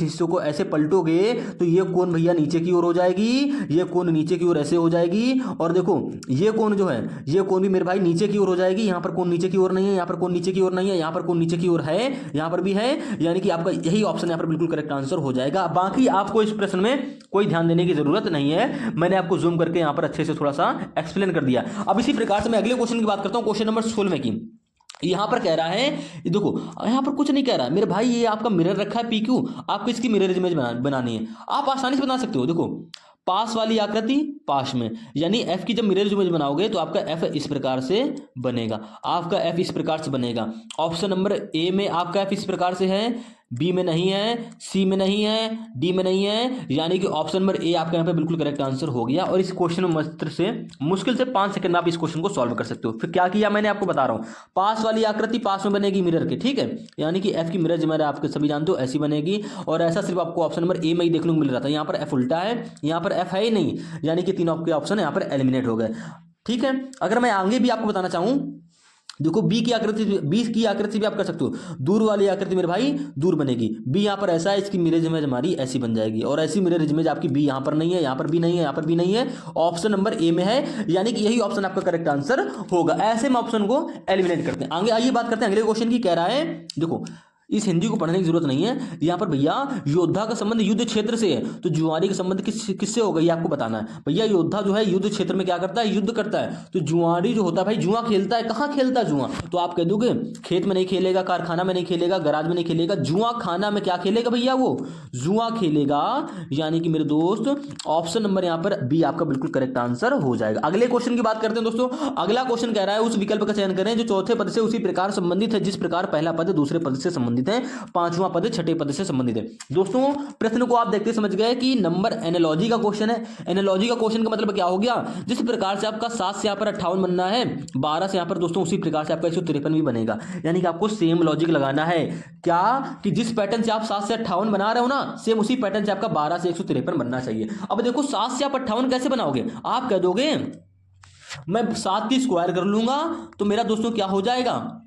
हिस्से को ऐसे पलटोगे तो ये कोण भैया नीचे की ओर हो जाएगी, ये कोण नीचे की ओर ऐसे हो जाएगी। और देखो ये कोण जो है, ये कोण भी मेरे भाई नीचे की ओर हो जाएगी। यहाँ पर कोण नीचे की ओर नहीं है, यहाँ पर कोण नीचे की ओर नहीं है, यहाँ पर कोण नीचे की ओर है, यहाँ पर भी है, यानी कि आपका यही ऑप्शन यहाँ पर बिल्कुल करेक्ट आंसर हो जाएगा। बाकी आपको इस प्रश्न में कोई ध्यान देने की जरूरत नहीं है, मैंने आपको जूम करके यहाँ पर अच्छे से थोड़ा सा एक्सप्लेन कर दिया। अब इसी प्रकार से मैं अगले क्वेश्चन की बात करता हूँ, क्वेश्चन नंबर 16 की। यहां पर कह रहा है, देखो यहां पर कुछ नहीं कह रहा है मेरे भाई, ये आपका मिरर रखा है PQ, आपको इसकी मिरर इमेज बनानी है। आप आसानी से बना सकते हो। देखो पास वाली आकृति पास में, यानी F की जब मिरर इमेज बनाओगे तो आपका F इस प्रकार से बनेगा, आपका F इस प्रकार से बनेगा। ऑप्शन नंबर ए में आपका F इस प्रकार से है, बी में नहीं है, सी में नहीं है, डी में नहीं है, यानी कि ऑप्शन नंबर ए आपका यहाँ पे बिल्कुल करेक्ट आंसर हो गया। और इस क्वेश्चन में मुश्किल से 5 सेकंड में आप इस क्वेश्चन को सॉल्व कर सकते हो। फिर क्या किया मैंने आपको बता रहा हूँ, पास वाली आकृति पास में बनेगी मिरर के, ठीक है, यानी कि F की मिरर जो आपके सभी जानते हो ऐसी बनेगी। और ऐसा सिर्फ आपको ऑप्शन नंबर ए में ही देखने को मिल रहा था, यहाँ पर F उल्टा है, यहाँ पर F है ही नहीं, यानी कि तीनों आपके ऑप्शन यहाँ पर एलिमिनेट हो गए, ठीक है। अगर मैं आगे भी आपको बताना चाहूँ, देखो बी की आकृति भी आप कर सकते हो। दूर वाली आकृति मेरे भाई दूर बनेगी, बी यहाँ पर ऐसा है, इसकी मिरर इमेज हमारी ऐसी बन जाएगी। और ऐसी मिरर इमेज आपकी बी यहाँ पर नहीं है, यहाँ पर भी नहीं है, यहाँ पर भी नहीं है, ऑप्शन नंबर ए में है, यानी कि यही ऑप्शन आपका करेक्ट आंसर होगा। ऐसे हम ऑप्शन को एलिमिनेट करते हैं। आगे आइए बात करते हैं अगले क्वेश्चन की। कह रहा है देखो इस हिंदी को पढ़ने की जरूरत नहीं है। यहाँ पर भैया योद्धा का संबंध युद्ध क्षेत्र से है, तो जुआरी का संबंध किससे होगा ये आपको बताना है। भैया योद्धा जो है युद्ध क्षेत्र में क्या करता है, युद्ध करता है। तो जुआरी जो होता है भाई जुआ खेलता है, कहाँ खेलता है जुआ, तो आप कह दोगे खेत में नहीं खेलेगा, कारखाना में नहीं खेलेगा, गराज में नहीं खेलेगा, जुआ खाना में क्या खेलेगा भैया, वो जुआ खेलेगा। यानी कि मेरे दोस्त ऑप्शन नंबर यहाँ पर बी आपका बिल्कुल करेक्ट आंसर हो जाएगा। अगले क्वेश्चन की बात करते हैं दोस्तों। अगला क्वेश्चन कह रहा है उस विकल्प का चयन करें जो चौथे पद से उसी प्रकार संबंधित है जिस प्रकार पहला पद दूसरे पद से संबंधित है, पांचवां पद छठे पद से संबंधित है। दोस्तों प्रश्न को आप देखते समझ गए कि नंबर एनालॉजी का क्वेश्चन है। एनालॉजी का क्वेश्चन का मतलब क्या हो गया, जिस प्रकार से आपका 7 से यहाँ पर 58 बनना है, 12 से यहाँ पर दोस्तों उसी प्रकार से आपका 153 भी बनेगा। यानी कि आपको सेम लॉजिक लगाना है क्या, कि जिस पैटर्न से आप 7 से 58 बना रहे हो ना, सेम उसी पैटर्न से आपका 12 से 153 बनना चाहिए। अब देखो 7 से आप 58 कैसे बनाओगे, आप कह दोगे मैं 7 की स्क्वायर कर लूंगा तो मेरा दोस्तों क्या हो जाएगा,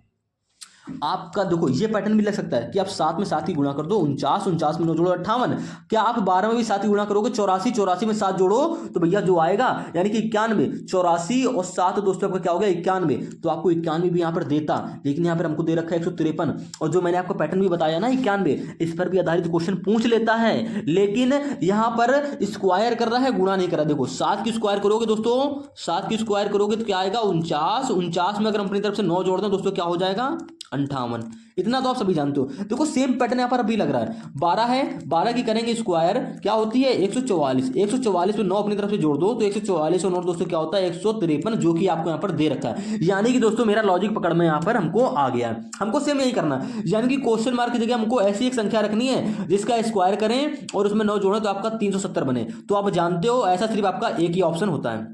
आपका देखो ये पैटर्न भी लग सकता है कि आप 7 में 7 की गुणा कर दो, 49, 49 में 9 जोड़ो 58। क्या आप 12 में भी 7 की गुणा करोगे, 84, 84 में 7 जोड़ो तो भैया जो आएगा यानी कि 91। 84 और 7 दोस्तों आपका क्या हो गया 91, तो आपको 91 भी यहाँ पर देता, लेकिन यहाँ पर हमको दे रखा है 153। और जो मैंने आपको पैटर्न भी बताया ना 91, इस पर भी आधारित क्वेश्चन पूछ लेता है, लेकिन यहाँ पर स्क्वायर कर रहा है, गुणा नहीं कर रहा। देखो 7 की स्क्वायर करोगे दोस्तों, 7 की स्क्वायर करोगे तो क्या आएगा 49, 49 में अगर हम अपनी तरफ से 9 जोड़ दें दोस्तों क्या हो जाएगा 58। इतना तो आप सभी जानते हो। देखो सेम पैटर्न यहाँ पर अभी लग रहा है, 12 है, 12 की करेंगे स्क्वायर क्या होती है 144, 144 में 9 अपनी तरफ से जोड़ दो तो 144 और 9 दोस्तों क्या होता है 153, जो कि आपको यहाँ पर दे रखा है। यानी कि दोस्तों मेरा लॉजिक पकड़ में यहाँ पर हमको आ गया है। हमको सेम यही करना है, यानी कि क्वेश्चन मार्क की जगह हमको ऐसी एक संख्या रखनी है जिसका स्क्वायर करें और उसमें 9 जोड़ें तो आपका 370 बने। तो आप जानते हो ऐसा सिर्फ आपका एक ही ऑप्शन होता है,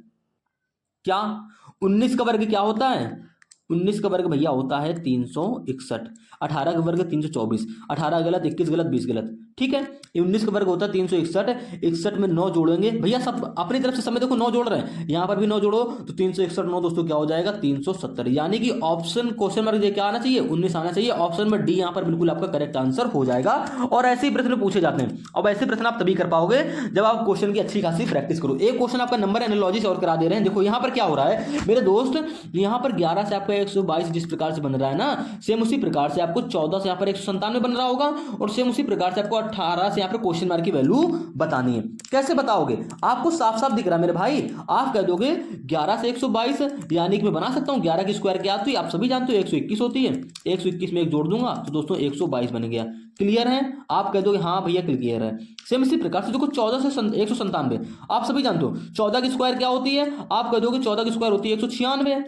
क्या 19 का वर्ग क्या होता है, 19 का वर्ग भैया होता है 361, 18 का वर्ग 324, 18 गलत, 21 गलत, 20 गलत, ठीक है। 19 का वर्ग होता है 361, 61 में 9 जोड़ेंगे भैया, सब अपनी तरफ से समय देखो 9 जोड़ रहे हैं, यहां पर भी 9 जोड़ो तो 361 9 दोस्तों क्या हो जाएगा 370। यानी कि ऑप्शन क्वेश्चन मार्क क्या आना चाहिए 19 आना चाहिए। ऑप्शन में डी यहां पर बिल्कुल आपका करेक्ट आंसर हो जाएगा। और ऐसे ही प्रश्न पूछे जाते हैं। अब ऐसे प्रश्न आप तभी कर पाओगे जब आप क्वेश्चन की अच्छी खासी प्रैक्टिस करो। एक क्वेश्चन आपका नंबर एनालॉजी से और करा दे रहे हैं। देखो यहां पर क्या हो रहा है मेरे दोस्त, यहां पर 11 से आपका 122 जिस प्रकार से बन रहा है ना, सेम उसी प्रकार से आपको 14 से यहां पर 197 बन रहा होगा, और सेम उसी प्रकार से आपको 18 से यहां पर क्वेश्चन मार्क की वैल्यू बतानी है। कैसे बताओगे, आपको साफ साफ दिख रहा है मेरे भाई, आप कह दोगे 11 से 122, यानी कि मैं बना सकता हूं 11 की स्क्वायर क्या आती है आप सभी जानते हो 121 होती है, 121 में एक जोड़ दूंगा तो दोस्तों 122 बन गया। क्लियर है, आप कह दोगे हाँ भैया क्लियर है। सेम इसी प्रकार से देखो 14 से 197 आप सभी जानते हो 14 की स्क्वायर क्या होती है, आप कह दोगे 14 की स्क्वायर होती है 196,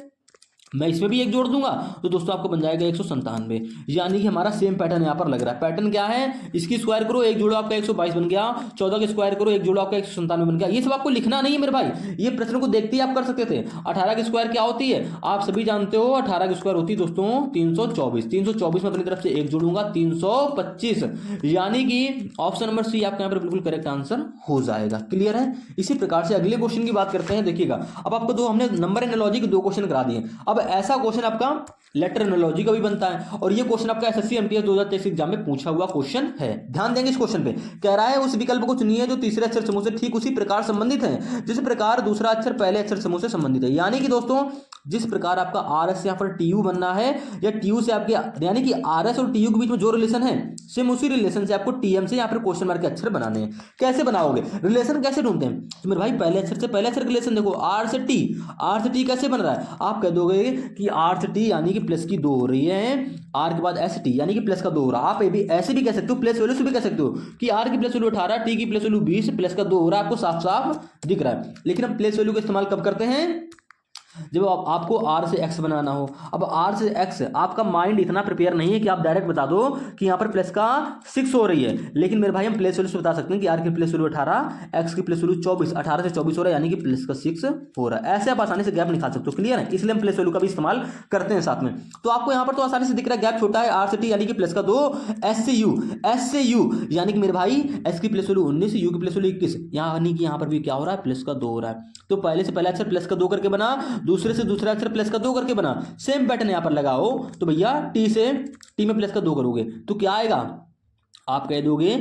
मैं इसमें भी एक जोड़ दूंगा तो दोस्तों आपको बन जाएगा 197। यानी कि हमारा सेम पैटर्न यहाँ पर लग रहा है। पैटर्न क्या है, इसकी स्क्वायर करो एक जोड़ो आपका 122 बन गया, 14 की स्क्वायर करो एक जोड़ो आपका 197 बन गया। ये सब आपको लिखना नहीं है मेरे भाई, ये प्रश्न को देखते ही आप कर सकते थे। 18 की स्क्वायर क्या होती है आप सभी जानते हो, 18 की स्क्वायर होती है दोस्तों 324, 324 में अपनी तरफ से एक जोड़ूंगा 325। यानी कि ऑप्शन नंबर सी आपका यहाँ पर बिल्कुल करेक्ट आंसर हो जाएगा। क्लियर है। इसी प्रकार से अगले क्वेश्चन की बात करते हैं। देखिएगा अब आपको दो हमने नंबर एनालॉजी के 2 क्वेश्चन करा दिए। अब ऐसा क्वेश्चन आपका लेटर एनालॉजी का भी बनता है, और ये क्वेश्चन आपका एसएससी एमटीएस 2023 एग्जाम में पूछा हुआ क्वेश्चन है। ध्यान देंगे इस क्वेश्चन पे। कह रहा है उस विकल्प को चुनिए जो तीसरे अक्षर समूह से ठीक उसी प्रकार संबंधित है जिस प्रकार दूसरा अक्षर पहले अक्षर समूह से संबंधित है। यानी कि दोस्तों जिस प्रकार आपका आर एस यहाँ पर टीयू बनना है, या टीयू से आपके, यानी कि आर एस और टीयू के बीच में जो रिलेशन है सेम उसी रिलेशन से आपको टीएम से यहाँ पर क्वेश्चन मार्क के अक्षर बनाने हैं। कैसे बनाओगे, रिलेशन कैसे ढूंढते हैं, तो मेरे भाई पहले अक्षर से पहले अक्षर रिलेशन देखो, आर से टी, आर से टी कैसे बन रहा है, आप कह दोगे कि आर से टी यानी कि प्लस की 2 हो रही है, आर के बाद एस टी यानी कि प्लस का 2 हो रहा है। आप ये भी ऐसे भी कह सकते हो, प्लस वैल्यू से भी कह सकते हो कि आर की प्लस वैल्यू 18, टी की प्लस वैल्यू 20, प्लस का 2 हो रहा है, आपको साफ साफ दिख रहा है। लेकिन हम प्लस वैल्यू का इस्तेमाल कब करते हैं, जब आपको आर से एक्स बनाना हो। अब आर से एक्स, आपका माइंड इतना प्रिपेयर नहीं है कि आप डायरेक्ट बता दो कि यहाँ पर प्लस का 6 हो रही है, लेकिन मेरे भाई हम प्लस वैल्यू से बता सकते हैं कि आर की प्लस वैल्यू 18, एक्स की प्लस वैल्यू 24, 18 से 24 हो रहा है यानी कि प्लस का 6 हो रहा है। ऐसे आप आसानी से गैप निकाल सकते हो। क्लियर है, इसलिए हम प्लस वैल्यू का भी इस्तेमाल करते हैं साथ में। तो आपको यहाँ पर तो आसानी से दिख रहा है गैप छोटा है, आर से टी यानी कि प्लस का 2, एस से यू, एस से यू यानी कि मेरे भाई एस की प्लस वैल्यू 19, यू की प्लस वैल्यू 21, यानी कि यहाँ पर भी क्या हो रहा है प्लस का 2 हो रहा है। तो पहले से पहला अक्षर प्लस का 2 करके बना, दूसरे से दूसरा अक्षर प्लस का 2 करके बना। सेम पैटर्न यहां पर लगाओ तो भैया टी से टी में प्लस का 2 करोगे तो क्या आएगा, आप कह दोगे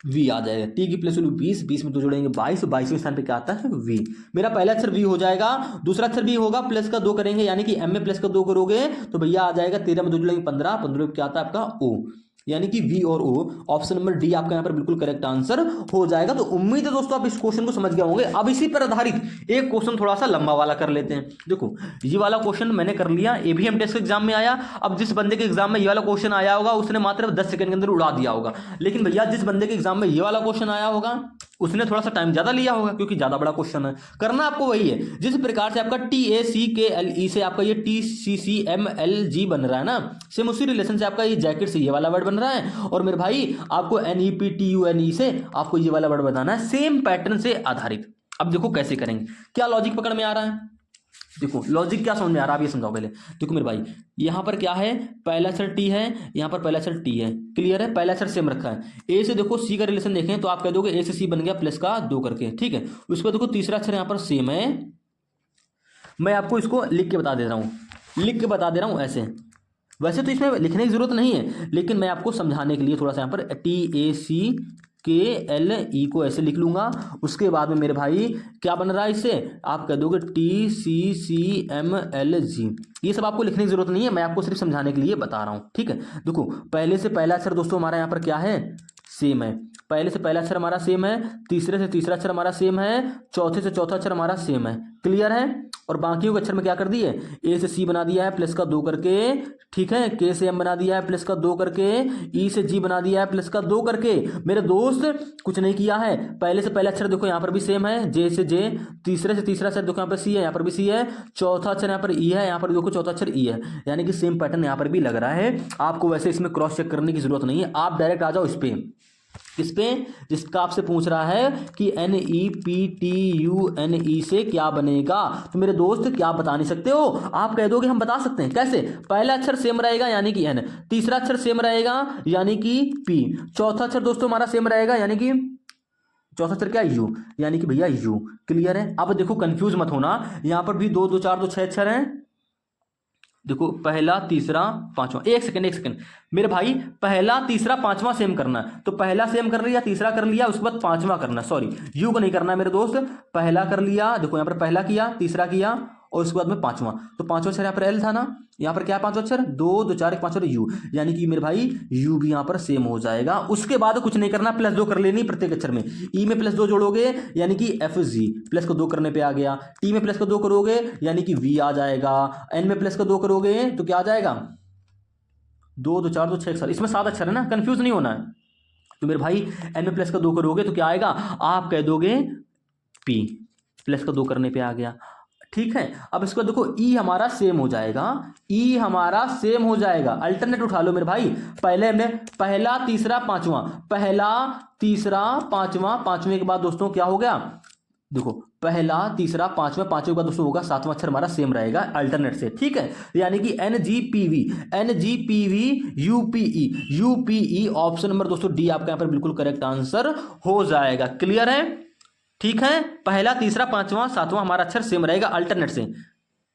वी आ जाएगा। टी की प्लस वैल्यू 20, 20 में 2 जोड़ेंगे 22, 22वें स्थान पे क्या आता है वी। मेरा पहला अक्षर वी हो जाएगा, दूसरा अक्षर वी होगा, प्लस का 2 करेंगे यानी कि एम में प्लस का 2 करोगे तो भैया आ जाएगा 13 में 2 जोड़ेंगे 15, 15 में क्या आता है आपका ओ। यानी कि वी और ओ, ऑप्शन नंबर डी आपका यहाँ पर बिल्कुल करेक्ट आंसर हो जाएगा। तो उम्मीद है दोस्तों आप इस क्वेश्चन को समझ गए होंगे। अब इसी पर आधारित एक क्वेश्चन थोड़ा सा लंबा वाला कर लेते हैं। देखो ये वाला क्वेश्चन मैंने कर लिया, एबीएम टेस्ट के एग्जाम में आया। अब जिस बंदे के एग्जाम में ये वाला क्वेश्चन आया होगा उसने मात्र 10 सेकंड के अंदर उड़ा दिया होगा, लेकिन भैया जिस बंदे के एग्जाम में ये वाला क्वेश्चन आया होगा उसने थोड़ा सा टाइम ज्यादा लिया होगा, क्योंकि ज्यादा बड़ा क्वेश्चन है। करना आपको वही है, जिस प्रकार से आपका TACKLE से आपका ये TCCMLG बन रहा है ना, सेम उसी रिलेशन से आपका ये जैकेट से ये वाला वर्ड बन रहा है। और मेरे भाई आपको NEPTUNE से आपको ये वाला वर्ड बताना है, सेम पैटर्न से आधारित। अब देखो कैसे करेंगे, क्या लॉजिक पकड़ में आ रहा है। देखो लॉजिक क्या समझ में आ रहा है, आप ये समझाओ पहले। देखो मेरे भाई यहाँ पर क्या है, पहला अक्षर टी है, यहाँ पर पहला अक्षर टी है, क्लियर है, पहला अक्षर सेम रखा है। ए से देखो सी का रिलेशन देखें तो आप कह दोगे ए से सी बन गया प्लस का 2 करके, ठीक है। उसके बाद देखो तीसरा अक्षर यहाँ पर सेम है, मैं आपको इसको लिख के बता दे रहा हूँ, लिख के बता दे रहा हूँ ऐसे। वैसे तो इसमें लिखने की जरूरत नहीं है, लेकिन मैं आपको समझाने के लिए थोड़ा सा यहाँ पर TACKLE को ऐसे लिख लूंगा। उसके बाद में मेरे भाई क्या बन रहा है इससे, आप कह दोगे TCCMLG। ये सब आपको लिखने की जरूरत नहीं है, मैं आपको सिर्फ समझाने के लिए बता रहा हूँ, ठीक है। देखो पहले से पहला अक्षर दोस्तों हमारा यहाँ पर क्या है, सेम है। पहले से पहला अक्षर हमारा सेम है, तीसरे से तीसरा अक्षर हमारा सेम है, चौथे से चौथा अक्षर हमारा सेम है, क्लियर है। और बाकियों के अक्षर में क्या कर दिए, ए से सी बना दिया है प्लस का 2 करके, ठीक है। के से एम बना दिया है प्लस का 2 करके, ई से जी बना दिया है प्लस का 2 करके। मेरे दोस्त कुछ नहीं किया है, पहले से पहला अक्षर देखो यहाँ पर भी सेम है, जे से जे, तीसरे से तीसरा अक्षर देखो यहाँ पर सी है, यहाँ पर भी सी है, चौथा अक्षर यहाँ पर ई है, यहाँ पर देखो चौथा अक्षर ई है, यानी कि सेम पैटर्न यहाँ पर भी लग रहा है। आपको वैसे इसमें क्रॉस चेक करने की जरूरत नहीं है, आप डायरेक्ट आ जाओ इस पे, किस पे, जिसका आपसे पूछ रहा है कि NEPTUNE से क्या बनेगा। तो मेरे दोस्त क्या आप बता नहीं सकते हो, आप कह दोगे हम बता सकते हैं। कैसे, पहला अक्षर सेम रहेगा यानी कि N, तीसरा अक्षर सेम रहेगा यानी कि P, चौथा अक्षर दोस्तों हमारा सेम रहेगा यानी कि चौथा अक्षर क्या, U, यानी कि भैया U, क्लियर है। अब देखो कंफ्यूज मत होना, यहां पर भी 2 2 4 2 6 अक्षर हैं। देखो पहला तीसरा पांचवा, एक सेकंड मेरे भाई, पहला तीसरा पांचवा सेम करना है। तो पहला सेम कर लिया, तीसरा कर लिया, उसके बाद पांचवा करना, सॉरी यू को नहीं करना है मेरे दोस्त। पहला कर लिया, देखो यहाँ पर पहला किया, तीसरा किया और उसके बाद में पांचवा। तो पांचवा अक्षर यहाँ पर एल था ना, यहाँ पर क्या है पांचवा अक्षर, 2 2 4 1 5 और यू, यानी कि मेरे भाई यू भी यहाँ पर सेम हो जाएगा। उसके बाद कुछ नहीं करना, प्लस 2 कर लेनी प्रत्येक अक्षर में। ई में प्लस 2 जोड़ोगे यानी कि FG, प्लस को 2 करने पे आ गया। टी में प्लस का 2 करोगे यानी कि वी आ जाएगा। एन में प्लस का 2 करोगे तो क्या आ जाएगा, 2 2 4 2 6 अक्षर, इसमें 7 अक्षर है ना, कंफ्यूज नहीं होना है। तो मेरे भाई एन में प्लस का 2 करोगे तो क्या आएगा, आप कह दोगे पी, प्लस का 2 करने पे आ गया, ठीक है। अब इसको देखो ई हमारा सेम हो जाएगा, ई हमारा सेम हो जाएगा। अल्टरनेट उठा लो मेरे भाई, पहले हमने पहला तीसरा पांचवा, पहला तीसरा पांचवा, पांचवें के बाद दोस्तों क्या हो गया, देखो पहला तीसरा पांचवा, पांचवें के बाद दोस्तों होगा सातवां अक्षर हमारा सेम रहेगा अल्टरनेट से, ठीक है। यानी कि NGPV UPE ऑप्शन नंबर दोस्तों डी आपका यहाँ पर बिल्कुल करेक्ट आंसर हो जाएगा, क्लियर है, ठीक है। पहला तीसरा पांचवा सातवां हमारा अक्षर सेम रहेगा अल्टरनेट से,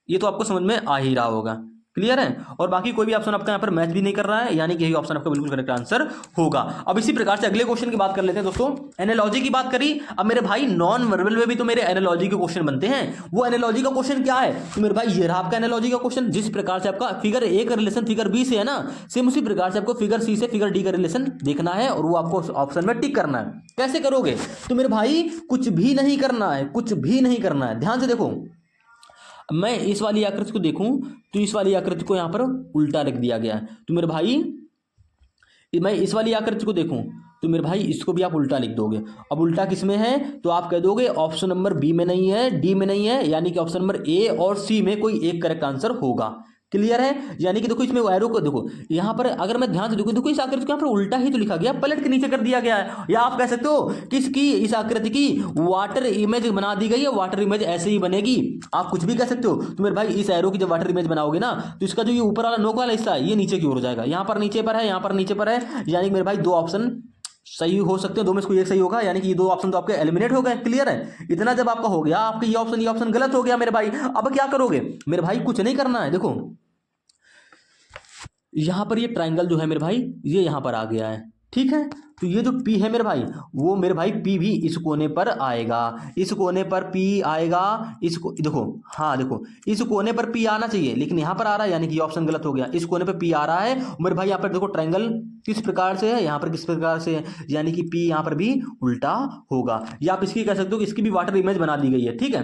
ये तो आपको समझ में आ ही रहा होगा, क्लियर है। और बाकी कोई भी ऑप्शन आपका यहाँ पर मैच भी नहीं कर रहा है, यानी कि यही ऑप्शन आपका बिल्कुल करेक्ट आंसर होगा। अब इसी प्रकार से अगले क्वेश्चन की बात कर लेते हैं दोस्तों। एनालॉजी की बात करी, अब मेरे भाई नॉन वर्बल में भी तो मेरे एनालॉजी के क्वेश्चन बनते हैं। वो एनालॉजी का क्वेश्चन क्या है, तो मेरे भाई ये रहा आपका एनालॉजी का क्वेश्चन। जिस प्रकार से आपका फिगर ए का रिलेशन फिगर बी से है ना, सेम उसी प्रकार से आपको फिगर सी से फिगर डी का रिलेशन देखना है और वो आपको ऑप्शन में टिक करना है। कैसे करोगे, तो मेरे भाई कुछ भी नहीं करना है, कुछ भी नहीं करना है, ध्यान से देखो। मैं इस वाली आकृति को देखूं तो इस वाली आकृति को यहां पर उल्टा रख दिया गया है। तो मेरे भाई मैं इस वाली आकृति को देखूं तो मेरे भाई इसको भी आप उल्टा लिख दोगे। अब उल्टा किस में है, तो आप कह दोगे ऑप्शन नंबर बी में नहीं है, डी में नहीं है, यानी कि ऑप्शन नंबर ए और सी में कोई एक करेक्ट आंसर होगा, क्लियर है। यानी कि देखो इसमें एरो को देखो, यहां पर अगर मैं ध्यान से देखूं, देखो इस आकृति को यहां पर उल्टा ही तो लिखा गया, पलट के नीचे कर दिया गया है। या आप कह सकते हो किसकी, इस आकृति की वाटर इमेज बना दी गई है, वाटर इमेज ऐसे ही बनेगी, आप कुछ भी कह सकते हो। तो मेरे भाई इस एरो की जब वाटर इमेज बनाओगे ना, तो इसका जो ये ऊपर वाला नोक वाला हिस्सा है ये नीचे की ओर हो जाएगा, यहां पर नीचे पर है, यहां पर नीचे पर है, यानी कि मेरे भाई 2 ऑप्शन सही हो सकते हैं, 2 में से कोई एक सही होगा, यानी कि ये 2 ऑप्शन तो आपके एलिमिनेट हो गए, क्लियर है। इतना जब आपका हो गया, आपका ये ऑप्शन गलत हो गया मेरे भाई। अब क्या करोगे मेरे भाई, कुछ नहीं करना है। देखो यहां पर ये ट्राइंगल जो है मेरे भाई ये यहां पर आ गया है, ठीक है। तो ये जो P है मेरे भाई, वो मेरे भाई P भी इस कोने पर आएगा, इस कोने पर P आएगा, इसको देखो, हाँ देखो इस कोने पर P आना चाहिए, लेकिन यहाँ पर आ रहा है, यानी कि ऑप्शन गलत हो गया। इस कोने पर P आ रहा है मेरे भाई, यहाँ पर देखो ट्रायंगल किस प्रकार से है, यहाँ पर किस प्रकार से है, यानी कि P यहाँ पर भी उल्टा होगा। या आप इसकी कह सकते हो कि इसकी भी वाटर इमेज बना दी गई है, ठीक है।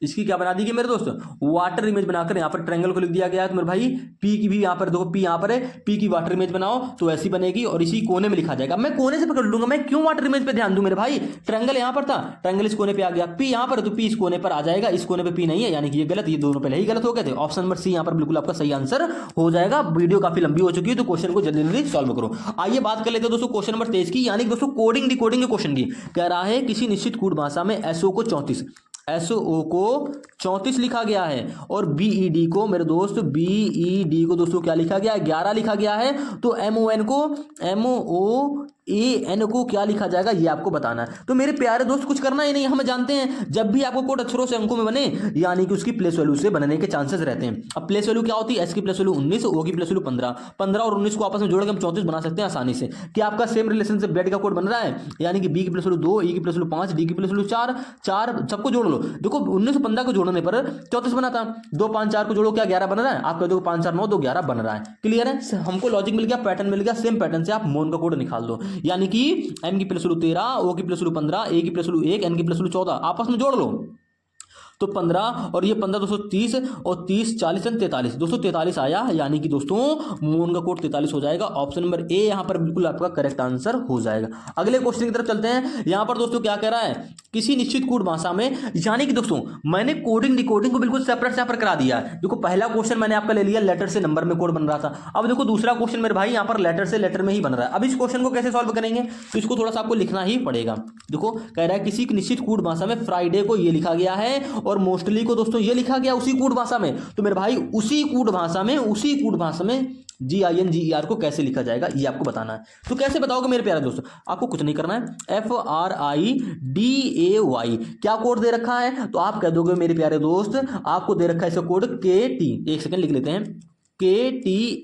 इसकी क्या बना दी गई मेरे दोस्त, वाटर इमेज बनाकर यहाँ पर ट्रायंगल को लिख दिया गया है। तो मेरे भाई पी की भी यहाँ पर देखो, पी यहाँ पर है, पी की वाटर इमेज बनाओ तो ऐसी बनेगी और इसी कोने में लिखा जाएगा। मैं कोने से पकड़ लूंगा, मैं क्यों वाटर इमेज पे ध्यान दूं मेरे भाई, ट्रायंगल यहाँ पर था, ट्रायंगल इस कोने पे आ गया, पी यहाँ पर तो पी इस कोने पर आ जाएगा, इस कोने पे पी नहीं है, यानी कि ये गलत, ये दोनों पहले ही गलत हो गए थे। ऑप्शन नंबर सी यहाँ पर बिल्कुल आपका सही आंसर हो जाएगा। वीडियो काफी लंबी हो चुकी है तो क्वेश्चन को जल्दी जल्दी सॉल्व करो। आइए बात कर लेते हैं दोस्तों क्वेश्चन नंबर 23 की, यानी दोस्तों कोडिंग डिकोडिंग के क्वेश्चन की। कह रहा है किसी निश्चित कोड भाषा में एसओ को 34 एसओ को 34 लिखा गया है और बीईडी को मेरे दोस्त, बीईडी को दोस्तों क्या लिखा गया है, 11 लिखा गया है। तो एमओएन को, एमओएन को क्या लिखा जाएगा ये आपको बताना है। तो मेरे प्यारे दोस्त कुछ करना ही नहीं, हम जानते हैं जब भी आपको कोड अक्षरों से अंकों में बने, यानी कि उसकी प्लेस वैल्यू से बनने के चांसेस रहते हैं। अब प्लेस वैल्यू क्या होती है, एस की प्लेस वैल्यू 19, ओ की प्लेस वैल्यू 15, 15 और 19 को आपस में जोड़कर हम 34 बना सकते हैं आसानी से। क्या आपका सेम रिलेशन से बेड का कोड बन रहा है, यानी कि बी की प्लेस वैल्यू 2, ई की प्लेस वैल्यू 5, डी की प्लेस वैल्यू 4, 4 सबको जोड़ लो। देखो 19 और 15 को जोड़ने पर 34 बना था, 2 5 4 को जोड़ो क्या 11 बन रहा है, आप कह दो 5 4 9 2 11 बन रहा है। क्लियर है, हमको लॉजिक मिल गया, पैटर्न मिल गया, सेम पैटर्न से आप मोन का कोड निकाल दो, यानी कि एम की प्लस वैल्यू 13, ओ की प्लस वैल्यू 15, ए की प्लस वैल्यू 1, एन की प्लस वैल्यू 14 आपस में जोड़ लो। तो 15 और ये 15 230 और 30 40 43, 243 आया, यानी कि दोस्तों मोन का कोड 43 हो जाएगा। ऑप्शन नंबर ए यहाँ पर बिल्कुल आपका करेक्ट आंसर हो जाएगा। अगले क्वेश्चन की तरफ चलते हैं। यहाँ पर दोस्तों क्या कह रहा है, किसी निश्चित कोड भाषा में, यानी कि दोस्तों मैंने कोडिंग डिकोडिंग को बिल्कुल सेपरेट से यहाँ पर करा दिया है। देखो पहला क्वेश्चन मैंने आपका ले लिया, लेटर से नंबर में कोड बन रहा था। अब देखो दूसरा क्वेश्चन मेरे भाई यहाँ पर लेटर से लेटर में ही बन रहा है। अब इस क्वेश्चन को कैसे सॉल्व करेंगे, तो इसको थोड़ा सा आपको लिखना ही पड़ेगा। देखो कह रहा है किसी निश्चित कोड भाषा में फ्राइडे को ये लिखा गया है और मोस्टली को दोस्तों ये लिखा गया उसी कोड भाषा में। तो मेरे भाई उसी कोड भाषा में GINGER को कैसे लिखा जाएगा ये आपको बताना है। तो कैसे बताओगे मेरे प्यारे दोस्तों, आपको कुछ नहीं करना है, FRIDAY क्या कोड दे रखा है, तो आप कह दोगे मेरे प्यारे दोस्त आपको दे रखा है इसका कोड KT, एक सेकंड लिख लेते हैं, KTHACF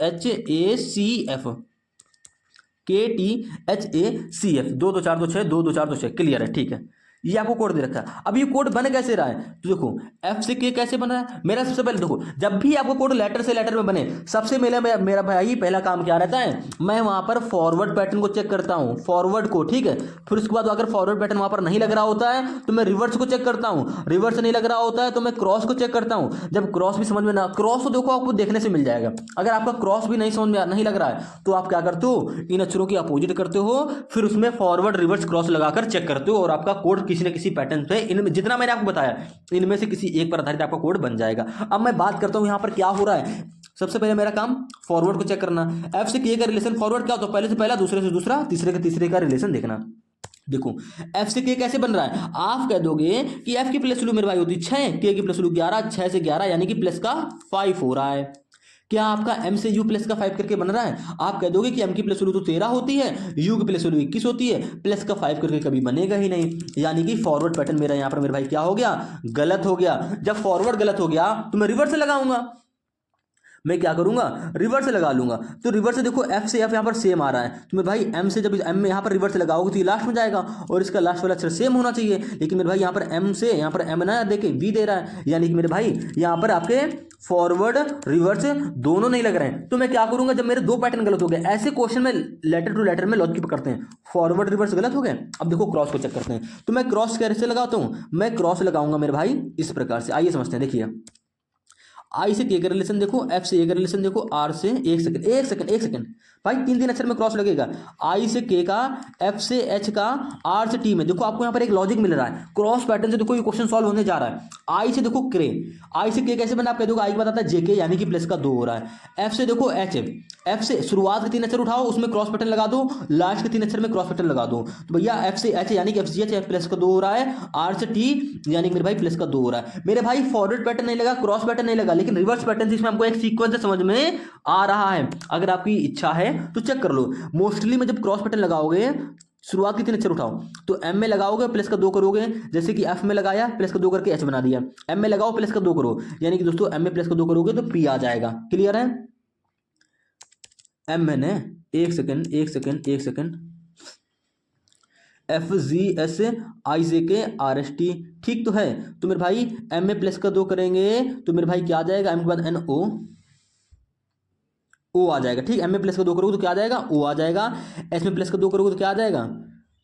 2 2 4 2 6 2 2 4 2 6। क्लियर है, ठीक है, ये आपको कोड दे रखा है। अब ये कोड बन कैसे रहा है, तो देखो F से K कैसे बन रहा है। मेरा सबसे पहले देखो, जब भी आपको कोड लेटर से लेटर में बने, सबसे मेरा भाई पहला काम क्या रहता है, मैं वहां पर फॉरवर्ड पैटर्न को चेक करता हूं, फॉरवर्ड को, ठीक है। फिर उसके बाद अगर फॉरवर्ड पैटर्न वहां पर नहीं लग रहा होता है तो मैं रिवर्स को चेक करता हूं, रिवर्स नहीं लग रहा होता है तो मैं क्रॉस को चेक करता हूं। जब क्रॉस भी समझ में ना, क्रॉस को देखो आपको देखने से मिल जाएगा। अगर आपका क्रॉस भी नहीं समझ में नहीं लग रहा है तो आप क्या करते हो, इन अक्षरों की अपोजिट करते हो, फिर उसमें फॉरवर्ड रिवर्स क्रॉस लगाकर चेक करते हो और आपका कोड किसी न किसी पैटर्न पे, इनमें जितना मैंने आपको बताया इनमें से किसी एक पर आधारित आपका कोड बन जाएगा। अब मैं बात करता हूं यहां पर क्या हो रहा है। सबसे पहले मेरा काम फॉरवर्ड को चेक करना, एफ से के का रिलेशन फॉरवर्ड क्या होता है, पहले से पहला, दूसरे से दूसरा, तीसरे के तीसरे का रिलेशन देखना। देखो एफ से के कैसे बन रहा है, आप कह दोगे कि एफ की प्लस वैल्यू मेरे भाई होती है 6, के की प्लस वैल्यू 11, 6 से 11 यानी कि प्लस का 5 हो रहा है। क्या आपका m से u प्लस का 5 करके बन रहा है, आप कह दोगे कि m की प्लस वैल्यू तो 13 होती है, u की प्लस वैल्यू 21 होती है, प्लस का 5 करके कभी बनेगा ही नहीं, यानी कि फॉरवर्ड पैटर्न मेरा यहाँ पर मेरे भाई क्या हो गया, गलत हो गया। जब फॉरवर्ड गलत हो गया तो मैं रिवर्स लगाऊंगा, मैं क्या करूंगा, रिवर्स लगा लूंगा। तो रिवर्स देखो एफ से एफ यहाँ पर सेम आ रहा है, तो मेरे भाई एम से जब एम में यहाँ पर रिवर्स लगाओगे तो ये लास्ट में जाएगा और इसका लास्ट वाला अक्षर सेम होना चाहिए। लेकिन मेरे भाई यहाँ पर एम से यहाँ पर एम ना देखे बी दे रहा है, यानी कि मेरे भाई यहाँ पर आपके फॉरवर्ड रिवर्स दोनों नहीं लग रहे हैं। तो मैं क्या करूंगा, जब मेरे दो पैटर्न गलत हो गए, ऐसे क्वेश्चन में लेटर टू लेटर में लॉजिक करते हैं, फॉरवर्ड रिवर्स गलत हो गए, अब देखो क्रॉस को चेक करते हैं। तो मैं क्रॉस कैसे लगाता हूं, मैं क्रॉस लगाऊंगा मेरे भाई इस प्रकार से। आइए समझते हैं, देखिए आई से के का रिलेशन देखो, एफ से ए का रिलेशन देखो, आर से एक सेकंड भाई 3 अक्षर में क्रॉस लगेगा। आई से के का, एफ से एच का, आर से टी में। देखो आपको यहाँ पर एक लॉजिक मिल रहा है, क्रॉस पैटर्न से देखो ये क्वेश्चन सॉल्व होने जा रहा है। आई से देखो क्रे, आई से के कैसे बना, आप कह दोगे आई के बाद आता है जेके यानी कि प्लस का 2 हो रहा है। एफ से देखो एच, एफ से शुरुआत के 3 अक्षर उठाओ, उसमें क्रॉस पैटर्न लगा दो, लास्ट के 3 अक्षर में क्रॉस पैटर्न लगा दो। तो भैया एफ से एच यानी कि एफ सी एच प्लस का 2 हो रहा है, आर से टी यानी कि मेरे भाई प्लस का 2 हो रहा है। मेरे भाई फॉरवर्ड पैटर्न नहीं लगा, क्रॉस पैटर्न नहीं लगा, लेकिन रिवर्स पैटर्न से इसमें हमको एक सीक्वेंस समझ में आ रहा है। अगर आपकी इच्छा है तो चेक कर लो। मोस्टली में जब क्रॉस पैटर्न लगाओगे, शुरुआत के 3 अक्षर उठाओ, तो एम में लगाओगे प्लस का 2 करोगे, जैसे कि एफ में लगाया प्लस का 2 करके एच बना दिया, एम में लगाओ प्लस का 2 करो, यानी कि दोस्तों एम में प्लस का 2 करोगे तो पी आ जाएगा। क्लियर है, MN है, एक सेकंड, FGSIJKRST, ठीक तो है। तो मेरे भाई MA प्लस का 2 करेंगे तो मेरे भाई क्या आ जाएगा, M के बाद NO ओ आ जाएगा, ठीक। MA प्लस का 2 करोगे तो क्या आ जाएगा, O आ जाएगा। S में प्लस का 2 करोगे तो क्या आ जाएगा,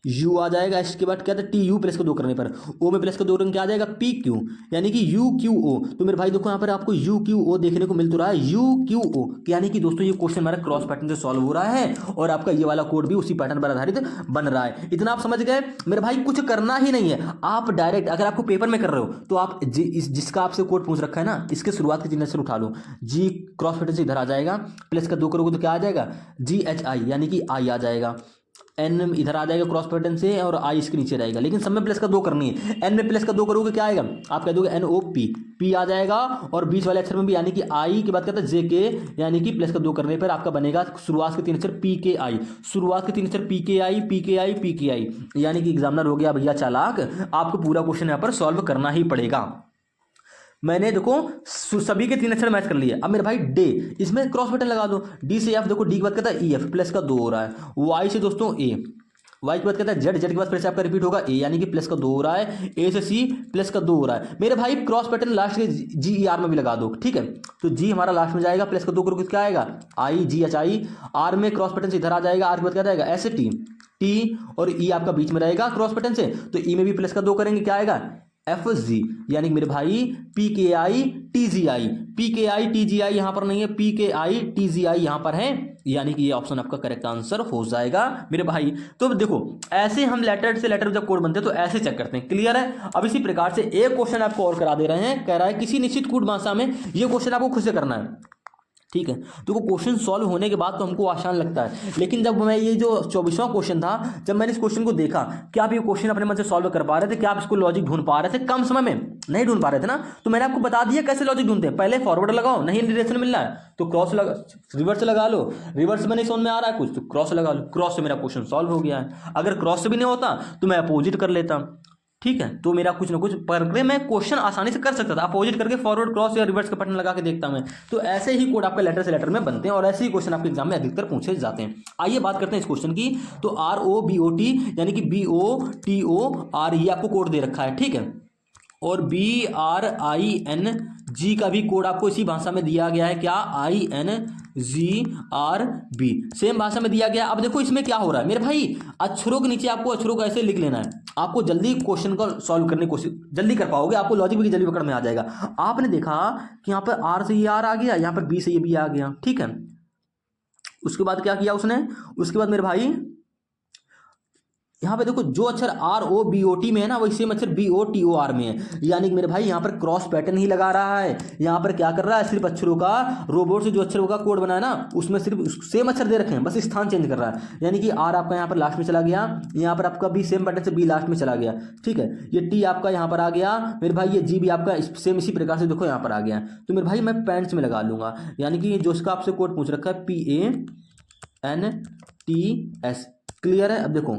U आ जाएगा। इसके बाद क्या था, TU प्लस का 2 करने पर O में प्लस का 2 करेंगे क्या आ जाएगा, PQ, यानी कि UQO। तो मेरे भाई देखो यहाँ पर आपको UQO देखने को मिल तो रहा है, UQO, यानी कि दोस्तों ये क्वेश्चन हमारा क्रॉस पैटर्न से सॉल्व हो रहा है और आपका ये वाला कोड भी उसी पैटर्न पर आधारित बन रहा है। इतना आप समझ गए मेरे भाई, कुछ करना ही नहीं है। आप डायरेक्ट अगर आपको पेपर में कर रहे हो तो आप जिसका आपसे कोड पूछ रखा है ना, इसके शुरुआत के चिन्ह से उठा लो, G क्रॉस पैटर्न से इधर आ जाएगा, प्लस का 2 करोगे तो क्या आ जाएगा, GHI, यानी कि I आ जाएगा। N इधर आ जाएगा क्रॉस पैटर्न से और I इसके नीचे रहेगा, लेकिन सब में प्लस का 2 करनी है। N में प्लस का 2 करोगे क्या आएगा, आप कह दोगे NOP, P आ जाएगा। और बीच वाले अक्षर में भी यानी कि I के बाद कहता है JK, यानी कि प्लस का 2 करने पर आपका बनेगा शुरुआत के 3 अक्षर PKI, शुरुआत के 3 अक्षर PKI, यानी कि एग्जामिनर हो गया भैया चालाक, आपको पूरा क्वेश्चन यहाँ पर सॉल्व करना ही पड़ेगा। मैंने देखो सभी के 3 अक्षर मैच कर लिए। अब मेरे भाई डे, इसमें क्रॉस बटन लगा दो, डी से एफ, देखो डी के बाद कहता है ई एफ, प्लस का 2 हो रहा है। वाई से दोस्तों ए, वाई के बाद कहता है जेड, जेड के बाद फिर से आपका रिपीट होगा ए, यानी कि प्लस का 2 हो रहा है। ए से सी, प्लस का 2 हो रहा है। मेरे भाई क्रॉस बटन लास्ट के जी ई आर में भी लगा दो, ठीक है। तो जी हमारा लास्ट में जाएगा, प्लस का 2 करोगे क्या आएगा, आई जी एच आई। आर में क्रॉस बटन से इधर आ जाएगा, आर के बाद क्या जाएगा, एस टी, टी और ई आपका बीच में रहेगा क्रॉस बटन से, तो ई में भी प्लस का 2 करेंगे क्या आएगा, FG, यानी कि मेरे भाई PKI TGI, PKI TGI यहां पर नहीं है, PKI TGI यहां पर है, यानी कि ये ऑप्शन आपका करेक्ट आंसर हो जाएगा मेरे भाई। तो देखो ऐसे हम लेटर से लेटर जब कोड बनते हैं तो ऐसे चेक करते हैं, क्लियर है। अब इसी प्रकार से एक क्वेश्चन आपको और करा दे रहे हैं, कह रहा है किसी निश्चित कूट भाषा में ये क्वेश्चन आपको खुद से करना है, ठीक है। तो वो क्वेश्चन सॉल्व होने के बाद तो हमको आसान लगता है, लेकिन जब मैं ये जो 24वां क्वेश्चन था, जब मैंने इस क्वेश्चन को देखा, क्या आप ये क्वेश्चन अपने मन से सॉल्व कर पा रहे थे, क्या आप इसको लॉजिक ढूंढ पा रहे थे, कम समय में नहीं ढूंढ पा रहे थे ना, तो मैंने आपको बता दिया कैसे लॉजिक ढूंढते हैं। पहले फॉरवर्ड लगाओ, नहीं डायरेक्शन मिल रहा है तो क्रॉस लगा, रिवर्स लगा लो, रिवर्स में नहीं समझ में आ रहा है कुछ तो क्रॉस लगा लो, क्रॉस से मेरा क्वेश्चन सॉल्व हो गया है। अगर क्रॉस से भी नहीं होता तो मैं अपोजिट कर लेता, ठीक है। तो मेरा कुछ ना कुछ करके मैं क्वेश्चन आसानी से कर सकता था, अपोजिट करके फॉरवर्ड क्रॉस या रिवर्स का बटन लगा के देखता मैं। तो ऐसे ही कोड आपका लेटर से लेटर में बनते हैं और ऐसे ही क्वेश्चन आपके एग्जाम में अधिकतर पूछे जाते हैं। आइए बात करते हैं इस क्वेश्चन की। तो ROBOT यानी कि BOTOR ये आपको कोड दे रखा है, ठीक है। और BRING का भी कोड आपको इसी भाषा में दिया गया है, क्या, INGRB, सेम भाषा में दिया गया। अब देखो इसमें क्या हो रहा है मेरे भाई, अक्षरों के नीचे आपको अक्षरों को ऐसे लिख लेना है, आपको जल्दी क्वेश्चन को सॉल्व करने की कोशिश जल्दी कर पाओगे, आपको लॉजिक भी जल्दी पकड़ में आ जाएगा। आपने देखा कि यहाँ पर आर से ये आर आ गया, यहाँ पर बी से ये बी आ गया, ठीक है। उसके बाद क्या किया उसने, उसके बाद मेरे भाई यहाँ पे देखो जो अक्षर ROBOT में है ना वही सेम अक्षर BOTOR में है, यानी कि मेरे भाई यहाँ पर क्रॉस पैटर्न ही लगा रहा है। यहाँ पर क्या कर रहा है, सिर्फ अक्षरों का रोबोट से जो अक्षरों का कोड बना है ना उसमें सिर्फ सेम अक्षर दे रखे हैं, बस स्थान चेंज कर रहा है। यानी कि R आपका यहाँ पर लास्ट में चला गया, यहाँ पर आपका B सेम पैटर्न से B लास्ट में चला गया, ठीक है। ये T आपका यहाँ पर आ गया मेरे भाई, ये G भी आपका सेम इसी प्रकार से देखो यहाँ पर आ गया। तो मेरे भाई मैं पैंट्स में लगा लूंगा, यानी कि जो इसका आपसे कोड पूछ रखा है PANTS, क्लियर है। अब देखो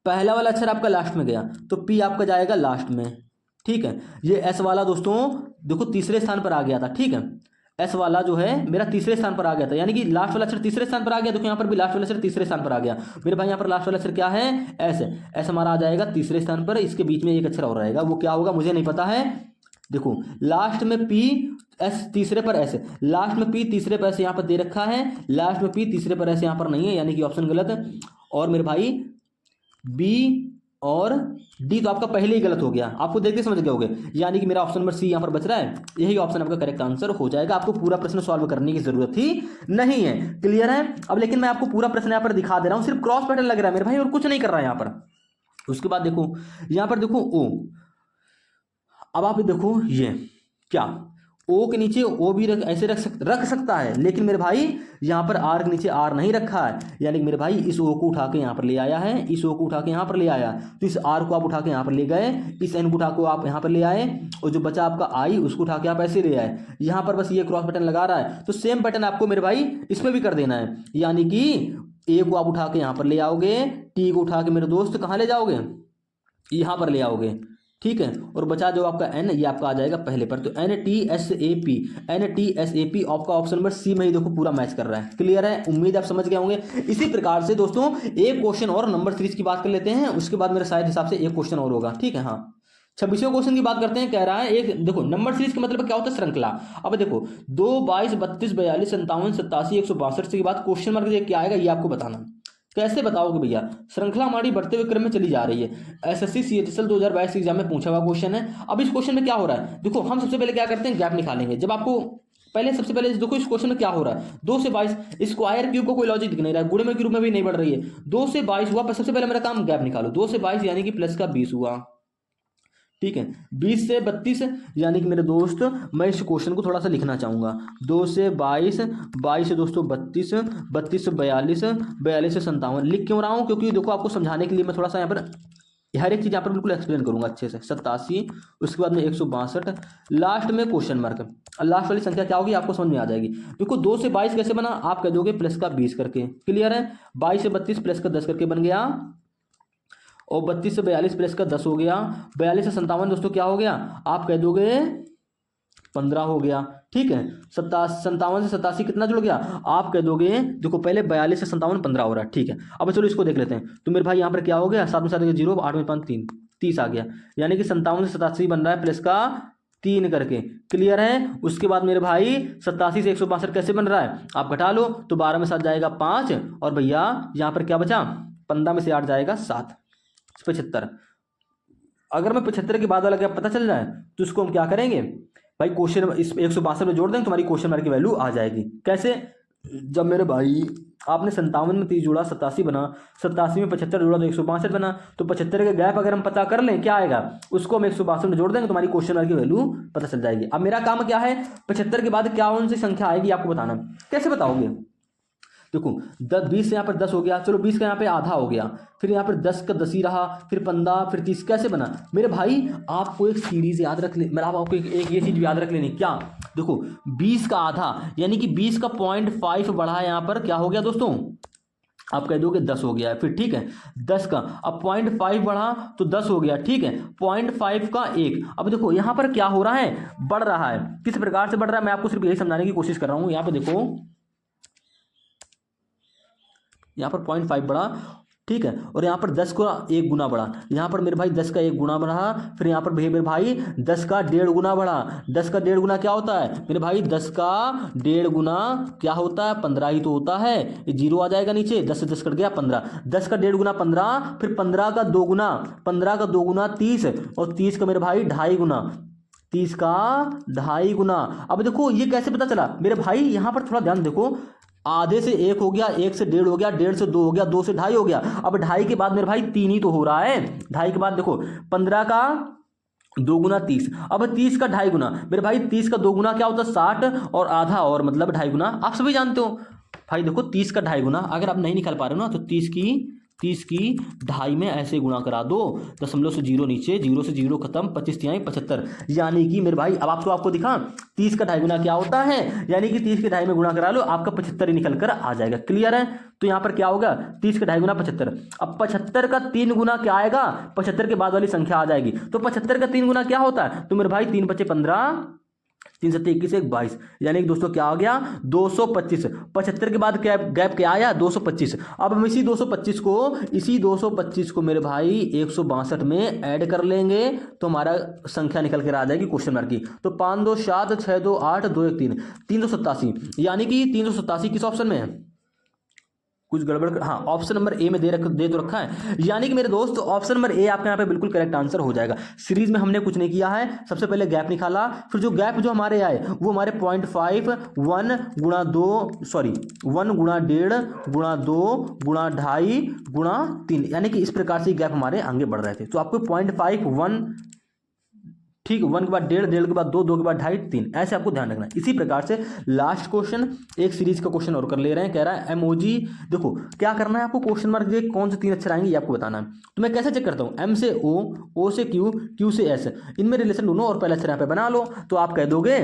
पहला वाला अक्षर आपका लास्ट में गया तो P आपका जाएगा लास्ट में, ठीक है। ये S वाला दोस्तों देखो तीसरे स्थान पर आ गया था, ठीक है। S वाला जो है मेरा तीसरे स्थान पर आ गया था, यानी कि लास्ट वाला अक्षर तीसरे स्थान पर आ गया। देखो यहाँ पर भी लास्ट वाला अक्षर तीसरे स्थान पर आ गया मेरे भाई। यहाँ पर लास्ट वाला अक्षर क्या है, S है, S हमारा आ जाएगा तीसरे स्थान पर। इसके बीच में एक अक्षर और रहेगा, वो क्या होगा मुझे नहीं पता है। देखो लास्ट में P, S तीसरे पर S, लास्ट में P तीसरे पर S यहाँ पर दे रखा है, लास्ट में P तीसरे पर S यहाँ पर नहीं है, यानी कि ऑप्शन गलत है। और मेरे भाई B और D तो आपका पहले ही गलत हो गया, आपको देखते समझ गए होगे, यानी कि मेरा ऑप्शन नंबर C यहाँ पर बच रहा है, यही ऑप्शन आपका करेक्ट आंसर हो जाएगा। आपको पूरा प्रश्न सॉल्व करने की जरूरत ही नहीं है, क्लियर है। अब लेकिन मैं आपको पूरा प्रश्न यहाँ पर दिखा दे रहा हूँ, सिर्फ क्रॉस पैटर्न लग रहा है मेरे भाई और कुछ नहीं कर रहा है यहाँ पर। उसके बाद देखो यहाँ पर देखो O, अब आप देखो ये क्या, O के नीचे O भी ऐसे रख सकता है, लेकिन मेरे भाई यहाँ पर R के नीचे R नहीं रखा है, यानी कि मेरे भाई इस O को उठा के यहाँ पर ले आया है, इस O को उठा के यहाँ पर ले आया, तो इस R को आप उठा के यहाँ पर ले गए, इस N को उठा के आप यहाँ पर ले आए, और जो बचा आपका I उसको उठा के आप ऐसे ले आए। यहाँ पर बस ये क्रॉस बटन लगा रहा है, तो सेम पैटर्न आपको मेरे भाई इसमें भी कर देना है, यानी कि A को आप उठा के यहाँ पर ले आओगे, T को उठा के मेरे दोस्त कहाँ ले जाओगे, यहाँ पर ले आओगे, ठीक है, और बचा जो आपका एन, ये आपका आ जाएगा पहले पर। तो NTSAP, NTSAP आपका ऑप्शन नंबर सी में ही देखो पूरा मैच कर रहा है। क्लियर है, उम्मीद आप समझ गए होंगे। इसी प्रकार से दोस्तों एक क्वेश्चन और नंबर सीरीज की बात कर लेते हैं, उसके बाद मेरे शायद हिसाब से एक क्वेश्चन और होगा। ठीक है, हाँ 26वें क्वेश्चन की बात करते हैं। कह रहा है एक देखो नंबर सीरीज का मतलब क्या होता है, श्रृंखला। अब देखो 2, 22, 32, 42, 57, 87, 162 के बाद क्वेश्चन मार्क क्या आएगा, ये आपको बताना। कैसे बताओगे भैया, श्रृंखला हमारी बढ़ते हुए क्रम में चली जा रही है। एसएससी CHSL 2022 एग्जाम में पूछा हुआ क्वेश्चन है। अब इस क्वेश्चन में क्या हो रहा है, देखो हम सबसे पहले क्या करते हैं, गैप निकालेंगे। जब आपको पहले सबसे पहले देखो इस क्वेश्चन में क्या हो रहा है, 2 से 22 स्क्वायर क्यूब को कोई लॉजिक दिख नहीं रहा है, गुणे में के रूप में भी नहीं बढ़ रही है। 2 से 22 हुआ, पर सबसे पहले मेरा काम गैप निकालो। 2 से 22 यानी कि प्लस का 20 हुआ। ठीक है, 20 से 32 यानी कि मेरे दोस्त मैं इस क्वेश्चन को थोड़ा सा लिखना चाहूंगा। 2 से 22, 22 से दोस्तों 32, 32 से 42, 42 से 57 लिख क्यों रहा हूँ, क्योंकि देखो आपको समझाने के लिए मैं थोड़ा सा यहाँ पर हर एक चीज यहाँ पर बिल्कुल एक्सप्लेन करूंगा अच्छे से। 87, उसके बाद में 162, लास्ट में क्वेश्चन मार्क। लास्ट वाली संख्या क्या होगी आपको समझ में आ जाएगी। देखो 2 से 22 कैसे बना, आप कह दोगे प्लस का 20 करके। क्लियर है, 22 से 32 प्लस का 10 करके बन गया, और 32 से 42 प्लस का 10 हो गया। 42 से 57 दोस्तों क्या हो गया, आप कह दोगे 15 हो गया। ठीक है, 57 से 87 कितना जुड़ गया, आप कह दोगे देखो पहले 42 से 57 15 हो रहा है। ठीक है, अब चलो इसको देख लेते हैं। तो मेरे भाई यहाँ पर क्या हो गया, 7 में 7 0, 8 में 5 3, 30 आ गया। यानी कि 57 से 87 बन रहा है प्लस का 3 करके। क्लियर है, उसके बाद मेरे भाई 87 से 162 कैसे बन रहा है, आप घटा लो तो 12 में 7 जाएगा 5, और भैया यहाँ पर क्या बचा, 15 में से 8 जाएगा 7, 75। अगर मैं 75 के बाद वाला गैप पता चल जाए तो इसको हम क्या करेंगे भाई, क्वेश्चन इस 162 में जोड़ देंगे, तुम्हारी क्वेश्चन मार्क की वैल्यू आ जाएगी। कैसे, जब मेरे भाई आपने 57 में 30 जोड़ा 87 बना, 87 में 75 जोड़ा तो 162 बना। तो 75 का गैप अगर हम पता कर लें क्या आएगा, उसको हम 162 में जोड़ देंगे, तुम्हारी क्वेश्चन मार्क की वैल्यू पता चल जाएगी। अब मेरा काम क्या है, 75 के बाद क्या उनसे संख्या आएगी आपको बताना। कैसे बताओगे, देखो 20 से यहाँ पर 10 हो गया, चलो 20 का यहाँ पे आधा हो गया, फिर यहाँ पर 10 का 10 ही रहा, फिर 15, फिर 30 कैसे बना मेरे भाई। आपको एक सीरीज याद रख ले, मतलब आपको एक ये चीज याद रख लेनी, क्या देखो 20 का आधा यानी कि 20 का 0.5 बढ़ा, यहाँ पर क्या हो गया दोस्तों, आप कह दोगे 10 हो गया। फिर ठीक है 10 का अब 0.5 बढ़ा तो 10 हो गया। ठीक है, 0.5 का 1। अब देखो यहाँ पर क्या हो रहा है, बढ़ रहा है। किस प्रकार से बढ़ रहा है मैं आपको सिर्फ यही समझाने की कोशिश कर रहा हूँ। यहाँ पे देखो यहाँ पर 0.5 बढ़ा, ठीक है, और यहाँ पर 10 का 1 गुना बढ़ा। यहाँ पर मेरे भाई 10 का 1 गुना बढ़ा, फिर यहाँ पर मेरे भाई 10 का 1.5 गुना बढ़ा। 10 का 1.5 गुना क्या होता है मेरे भाई, 10 का 1.5 गुना क्या होता है, 15 ही तो होता है। ये 0 आ जाएगा नीचे, 10 से 10 कट गया 15। 10 का 1.5 गुना 15, फिर 15 का 2 गुना, 15 का 2 गुना 30, और 30 का मेरे भाई 2.5 गुना, 30 का 2.5 गुना। अब देखो ये कैसे पता चला मेरे भाई, यहाँ पर थोड़ा ध्यान देखो, आधे से 1 हो गया, 1 से 1.5 हो गया, 1.5 से 2 हो गया, 2 से 2.5 हो गया। अब 2.5 के बाद मेरे भाई 3 ही तो हो रहा है। 2.5 के बाद देखो 15 का 2 गुना 30, अब 30 का 2.5 गुना मेरे भाई, 30 का 2 गुना क्या होता है 60, और आधा और मतलब 2.5 गुना आप सभी जानते हो भाई। देखो 30 का 2.5 गुना अगर आप नहीं निकाल पा रहे हो ना, तो 30 की 2.5 में ऐसे गुणा करा दो, दशमलव से 0 नीचे, 0 से 0 खत्म, 25 तिहाई 75। यानी कि मेरे भाई अब आपको दिखा 30 का 2.5 गुना क्या होता है, यानी कि 30 के 2.5 में गुणा करा लो, आपका 75 ही निकल कर आ जाएगा। क्लियर है, तो यहाँ पर क्या होगा 30 का 2.5 गुना 75। अब 75 का 3 गुना क्या आएगा, 75 के बाद वाली संख्या आ जाएगी। तो 75 का 3 गुना क्या होता है, तो मेरे भाई 3 × 5 = 15, 3 × 7 = 21, 1 22, यानी कि दोस्तों क्या आ गया 225। 75 के बाद क्या गैप क्या आया 225। अब हम इसी 225 को मेरे भाई 162 में ऐड कर लेंगे, तो हमारा संख्या निकल कर आ जाएगी क्वेश्चन मार्क की। तो 5 2 7 6 2 8 2 1 3, 387, यानी कि 387 किस ऑप्शन में है, कुछ गड़बड़ हाँ ऑप्शन नंबर ए में दे तो रखा है। यानी कि मेरे दोस्त ऑप्शन नंबर ए आपके यहाँ पे बिल्कुल करेक्ट आंसर हो जाएगा। सीरीज में हमने कुछ नहीं किया है, सबसे पहले गैप निकाला, फिर जो गैप जो हमारे आए वो हमारे 0.5 1 गुणा 2 सॉरी 1 गुणा 1.5 गुणा 2 गुणा 2.5 गुणा 3, यानी कि इस प्रकार से गैप हमारे आगे बढ़ रहे थे। तो आपको 0.5 1 ठीक, 1 के बाद 1.5, 1.5 के बाद 2, 2 के बाद 2.5 3, ऐसे आपको ध्यान रखना है। इसी प्रकार से लास्ट क्वेश्चन एक सीरीज का क्वेश्चन और कर ले रहे हैं। कह रहा है एमओजी, देखो क्या करना है आपको, क्वेश्चन मार्क के कौन से 3 अक्षर आएंगे ये आपको बताना है। तो मैं कैसे चेक करता हूँ, एम से ओ से क्यू, क्यू से एस, इनमें रिलेशन ढूंढो और पहला अक्षर यहाँ पे बना लो। तो आप कह दोगे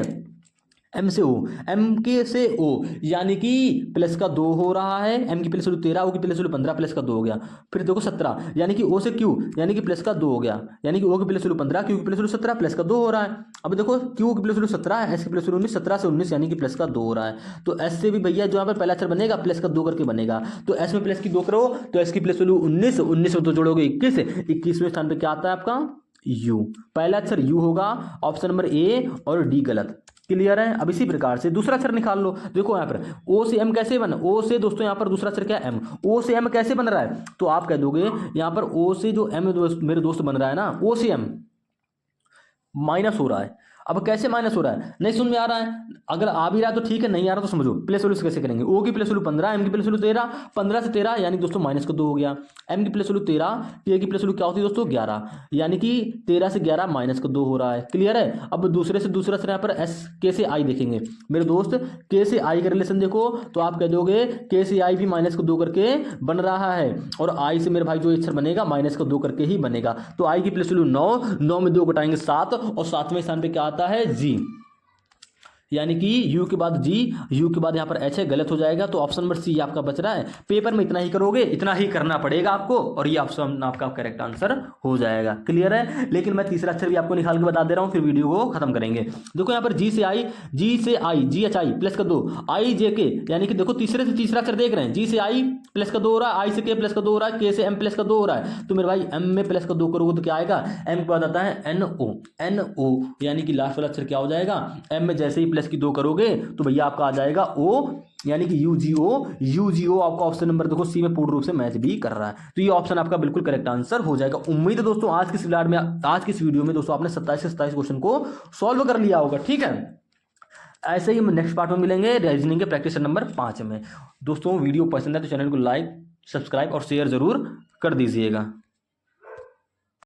एम से ओ, एम के से ओ यानी कि प्लस का 2 हो रहा है, एम की प्लस वैल्यू 13, ओ की प्लस वैल्यू 15, प्लस का 2 हो गया। फिर देखो 17 यानी कि ओ से क्यू यानी कि प्लस का 2 हो गया, यानी कि ओ की प्लस वैल्यू 15, क्यू की प्लस वैल्यू 17, प्लस का 2 हो रहा है। अब देखो क्यू की प्लस वैल्यू 17 है, एस की प्लस वैल्यू 19, 17 से 19 यानी कि प्लस का 2 हो रहा है। तो एस से भी भैया जो यहाँ पर पहला अक्षर बनेगा प्लस का 2 करके बनेगा। तो एस में प्लस की 2 करो तो एस की प्लस वैल्यू 19, 19 में तो जोड़ोगे 21, 21वें स्थान पर क्या आता है आपका यू। पहला अक्षर यू होगा, ऑप्शन नंबर ए और डी गलत। क्लियर है। अब इसी प्रकार से दूसरा अक्षर निकाल लो। देखो यहाँ पर ओ से एम कैसे बना, ओ से दोस्तों यहाँ पर दूसरा अक्षर क्या है एम, ओ से एम कैसे बन रहा है, तो आप कह दोगे यहाँ पर ओ से जो एम मेरे दोस्त बन रहा है ना, ओ से एम माइनस हो रहा है। अब कैसे माइनस हो रहा है, नहीं समझ में आ रहा है, अगर आ भी रहा है तो ठीक है, नहीं आ रहा तो समझो प्लस वैल्यू कैसे करेंगे। ओ की प्लस वैल्यू 15, एम की प्लस वैल्यू 13, 15 से 13 यानी दोस्तों माइनस का 2 हो गया। एम की प्लस वैल्यू 13, टी की प्लस वैल्यू क्या होती है दोस्तों 11, यानी कि 13 से 11 माइनस का 2 हो रहा है। क्लियर है। अब दूसरे से दूसरा सर यहाँ पर एस के से आई देखेंगे मेरे दोस्त, के से आई का रिलेशन देखो तो आप कह दोगे के से आई भी माइनस का 2 करके बन रहा है, और आई से मेरे भाई जो अक्षर बनेगा माइनस का 2 करके ही बनेगा। तो आई की प्लस वैल्यू 9, 9 में 2 घटाएंगे 7, और 7वें स्थान पे क्या आता है जी, यानी कि U के बाद G, U के बाद यहाँ पर H है, गलत हो जाएगा। तो ऑप्शन नंबर सी आपका बच रहा है। पेपर में इतना ही करोगे, इतना ही करना पड़ेगा आपको, और ये ऑप्शन आपका करेक्ट आंसर हो जाएगा। क्लियर है। लेकिन मैं तीसरा अक्षर भी आपको निकाल के बता दे रहा हूँ, फिर वीडियो को खत्म करेंगे। देखो यहाँ पर G से I, G H I plus का 2, I J K, यानी कि देखो तीसरे से तीसरा अक्षर देख रहे हैं, G से I प्लस का 2 हो रहा है, I से K प्लस का 2 हो रहा है, K से M प्लस का 2 हो रहा है। तो मेरे भाई M में प्लस का 2 करोगे तो क्या आएगा, M के बाद आता है NO, NO यानी कि लास्ट वाला अक्षर क्या हो जाएगा, M में जैसे ही प्लस की 2 करोगे तो भैया आपका आ जाएगा O, यानी कि UGO आपका ऑप्शन नंबर देखो सी में पूर्ण रूप से मैच भी कर रहा है। तो ये ऑप्शन आपका बिल्कुल करेक्ट आंसर हो जाएगा। उम्मीद है दोस्तों आज की स्लाइड में, आज की इस वीडियो में दोस्तों आपने 27 से 27 क्वेश्चन को सॉल्व कर लिया होगा। ठीक है, ऐसे ही हम नेक्स्ट पार्ट में मिलेंगे रीजनिंग के प्रैक्टिस नंबर 5 में। दोस्तों वीडियो पसंद है तो चैनल को लाइक, सब्सक्राइब और शेयर जरूर कर दीजिएगा।